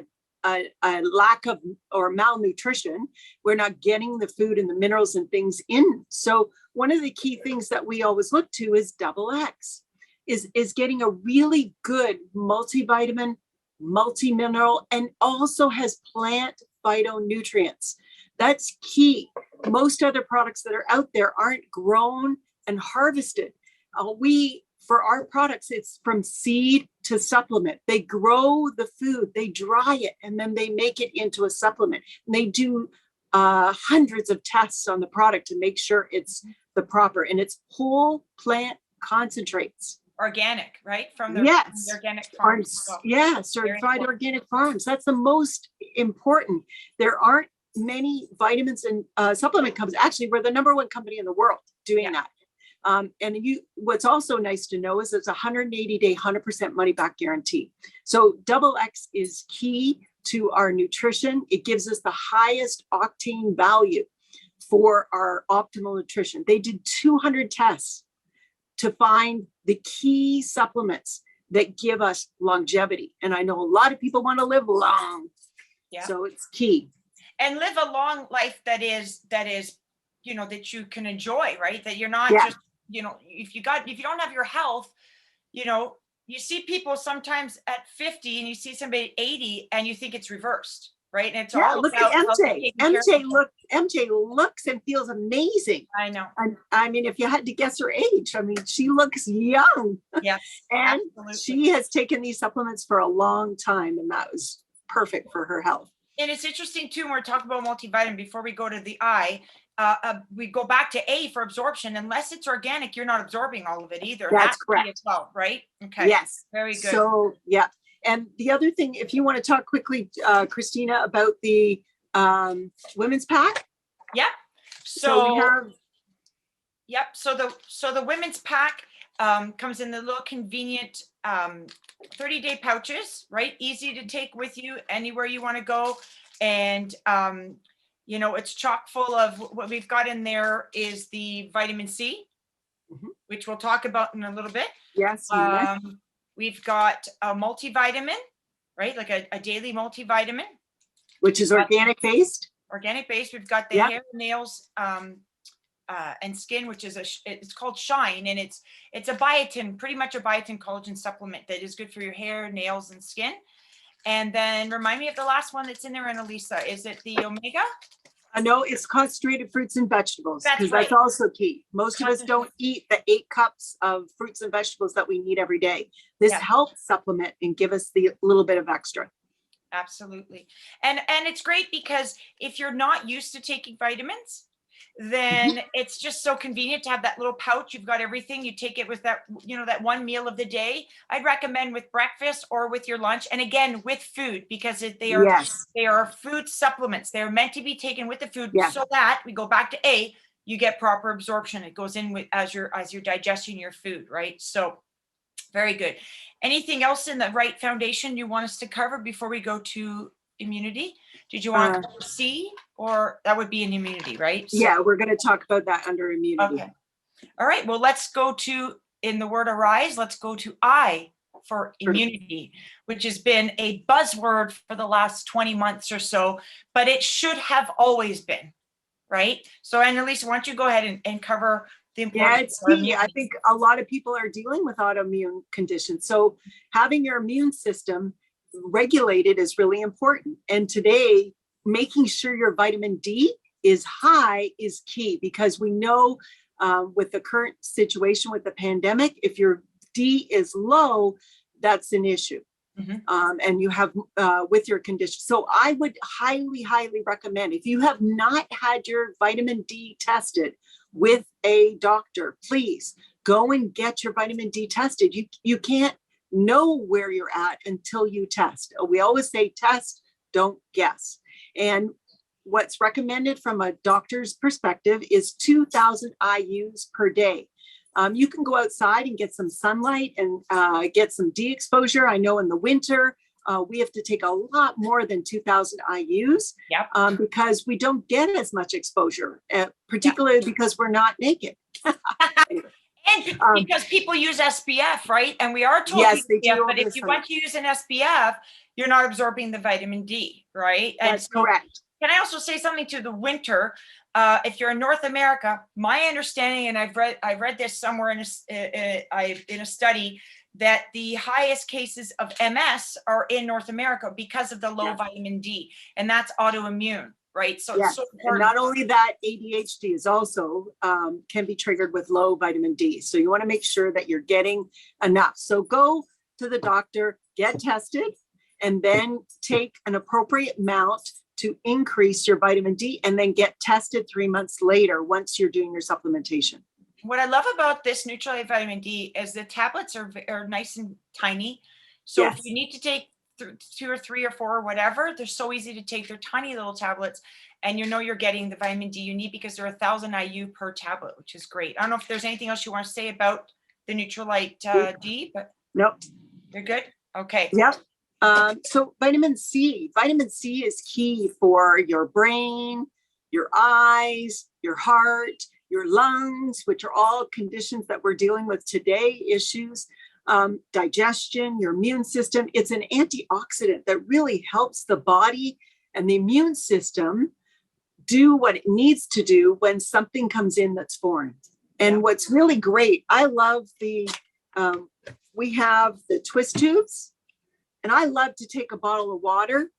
lack of or malnutrition. We're not getting the food and the minerals and things in. So one of the key things that we always look to is XX, is getting a really good multivitamin, multi-mineral, and also has plant phytonutrients. That's key. most other products that are out there aren't grown and harvested. For our products, it's from seed to supplement. They grow the food, they dry it, and then they make it into a supplement. And they do hundreds of tests on the product to make sure it's the proper, and it's whole plant concentrates. Organic, right? From the organic farms. Certified organic farms. That's the most important. There aren't many vitamins and supplement companies. Actually, we're the number one company in the world doing that. What's also nice to know is it's a 180-day, 100% money back guarantee. So Double X is key to our nutrition. It gives us the highest octane value for our optimal nutrition. They did 200 tests to find the key supplements that give us longevity. And I know a lot of people want to live long. Yeah. So it's key. And live a long life that is, you know, that you can enjoy, right? That you're not just, you know, if you don't have your health, you know, you see people sometimes at 50 and you see somebody at 80 and you think it's reversed, right? And it's all look about at MJ. MJ looks and feels amazing. I know. I mean, if you had to guess her age, I mean, she looks young. Yes. And absolutely. She has taken these supplements for a long time, and that was perfect for her health. And it's interesting too, when we're talking about multivitamin, before we go to the I, we go back to A for absorption. Unless it's organic, you're not absorbing all of it either. That's correct. As well, right? Okay. Yes. Very good. So, yeah. And the other thing, if you want to talk quickly, Christina, about the women's pack. Yeah. So we have. Yep. So the women's pack comes in the little convenient 30-day pouches, right? Easy to take with you anywhere you want to go. And, you know, it's chock full of what we've got in there is the vitamin C, which we'll talk about in a little bit. Yes. We've got a multivitamin, right? Like a daily multivitamin. Which is organic based. Organic based. We've got the hair, nails, and skin, which is it's called Shine, and it's a biotin, pretty much a biotin collagen supplement that is good for your hair, nails, and skin. And then remind me of the last one that's in there, Annalisa. Is it the omega? No, it's concentrated fruits and vegetables, because That's that's also key. Most of us don't eat the 8 cups of fruits and vegetables that we need every day. This helps supplement and give us the little bit of extra. Absolutely. And it's great because if you're not used to taking vitamins, then it's just so convenient to have that little pouch. You've got everything. You take it with that, you know, that one meal of the day. I'd recommend with breakfast or with your lunch. And again, with food, because they are food supplements. They're meant to be taken with the food so that we go back to A, you get proper absorption. It goes in with as you're digesting your food, right? So very good. Anything else in the right foundation you want us to cover before we go to immunity? Did you want to cover C, or that would be an immunity, right? So, yeah, we're going to talk about that under immunity. Okay. All right. Well, let's go to, in the word arise, let's go to I for immunity, which has been a buzzword for the last 20 months or so, but it should have always been, right? So Annalisa, why don't you go ahead and cover the importance? Yeah, it's key. I think a lot of people are dealing with autoimmune conditions. So having your immune system regulated is really important. And today, making sure your vitamin D is high is key, because we know with the current situation with the pandemic, if your D is low, that's an issue. And you have with your condition. So I would highly recommend, if you have not had your vitamin D tested with a doctor, please go and get your vitamin D tested. You can't know where you're at until you test. We always say test, don't guess. And what's recommended from a doctor's perspective is 2,000 IUs per day. You can go outside and get some sunlight and get some D exposure. I know in the winter, we have to take a lot more than 2,000 IUs because we don't get as much exposure, particularly because we're not naked. And because people use SPF, right? And we are told SPF, but if you want to use an SPF, you're not absorbing the vitamin D, right? That's correct. Can I also say something to the winter? If you're in North America, my understanding, and I've read this somewhere in a study, that the highest cases of MS are in North America because of the low vitamin D, and that's autoimmune, right? So Yeah, it's so and important. not only that, ADHD is also can be triggered with low vitamin D. So you want to make sure that you're getting enough. So go to the doctor, get tested, and then take an appropriate amount to increase your vitamin D, and then get tested 3 months later once you're doing your supplementation. What I love about this Nutrilite vitamin D is the tablets are nice and tiny. So if Yes. you need to take 2 or 3 or 4 or whatever, they're so easy to take. They're tiny little tablets, and you know you're getting the vitamin D you need because they're 1,000 IU per tablet, which is great. I don't know if there's anything else you want to say about the Nutrilite D, but Nope. you're good. Okay. Yep. So vitamin C is key for your brain, your eyes, your heart, your lungs, which are all conditions that we're dealing with today, issues, digestion, your immune system. It's an antioxidant that really helps the body and the immune system do what it needs to do when something comes in that's foreign. And what's really great, I love we have the twist tubes, and I love to take a bottle of water.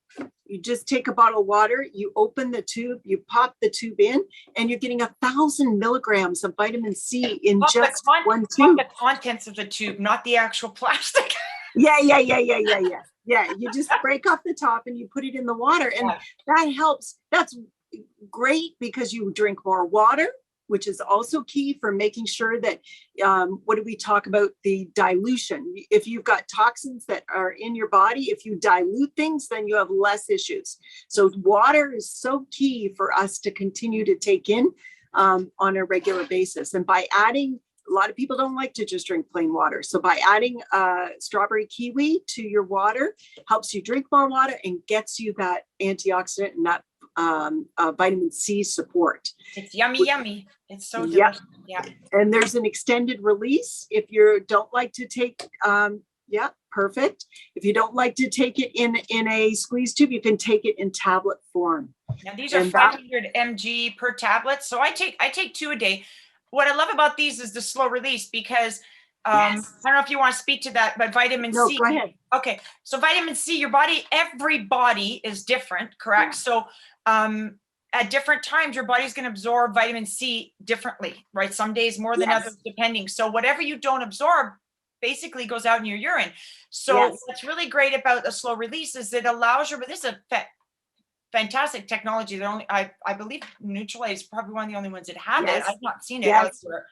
You just take a bottle of water, you open the tube, you pop the tube in, and you're getting 1,000 milligrams of vitamin C in just one tube. The contents of the tube, not the actual plastic. Yeah. You just break off the top and you put it in the water, and that helps. That's great because you drink more water, which is also key for making sure that, what do we talk about? The dilution. If you've got toxins that are in your body, if you dilute things, then you have less issues. So water is so key for us to continue to take in on a regular basis. And by adding, a lot of people don't like to just drink plain water. So by adding strawberry kiwi to your water, helps you drink more water and gets you that antioxidant and that vitamin C support. It's yummy. It's so delicious. Yeah. And there's an extended release if you don't like to take. Perfect. If you don't like to take it in a squeeze tube, you can take it in tablet form. Now these are 500 mg per tablet. So I take 2 a day. What I love about these is the slow release because I don't know if you want to speak to that, but vitamin C. No, go ahead. Okay. So vitamin C, every body is different, correct? So at different times, your body's going to absorb vitamin C differently, right? Some days more than others, depending. So whatever you don't absorb basically goes out in your urine. So what's really great about a slow release is it allows this is a fantastic technology. I believe Nutrilite is probably one of the only ones that have it. I've not seen it elsewhere.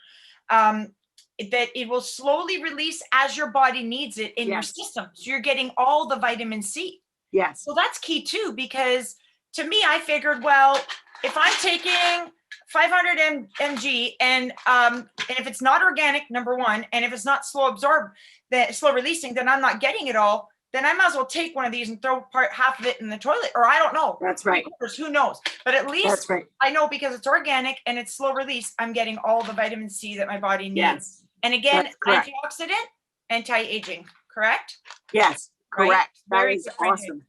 That it will slowly release as your body needs it in your system. So you're getting all the vitamin C. Yes. So that's key too, because to me, I figured, well, if I'm taking 500 mg and if it's not organic, number one, and if it's not slow releasing, then I'm not getting it all. Then I might as well take one of these and throw half of it in the toilet, or I don't know. That's right. Who knows? But at least I know because it's organic and it's slow release, I'm getting all the vitamin C that my body needs. Yes. And again, antioxidant, anti-aging, correct? Yes, correct. Right? That is awesome.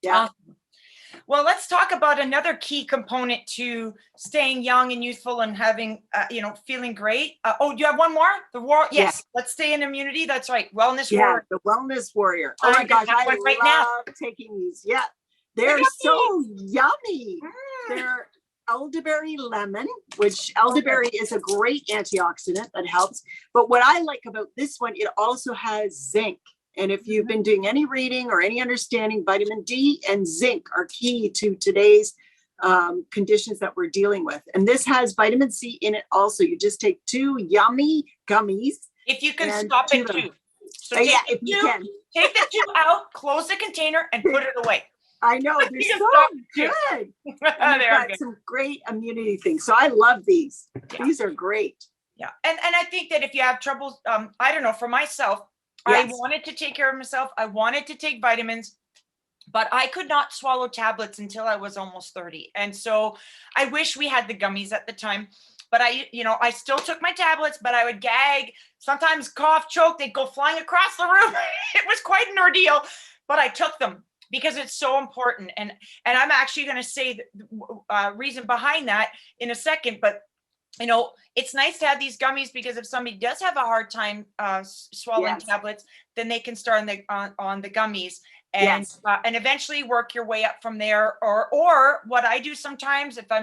Yeah. Awesome. Well, let's talk about another key component to staying young and youthful and having, feeling great. Do you have one more? Yes. Let's stay in immunity. That's right. Wellness warrior. The wellness warrior. Oh my gosh, I love taking these. Yeah, they're so yummy. They're elderberry lemon, which elderberry is a great antioxidant that helps. But what I like about this one, it also has zinc. And if you've been doing any reading or any understanding, vitamin D and zinc are key to today's conditions that we're dealing with. And this has vitamin C in it also. You just take 2 yummy gummies. If you can stop it too. So if you can. Take the 2 out, close the container, and put it away. I know, they're so good. They've got some great immunity things. So I love these. Yeah. These are great. Yeah. And I think that if you have trouble, I don't know, for myself, I wanted to take care of myself. I wanted to take vitamins, but I could not swallow tablets until I was almost 30. And so I wish we had the gummies at the time, but I still took my tablets, but I would gag, sometimes cough, choke, they'd go flying across the room. It was quite an ordeal, but I took them because it's so important. And I'm actually going to say the reason behind that in a second, but it's nice to have these gummies because if somebody does have a hard time swallowing tablets, then they can start on the gummies. Yes. and eventually work your way up from there. Or what I do sometimes, if I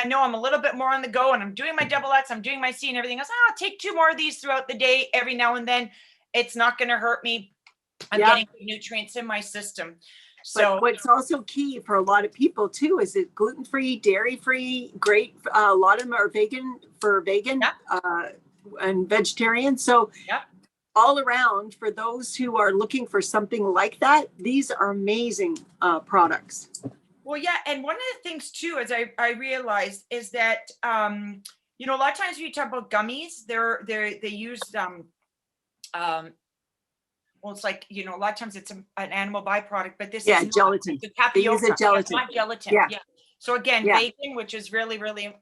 know I'm a little bit more on the go and I'm doing my double X, I'm doing my C and everything else, I'll take 2 more of these throughout the day every now and then. It's not going to hurt me. I'm Yeah. getting nutrients in my system. So But what's also key for a lot of people too is it gluten-free, dairy-free, great. A lot of them are vegan Yep. And vegetarian. So Yep. all around, for those who are looking for something like that, these are amazing products. Well, yeah, and one of the things too, as I realized, is that you know, a lot of times when you talk about gummies, they use well, it's like, you know, a lot of times it's an animal byproduct, but this Yeah, is not. gelatin. It's They use tapioca. a gelatin. Not gelatin. Yeah. Yeah. So again, Yeah. bacon, which is really, really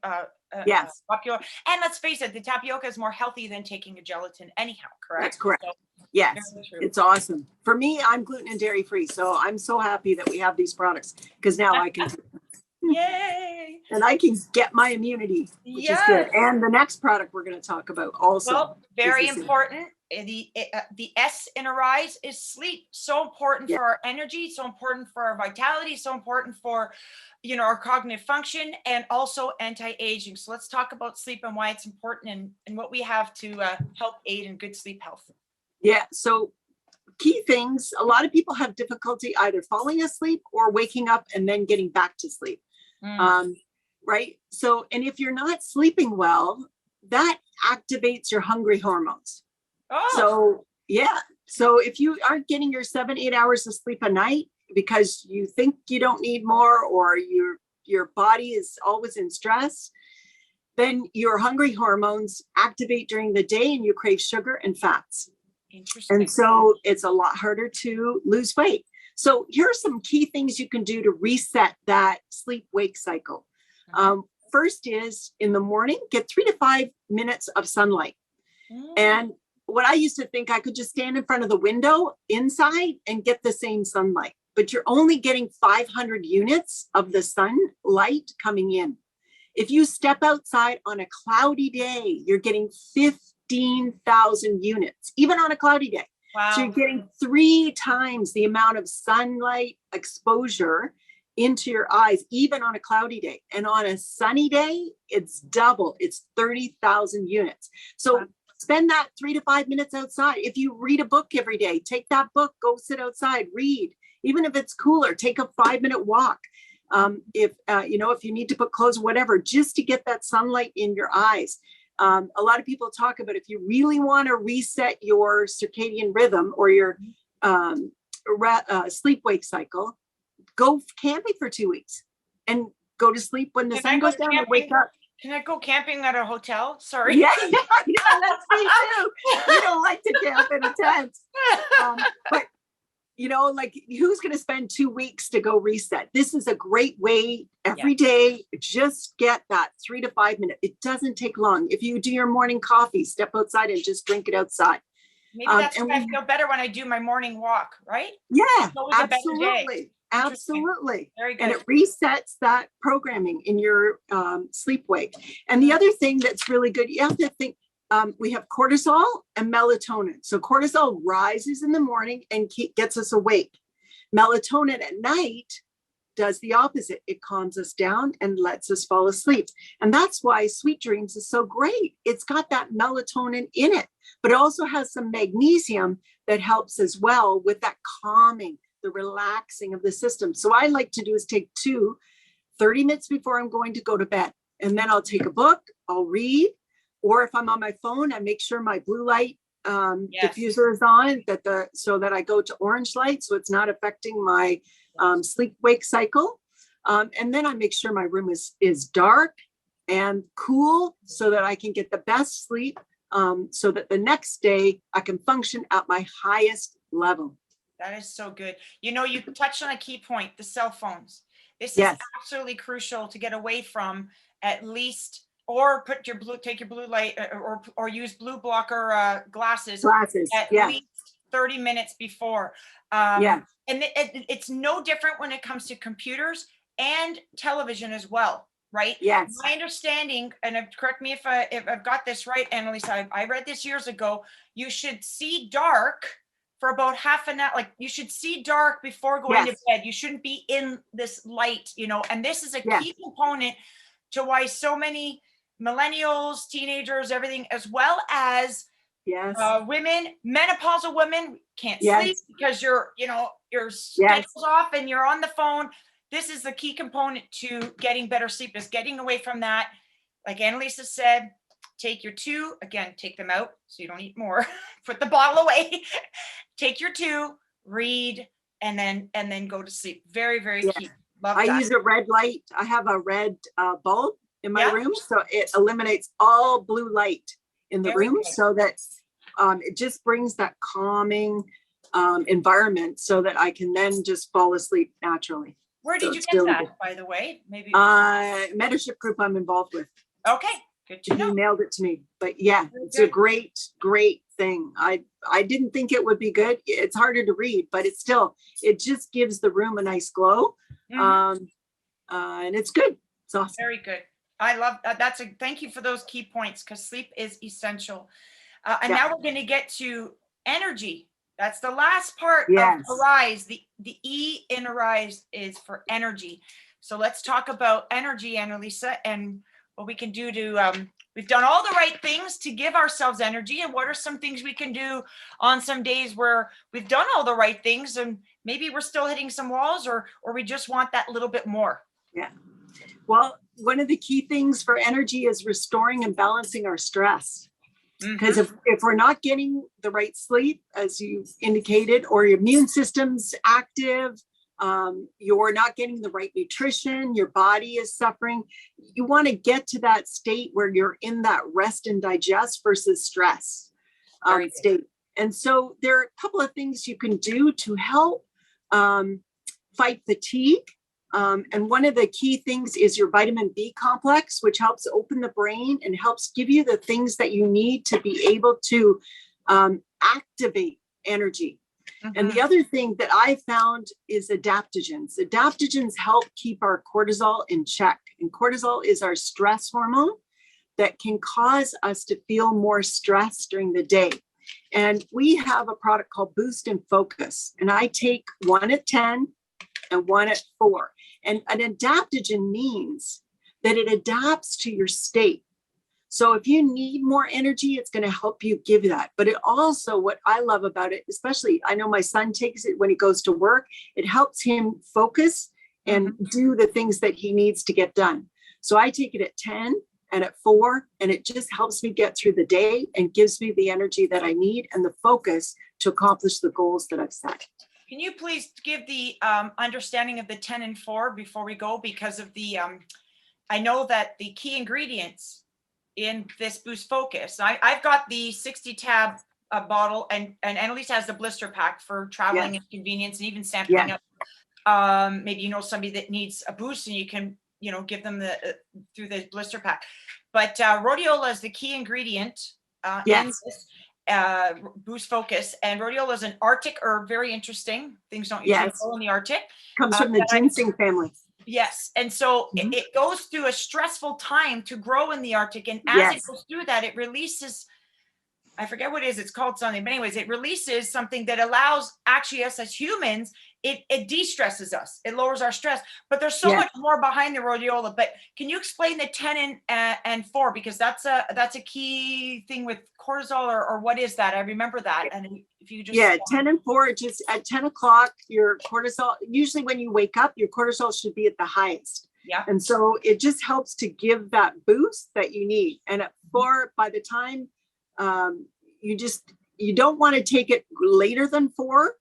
Yes. popular. And let's face it, the tapioca is more healthy than taking a gelatin anyhow, correct? That's correct. So, Yes, very true. it's awesome. For me, I'm gluten and dairy free, so I'm so happy that we have these products because now I can Yay. and I can get my immunity, which is good. Yes. And the next product we're going to talk about also. Well, very is the same. important. The S in Arise is sleep. So important Yeah. for our energy, so important for our vitality, so important for, you know, our cognitive function, and also anti-aging. So let's talk about sleep and why it's important, and what we have to help aid in good sleep health. Yeah. So key things, a lot of people have difficulty either falling asleep or waking up and then getting back to sleep. Right. So, and if you're not sleeping well, that activates your hungry hormones. Oh, So, yeah. So if you aren't getting your 7-8 hours of sleep a night because you think you don't need more, or your body is always in stress, then your hungry hormones activate during the day and you crave sugar and fats. interesting. And so it's a lot harder to lose weight. So here are some key things you can do to reset that sleep wake cycle. First is in the morning, get 3 to 5 minutes of sunlight. And what I used to think, I could just stand in front of the window inside and get the same sunlight, but you're only getting 500 units of the sunlight coming in. If you step outside on a cloudy day, you're getting 15,000 units, even on a cloudy day. Wow. So you're getting 3 times the amount of sunlight exposure into your eyes, even on a cloudy day. And on a sunny day, it's double, it's 30,000 units. So Wow. spend that 3 to 5 minutes outside. If you read a book every day, take that book, go sit outside, read. Even if it's cooler, take a 5-minute walk. If you need to put clothes, whatever, just to get that sunlight in your eyes. A lot of people talk about, if you really want to reset your circadian rhythm or your sleep wake cycle, go camping for 2 weeks and go to sleep when the Can I sun go goes down and wake camping? up. Can I go camping at a hotel? Sorry. Yeah, that's me too. You don't like to camp in a tent. But like, who's going to spend 2 weeks to go reset? This is a great way every day. Just get that 3 to 5 minutes. It doesn't take long. If you do your morning coffee, step outside and just drink it outside. Maybe that's why I feel better when I do my morning walk, right? Yeah, It's always a better day. absolutely. Interesting. Absolutely. Very good. And it resets that programming in your sleep wake. And the other thing that's really good, you have to think, we have cortisol and melatonin. So cortisol rises in the morning and gets us awake. Melatonin at night does the opposite. It calms us down and lets us fall asleep. And that's why Sweet Dreams is so great. It's got that melatonin in it, but it also has some magnesium that helps as well with that calming, the relaxing of the system. So I like to do is take 30 minutes before I'm going to go to bed. And then I'll take a book, I'll read, or if I'm on my phone, I make sure my blue light diffuser is on, so that I go to orange light, so it's not affecting my sleep wake cycle. And then I make sure my room is dark and cool so that I can get the best sleep, so that the next day I can function at my highest level. That is so good. You know, you touched on a key point, the cell phones. This Yes. is absolutely crucial to get away from, at least, or take your blue light, or use blue blocker glasses at Yeah. least 30 minutes before. Yeah. And it's no different when it comes to computers and television as well, right? Yes. My understanding, and correct me if I've got this right, Annalisa, I read this years ago, you should see dark for about half an hour. Like you should see dark before going to Yes. bed. You shouldn't be in this light, you know, and this is a Yes. key component to why so many millennials, teenagers, everything, as well as Yes. women, menopausal women can't Yes. sleep because your schedule's off and you're on the phone. This is the key component to getting better sleep, is getting away from that. Like Annalisa said, take your 2, again, take them out so you don't eat more, put the bottle away, take your 2, read, and then go to sleep. Very, very Yeah. key. Love I that. use a red light. I have a red bulb in my Yeah. room, so it eliminates all blue light in the Very room, good. so that it just brings that calming environment, so that I can then just fall asleep naturally. Where So did you it's get really that, good. by the way? Maybe. Mentorship group I'm involved with. Okay, good to He know. mailed it to me, but yeah, Very it's a good. great thing. I didn't think it would be good. It's harder to read, but it just gives the room a nice glow. Mhm. And it's good. It's awesome. Very good. I love that. Thank you for those key points, because sleep is essential. And Yeah. now we're going to get to energy. That's the last part Yes. of Arise. The E in Arise is for energy. So let's talk about energy, Annalisa, and what we can do to, we've done all the right things to give ourselves energy. And what are some things we can do on some days where we've done all the right things and maybe we're still hitting some walls, or we just want that little bit more? Yeah. Well, one of the key things for energy is restoring and balancing our stress. Because if we're not getting the right sleep, as you indicated, or your immune system's active, you're not getting the right nutrition, your body is suffering, you want to get to that state where you're in that rest and digest versus stress Very good. state. And so there are a couple of things you can do to help fight fatigue. And one of the key things is your vitamin B complex, which helps open the brain and helps give you the things that you need to be able to activate energy. And the other thing that I found is adaptogens. Adaptogens help keep our cortisol in check. And cortisol is our stress hormone that can cause us to feel more stress during the day. And we have a product called Boost and Focus. And I take 1 at 10 and 1 at 4. And an adaptogen means that it adapts to your state. So if you need more energy, it's going to help you give that. But it also, what I love about it, especially, I know my son takes it when he goes to work, it helps him focus and do the things that he needs to get done. So I take it at 10 and at 4, and it just helps me get through the day and gives me the energy that I need and the focus to accomplish the goals that I've set. Can you please give the understanding of the 10 and 4 before we go? Because of the, I know that the key ingredients in this Boost Focus, I've got the 60 tab bottle, and Annalise has the blister pack for traveling and convenience, and even sampling up. Maybe you know somebody that needs a boost, and you can give them the through the blister pack. But rhodiola is the key ingredient in this Boost Focus, and rhodiola is an Arctic herb, very interesting. Things don't usually grow in the Arctic. Comes from the ginseng family. Yes. And so it goes through a stressful time to grow in the Arctic. And as it goes through that, it releases, I forget what it is, it's called something, but anyways, it releases something that allows actually us as humans, it de-stresses us. It lowers our stress, but there's so much more behind the rhodiola. But can you explain the 10 and 4? Because that's a key thing with cortisol, or what is that? I remember that. And if you just 10 and 4, just at 10 o'clock, your cortisol, usually when you wake up, your cortisol should be at the highest. Yeah. And so it just helps to give that boost that you need. And at 4, by the time you don't want to take it later than 4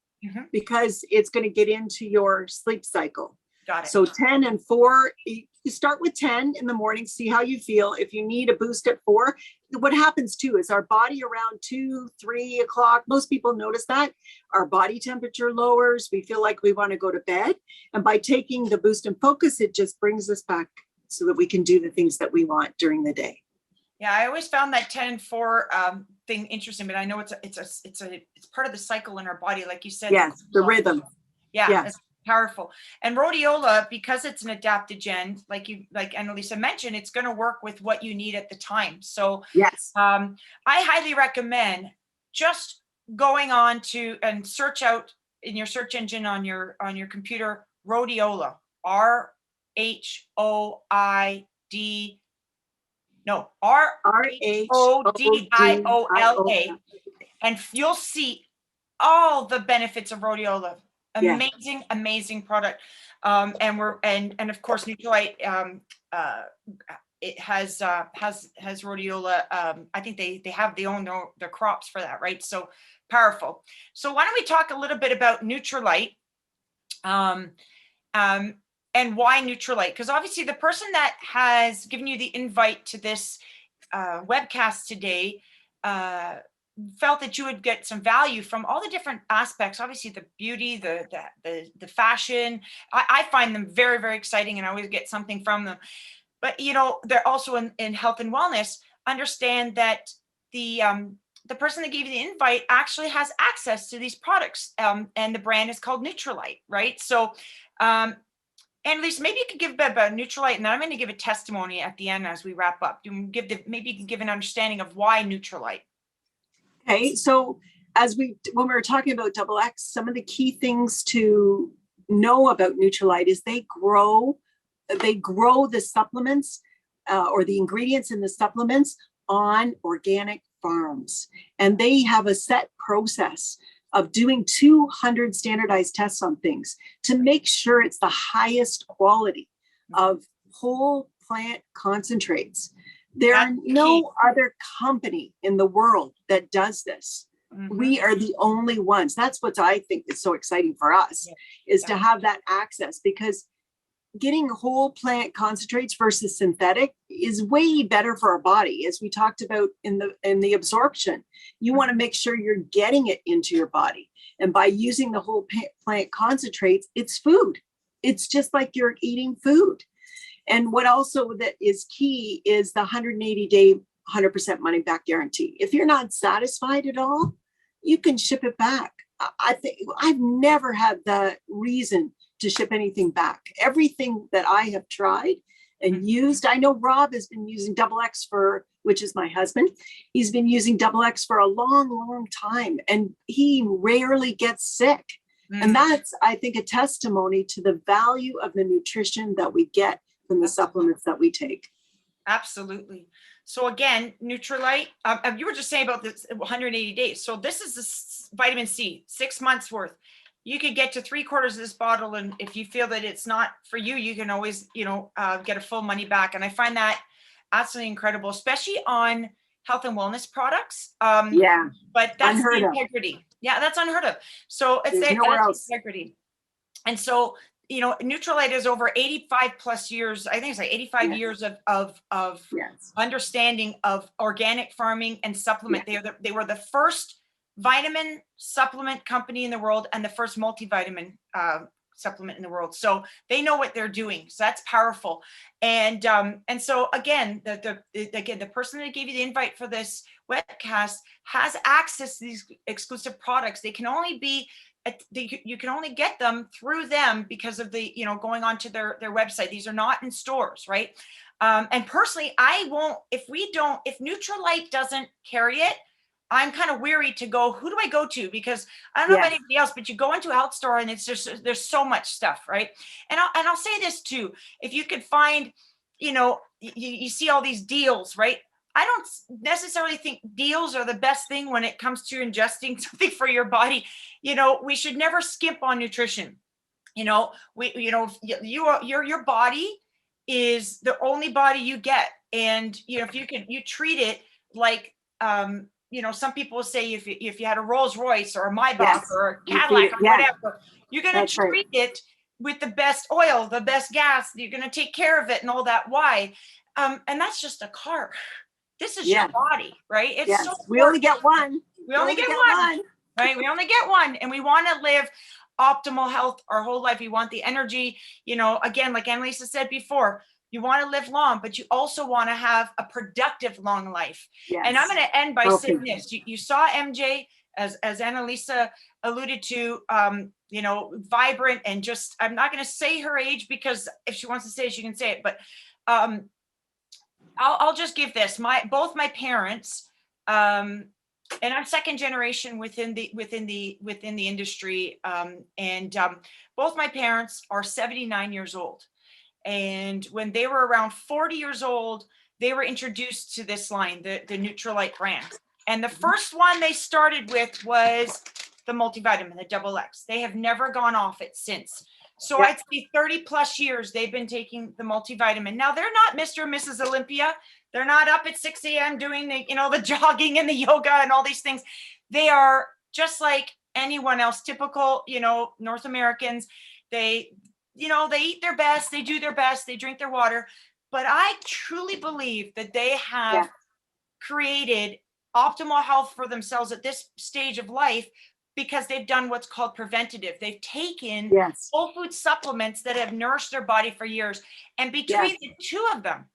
because it's going to get into your sleep cycle. Got it. So 10 and 4, you start with 10 in the morning, see how you feel. If you need a boost at 4, what happens too is our body around 2, 3 o'clock, most people notice that our body temperature lowers. We feel like we want to go to bed. And by taking the Boost and Focus, it just brings us back so that we can do the things that we want during the day. Yeah, I always found that 10 and 4 thing interesting, but I know it's part of the cycle in our body, like you said. Yes, the rhythm. Yeah, it's powerful. And rhodiola, because it's an adaptogen, like Annalisa mentioned, it's going to work with what you need at the time. So yes, I highly recommend just going on to and search out in your search engine on your computer, rhodiola, R-H-O-I-D, no, R-H-O-D-I-O-L-A, and you'll see all the benefits of rhodiola. Yeah. Amazing, amazing product. And we're and of course Nutrilite, it has rhodiola. I think they own their crops for that, right? So powerful. So why don't we talk a little bit about Nutrilite, and why Nutrilite? Because obviously the person that has given you the invite to this webcast today felt that you would get some value from all the different aspects. Obviously the beauty, the fashion. I find them very, very exciting, and I always get something from them. But they're also in health and wellness. Understand that the person that gave you the invite actually has access to these products, and the brand is called Nutrilite, right? So Annalise, maybe you could give a bit about Nutrilite, and then I'm going to give a testimony at the end as we wrap up. Maybe you can give an understanding of why Nutrilite. Okay, so when we were talking about Double X, some of the key things to know about Nutrilite is they grow the supplements or the ingredients in the supplements on organic farms, and they have a set process of doing 200 standardized tests on things to make sure it's the highest quality of whole plant concentrates. There are no other company in the world that does this. Mm-hmm. We are the only ones. That's what I think is so exciting for us, is to have that access, because getting whole plant concentrates versus synthetic is way better for our body. As we talked about in the absorption, you want to make sure you're getting it into your body. And by using the whole plant concentrates, it's food. It's just like you're eating food. And what also that is key is the 180-day 100% money back guarantee. If you're not satisfied at all, you can ship it back. I think I've never had the reason to ship anything back. Everything that I have tried and used, I know Rob has been using Double X which is my husband. He's been using Double X for a long, long time, and he rarely gets sick. And that's, I think, a testimony to the value of the nutrition that we get from the supplements that we take. Absolutely. So again, Nutrilite, you were just saying about this 180 days. So this is the vitamin C, 6 months worth. You could get to 3/4 of this bottle. And if you feel that it's not for you, you can always, get a full money back. And I find that absolutely incredible, especially on health and wellness products. But that's the integrity. Yeah, that's unheard of. So it's that's integrity. And so, Nutrilite is over 85 plus years. I think it's like 85 years of understanding of organic farming and supplement. They were the first vitamin supplement company in the world and the first multivitamin supplement in the world. So they know what they're doing. So that's powerful. And so again, the person that gave you the invite for this webcast has access to these exclusive products. They can only be you can only get them through them because of the, going onto their website. These are not in stores, right? And personally, I won't, if Nutrilite doesn't carry it, I'm kind of weary to go, who do I go to? Because I don't know about anybody else, but you go into a health store and it's just, there's so much stuff, right? And I'll say this too, if you could find, you see all these deals, right? I don't necessarily think deals are the best thing when it comes to ingesting something for your body. We should never skimp on nutrition. Your body is the only body you get. And, if you treat it like, some people will say if you had a Rolls Royce or a Maybach or a Cadillac or whatever, you're going to treat it with the best oil, the best gas. You're going to take care of it and all that. Why? And that's just a car. This is your body, right? It's so we only get one. We only get one, right? We only get one, and we want to live optimal health our whole life. We want the energy, again, like Annalisa said before, you want to live long, but you also want to have a productive long life. Yes. And I'm going to end by saying this. You saw MJ, as Annalisa alluded to, vibrant and just, I'm not going to say her age because if she wants to say it, she can say it, but I'll just give this. Both my parents and I'm second generation within the industry. Both my parents are 79 years old. And when they were around 40 years old, they were introduced to this line, the Nutrilite brand. And the first one they started with was the multivitamin, the Double X. They have never gone off it since. So I'd say 30 plus years they've been taking the multivitamin. Now they're not Mr. and Mrs. Olympia. They're not up at 6 a.m. doing the jogging and the yoga and all these things. They are just like anyone else, typical, North Americans. They eat their best, they do their best, they drink their water. But I truly believe that they have created optimal health for themselves at this stage of life because they've done what's called preventative. They've taken whole food supplements that have nourished their body for years. And between the two of them,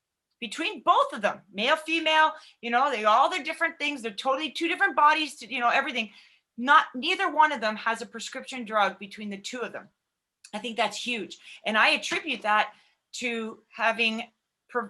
between both of them, male, female, they all their different things. They're totally two different bodies to, everything. Neither one of them has a prescription drug between the two of them. I think that's huge. And I attribute that to having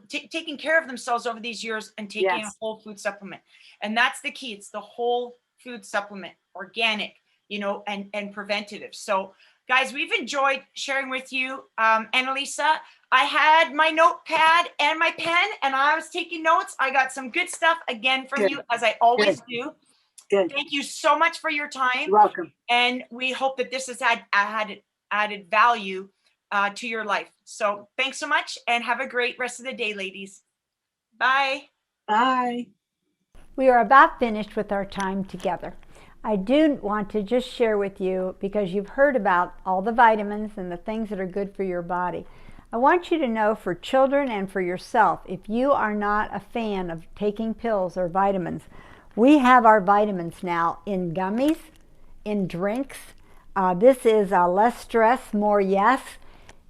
taking care of themselves over these years and taking a whole food supplement. And that's the key. It's the whole food supplement, organic, and preventative. So guys, we've enjoyed sharing with you. Annalisa, I had my notepad and my pen and I was taking notes. I got some good stuff again from you, as I always do. Good. Thank you so much for your time. You're welcome. And we hope that this has added value to your life. So thanks so much and have a great rest of the day, ladies. Bye. Bye. We are about finished with our time together. I do want to just share with you, because you've heard about all the vitamins and the things that are good for your body. I want you to know, for children and for yourself, if you are not a fan of taking pills or vitamins, we have our vitamins now in gummies, in drinks. This is less stress, more yes.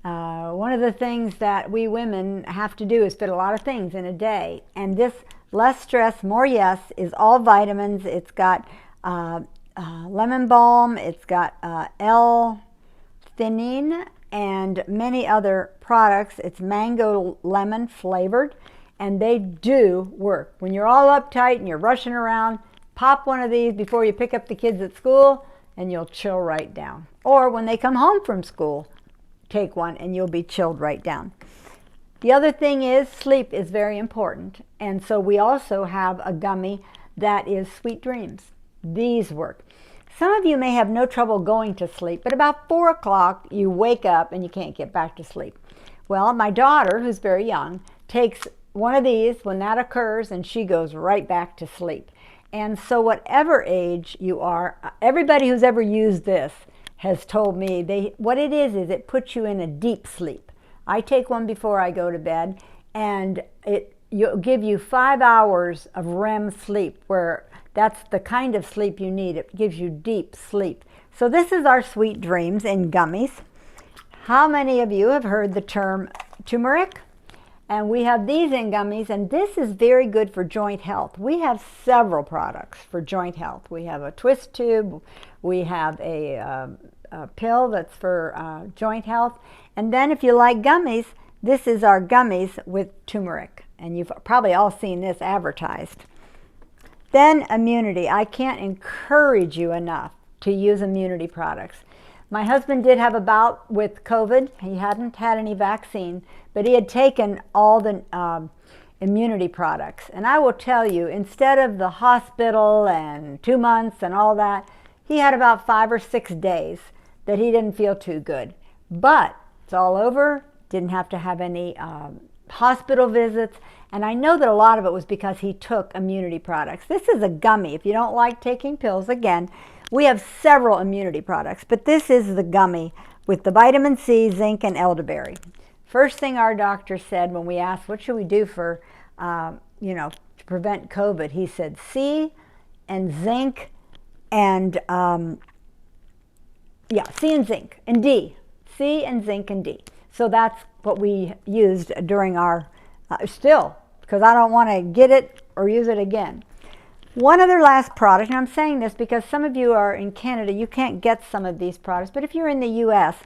One of the things that we women have to do is fit a lot of things in a day. And this less stress, more yes is all vitamins. It's got lemon balm, it's got L-theanine, and many other products. It's mango lemon flavored, and they do work. When you're all uptight and you're rushing around, pop one of these before you pick up the kids at school, and you'll chill right down. Or when they come home from school, take one and you'll be chilled right down. The other thing is sleep is very important. And so we also have a gummy that is Sweet Dreams. These work. Some of you may have no trouble going to sleep, but about 4 o'clock you wake up and you can't get back to sleep. Well, my daughter, who's very young, takes one of these when that occurs and she goes right back to sleep. And so whatever age you are, everybody who's ever used this has told me what it is it puts you in a deep sleep. I take one before I go to bed, and you'll give you 5 hours of REM sleep, where that's the kind of sleep you need. It gives you deep sleep. So this is our Sweet Dreams in gummies. How many of you have heard the term turmeric? And we have these in gummies, and this is very good for joint health. We have several products for joint health. We have a twist tube, we have a pill that's for joint health, and then if you like gummies, this is our gummies with turmeric, and you've probably all seen this advertised. Then immunity. I can't encourage you enough to use immunity products. My husband did have a bout with COVID. He hadn't had any vaccine, but he had taken all the immunity products. And I will tell you, instead of the hospital and 2 months and all that, he had about 5 or 6 days that he didn't feel too good. But it's all over, didn't have to have any hospital visits. And I know that a lot of it was because he took immunity products. This is a gummy. If you don't like taking pills, again, we have several immunity products, but this is the gummy with the vitamin C, zinc, and elderberry. First thing our doctor said when we asked, what should we do for, to prevent COVID? He said C and zinc and, C and zinc and D. C and zinc and D. So that's what we used during our, still, because I don't want to get it or use it again. One other last product, and I'm saying this because some of you are in Canada, you can't get some of these products, but if you're in the US,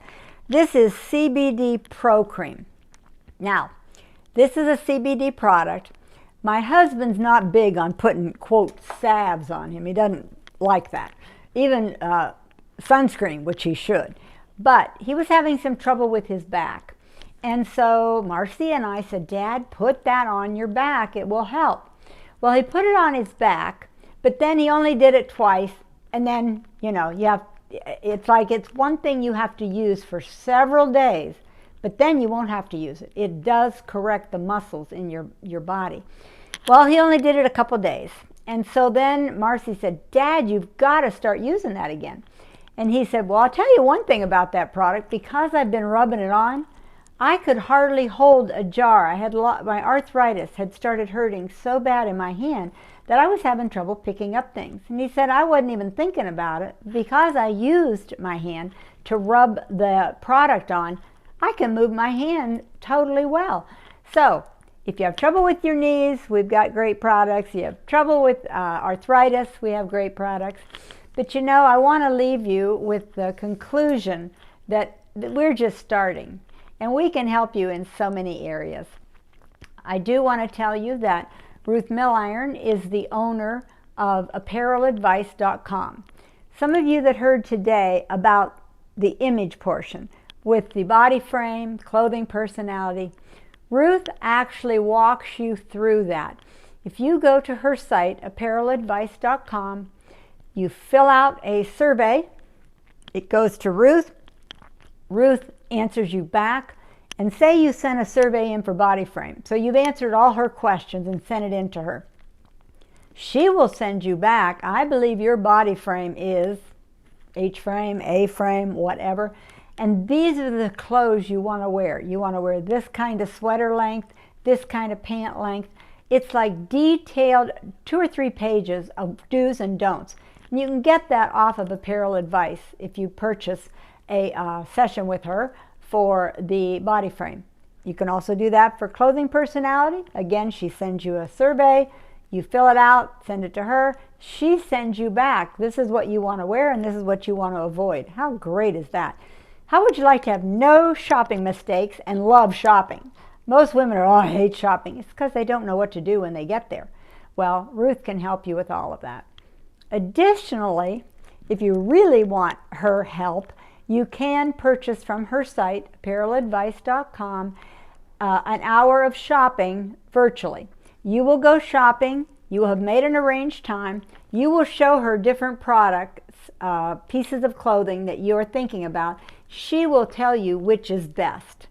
this is CBD Pro Cream. Now, this is a CBD product, My husband's not big on putting, quote, salves on him. He doesn't like that. Even sunscreen, which he should. But he was having some trouble with his back. And so Marcy and I said, Dad, put that on your back. It will help. Well, he put it on his back, but then he only did it twice. And then, you know, it's like it's one thing you have to use for several days, but then you won't have to use it. It does correct the muscles in your body. Well, he only did it a couple days. And so then Marcy said, Dad, you've got to start using that again. And he said, well, I'll tell you one thing about that product. Because I've been rubbing it on, I could hardly hold a jar. My arthritis had started hurting so bad in my hand that I was having trouble picking up things. And he said, I wasn't even thinking about it. Because I used my hand to rub the product on, I can move my hand totally well. So if you have trouble with your knees, we've got great products. You have trouble with arthritis, we have great products. But you know, I want to leave you with the conclusion that we're just starting, and we can help you in so many areas. I do want to tell you that Ruth Milliron is the owner of ApparelAdvice.com. Some of you that heard today about the image portion with the body frame, clothing personality, Ruth actually walks you through that. If you go to her site, ApparelAdvice.com, you fill out a survey. It goes to Ruth. Ruth answers you back. And say you sent a survey in for body frame. So you've answered all her questions and sent it in to her. She will send you back, I believe your body frame is H frame, A frame, whatever. And these are the clothes you want to wear. You want to wear this kind of sweater length, this kind of pant length. It's like detailed 2 or 3 pages of do's and don'ts. And you can get that off of Apparel Advice if you purchase a session with her for the body frame. You can also do that for clothing personality. Again, she sends you a survey. You fill it out, send it to her. She sends you back. This is what you want to wear and this is what you want to avoid. How great is that? How would you like to have no shopping mistakes and love shopping? Most women are, oh, I hate shopping. It's because they don't know what to do when they get there. Well, Ruth can help you with all of that. Additionally, if you really want her help, you can purchase from her site, ApparelAdvice.com, an hour of shopping virtually. You will go shopping. You will have made an arranged time. You will show her different products, pieces of clothing that you're thinking about. She will tell you which is best.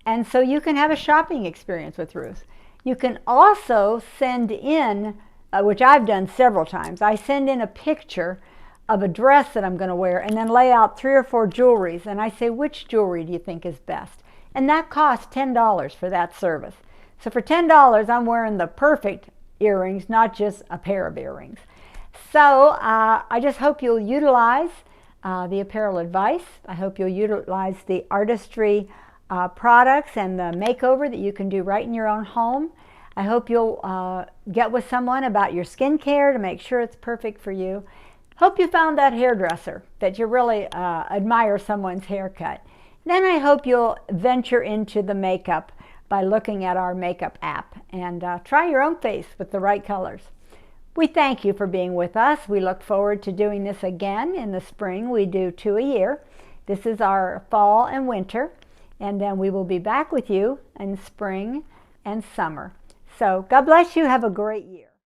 And so you can have a shopping experience with Ruth. You can also send in, which I've done several times, I send in a picture of a dress that I'm going to wear and then lay out 3 or 4 jewelries and I say, which jewelry do you think is best? And that costs $10 for that service. So for $10, I'm wearing the perfect earrings, not just a pair of earrings. So I just hope you'll utilize the Apparel Advice. I hope you'll utilize the artistry products and the makeover that you can do right in your own home. I hope you'll get with someone about your skincare to make sure it's perfect for you. Hope you found that hairdresser, that you really admire someone's haircut. Then I hope you'll venture into the makeup by looking at our makeup app and try your own face with the right colors. We thank you for being with us. We look forward to doing this again in the spring. We do 2 a year. This is our fall and winter, and then we will be back with you in spring and summer. So God bless you. Have a great year.